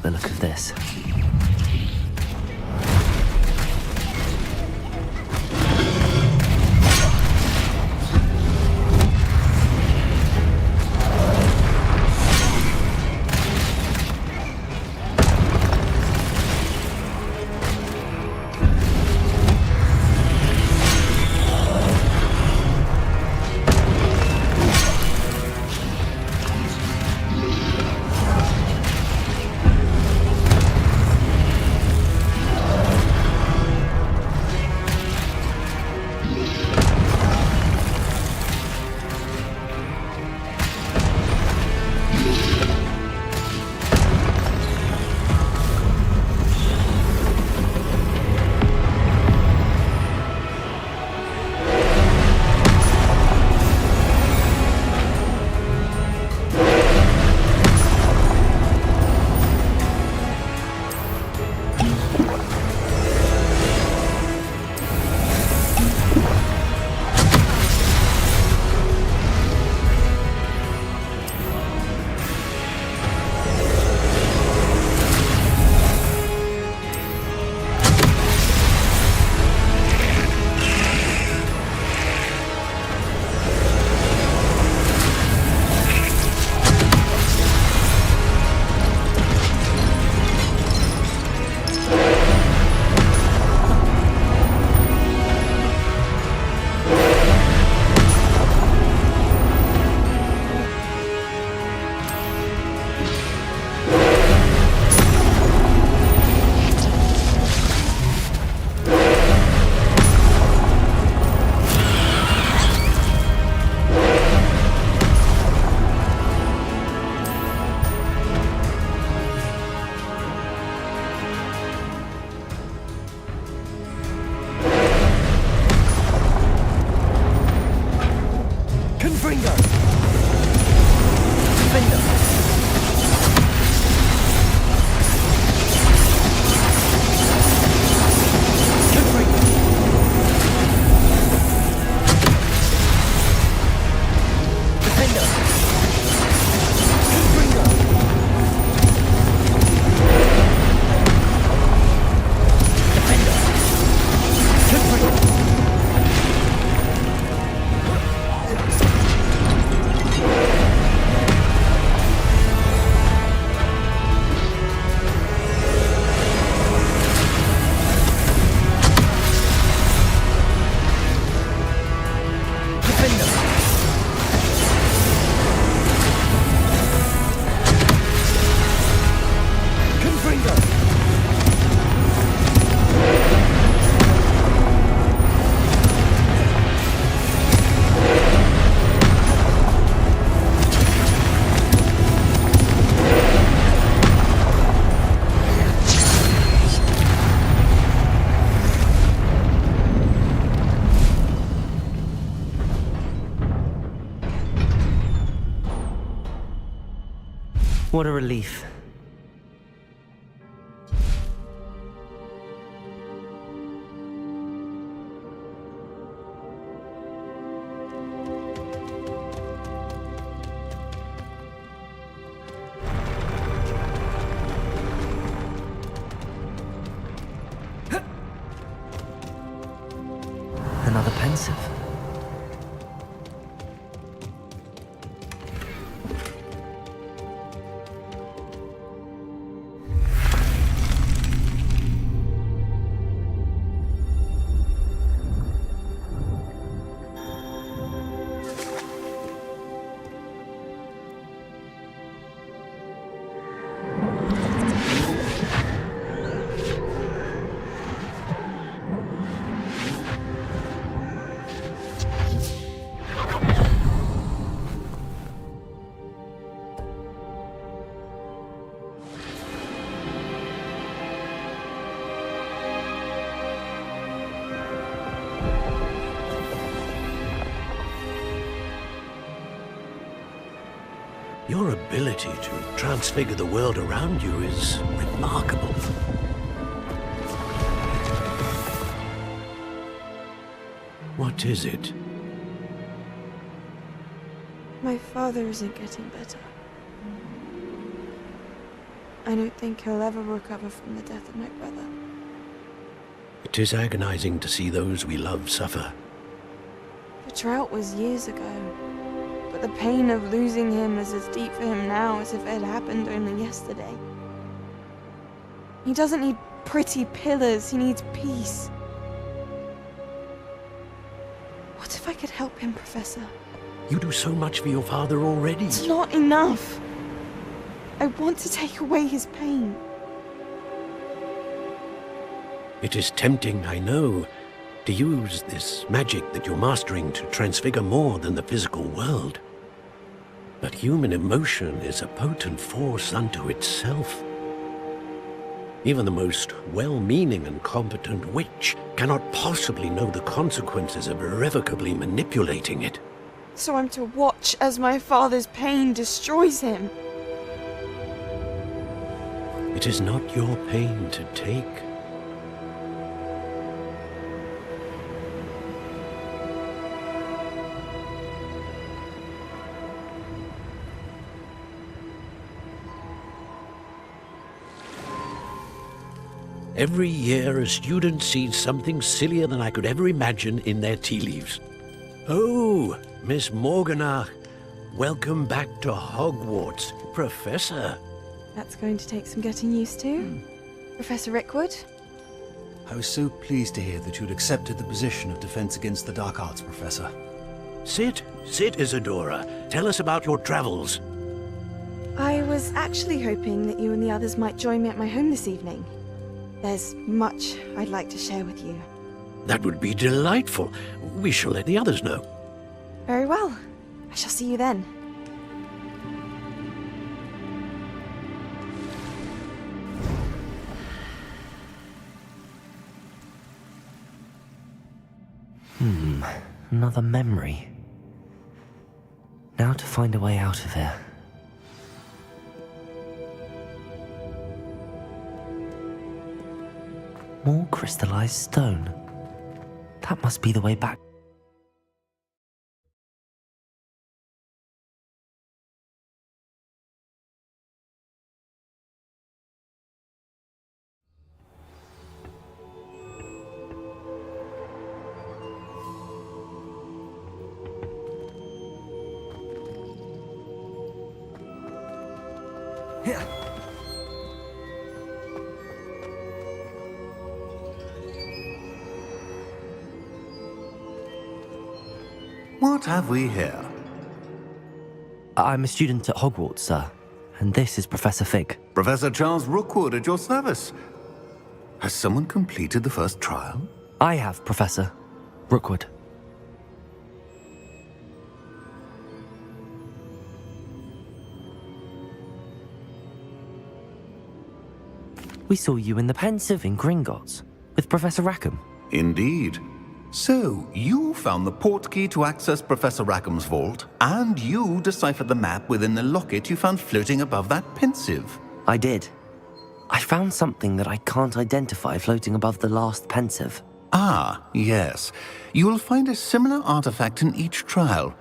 like the look of this. What a relief. Another pensive. Your ability to transfigure the world around you is remarkable. What is it? My father isn't getting better. I don't think he'll ever recover from the death of my brother. It is agonizing to see those we love suffer. The drought was years ago, but the pain of losing him is as deep for him now as if it had happened only yesterday. He doesn't need pretty pillars, he needs peace. What if I could help him, Professor? You do so much for your father already. It's not enough. I want to take away his pain. It is tempting, I know, to use this magic that you're mastering to transfigure more than the physical world. But human emotion is a potent force unto itself. Even the most well-meaning and competent witch cannot possibly know the consequences of irrevocably manipulating it. So I'm to watch as my father's pain destroys him. It is not your pain to take. Every year, a student sees something sillier than I could ever imagine in their tea leaves. Oh, Miss Morganach, welcome back to Hogwarts, Professor. That's going to take some getting used to. Professor Rickwood? I was so pleased to hear that you'd accepted the position of Defense Against the Dark Arts, Professor. Sit, Isadora. Tell us about your travels. I was actually hoping that you and the others might join me at my home this evening. There's much I'd like to share with you. That would be delightful. We shall let the others know. Very well. I shall see you then. Another memory. Now to find a way out of here. More crystallized stone. That must be the way back. What have we here? I'm a student at Hogwarts, sir, and this is Professor Fig. Professor Charles Rookwood at your service. Has someone completed the first trial? I have, Professor Rookwood. We saw you in the Pensive in Gringotts with Professor Rackham. Indeed. So, you found the portkey to access Professor Rackham's vault, and you deciphered the map within the locket you found floating above that Pensive. I did. I found something that I can't identify floating above the last Pensive. Ah, yes. You will find a similar artifact in each trial.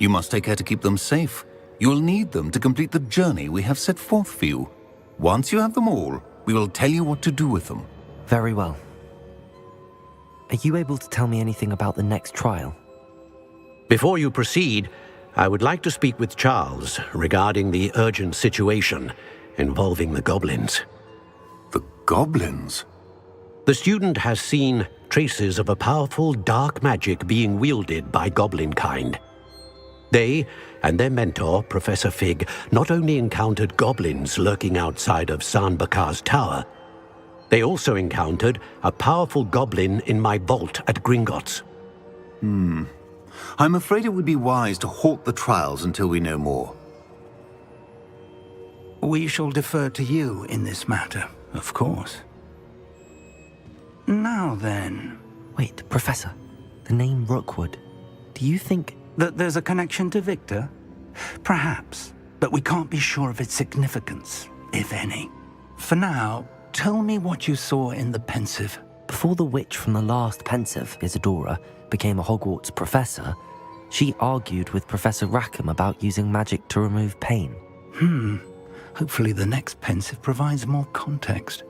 You must take care to keep them safe. You will need them to complete the journey we have set forth for you. Once you have them all, we will tell you what to do with them. Very well. Are you able to tell me anything about the next trial? Before you proceed, I would like to speak with Charles regarding the urgent situation involving the goblins. The goblins? The student has seen traces of a powerful dark magic being wielded by goblin kind. They and their mentor, Professor Fig, not only encountered goblins lurking outside of San Bakar's tower, they also encountered a powerful goblin in my vault at Gringotts. I'm afraid it would be wise to halt the trials until we know more. We shall defer to you in this matter, of course. Now then... Wait, Professor. The name Rookwood. Do you think... that there's a connection to Victor? Perhaps, but we can't be sure of its significance, if any. For now, tell me what you saw in the Pensive. Before the witch from the last Pensive, Isadora, became a Hogwarts professor, she argued with Professor Rackham about using magic to remove pain. Hopefully the next pensive provides more context.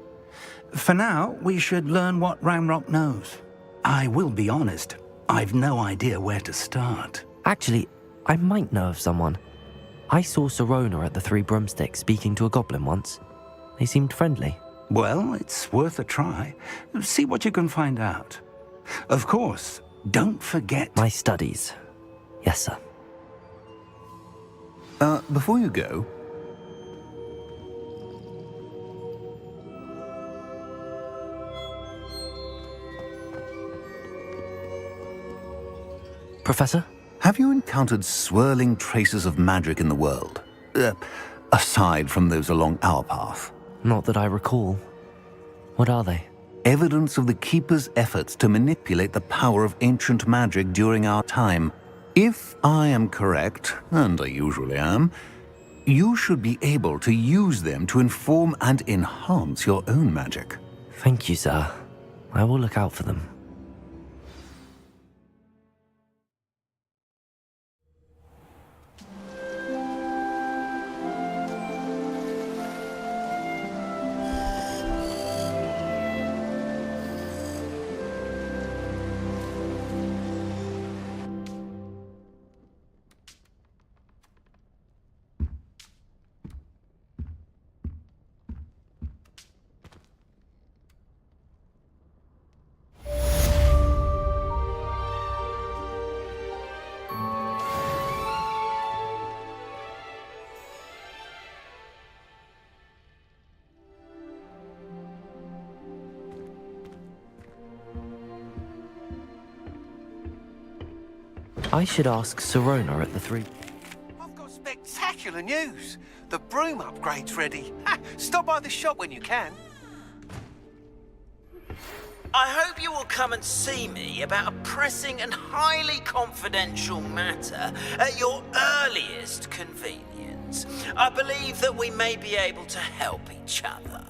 For now, we should learn what Ranrock knows. I will be honest, I've no idea where to start. Actually, I might know of someone. I saw Sirona at the Three Broomsticks speaking to a goblin once. They seemed friendly. Well, it's worth a try. See what you can find out. Of course, don't forget... My studies. Yes, sir. Before you go... Professor? Have you encountered swirling traces of magic in the world? Aside from those along our path? Not that I recall. What are they? Evidence of the Keeper's efforts to manipulate the power of ancient magic during our time. If I am correct, and I usually am, you should be able to use them to inform and enhance your own magic. Thank you, sir. I will look out for them. I should ask Sirona at the Three... I've got spectacular news. The broom upgrade's ready. Stop by the shop when you can. I hope you will come and see me about a pressing and highly confidential matter at your earliest convenience. I believe that we may be able to help each other.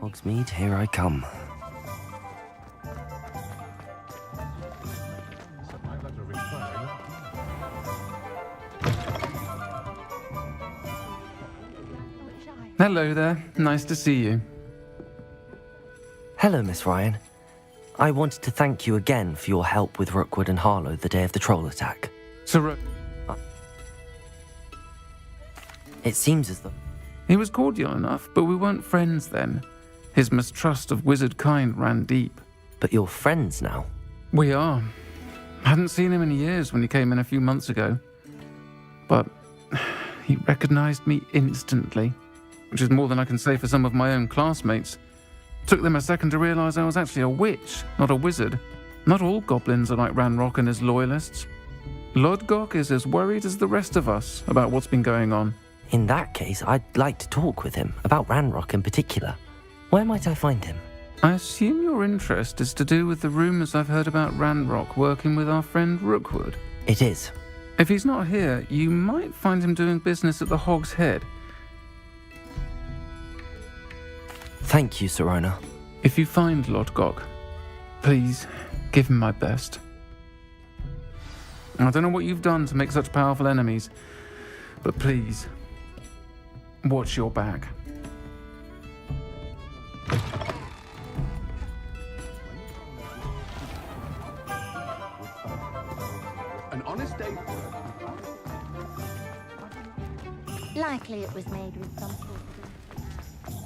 Hogsmeade, here I come. Hello there. Nice to see you. Hello, Miss Ryan. I wanted to thank you again for your help with Rookwood and Harlow the day of the troll attack. It seems as though... He was cordial enough, but we weren't friends then. His mistrust of wizard kind ran deep. But you're friends now? We are. Hadn't seen him in years when he came in a few months ago. But he recognized me instantly, which is more than I can say for some of my own classmates. Took them a second to realize I was actually a witch, not a wizard. Not all goblins are like Ranrock and his loyalists. Lodgok is as worried as the rest of us about what's been going on. In that case, I'd like to talk with him, about Ranrock in particular. Where might I find him? I assume your interest is to do with the rumors I've heard about Ranrock working with our friend Rookwood. It is. If he's not here, you might find him doing business at the Hog's Head. Thank you, Sirona. If you find Lodgok, please give him my best. I don't know what you've done to make such powerful enemies, but please, watch your back. An honest day. Likely it was made with some sort of...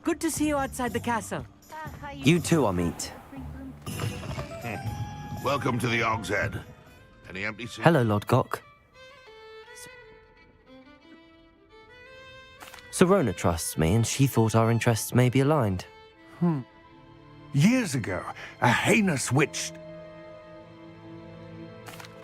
Good to see you outside the castle. You too, Amit. Welcome to the Og's Head. Any empty seats? Hello, Lodgok. Serona trusts me, and she thought our interests may be aligned. Years ago, a heinous witch...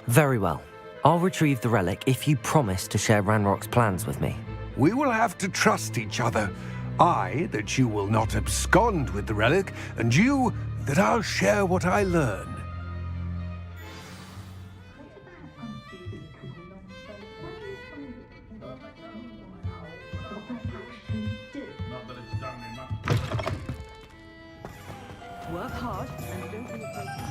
Very well. I'll retrieve the relic if you promise to share Ranrock's plans with me. We will have to trust each other. I, that you will not abscond with the relic, and you, that I'll share what I learn. Work hard and don't be afraid to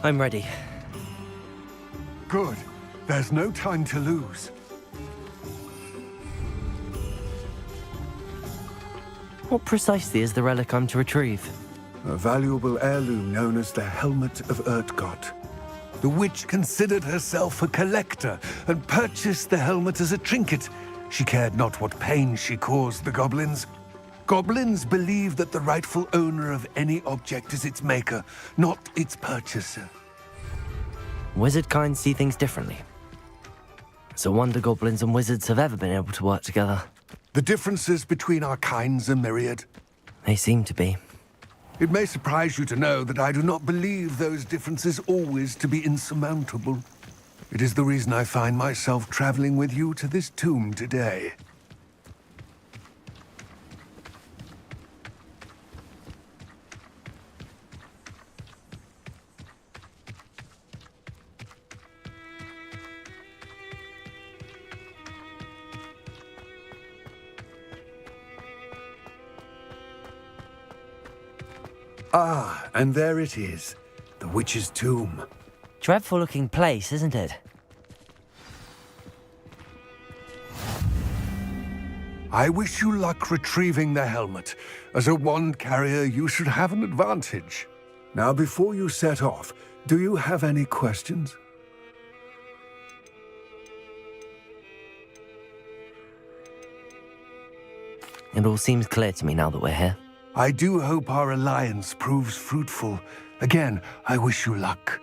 I'm ready. Good. There's no time to lose. What precisely is the relic I'm to retrieve? A valuable heirloom known as the Helmet of Urtgott. The witch considered herself a collector and purchased the helmet as a trinket. She cared not what pain she caused the goblins. Goblins believe that the rightful owner of any object is its maker, not its purchaser. Wizard kind see things differently. It's a wonder goblins and wizards have ever been able to work together. The differences between our kinds are myriad. They seem to be. It may surprise you to know that I do not believe those differences always to be insurmountable. It is the reason I find myself traveling with you to this tomb today. Ah, and there it is. The witch's tomb. Dreadful looking place, isn't it? I wish you luck retrieving the helmet. As a wand carrier, you should have an advantage. Now, before you set off, do you have any questions? It all seems clear to me now that we're here. I do hope our alliance proves fruitful. Again, I wish you luck.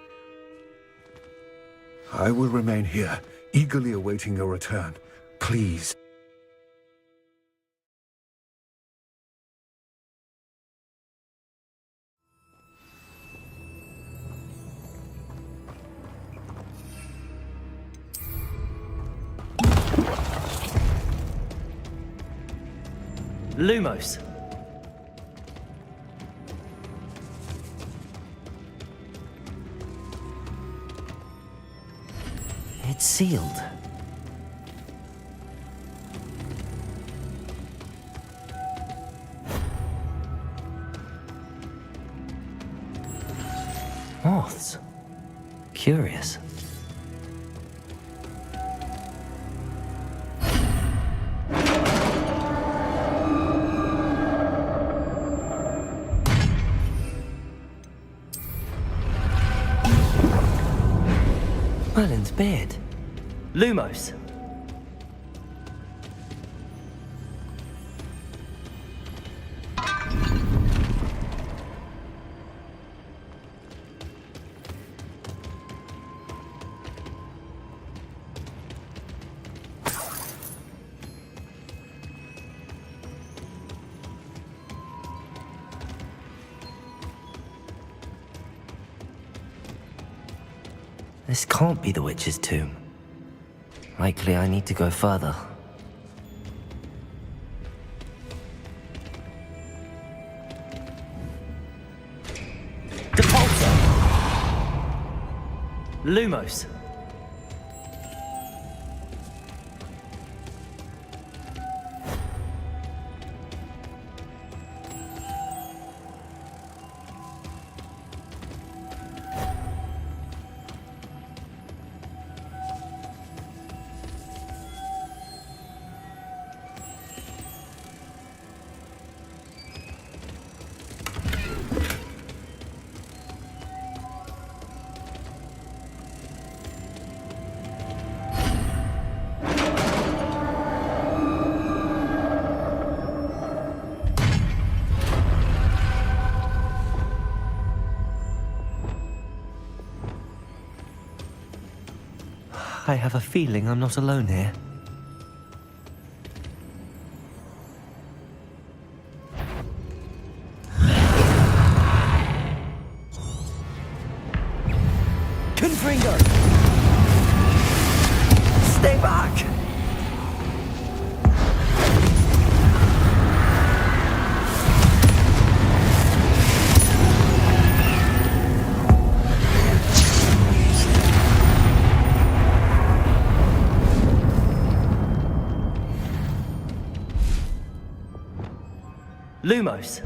I will remain here, eagerly awaiting your return. Please. Lumos. It's sealed. Moths. Curious. Merlin's beard. Lumos. This can't be the witch's tomb. Likely I need to go further. Depulso! Lumos. I have a feeling I'm not alone here. Confringo! Stay back! Lumos.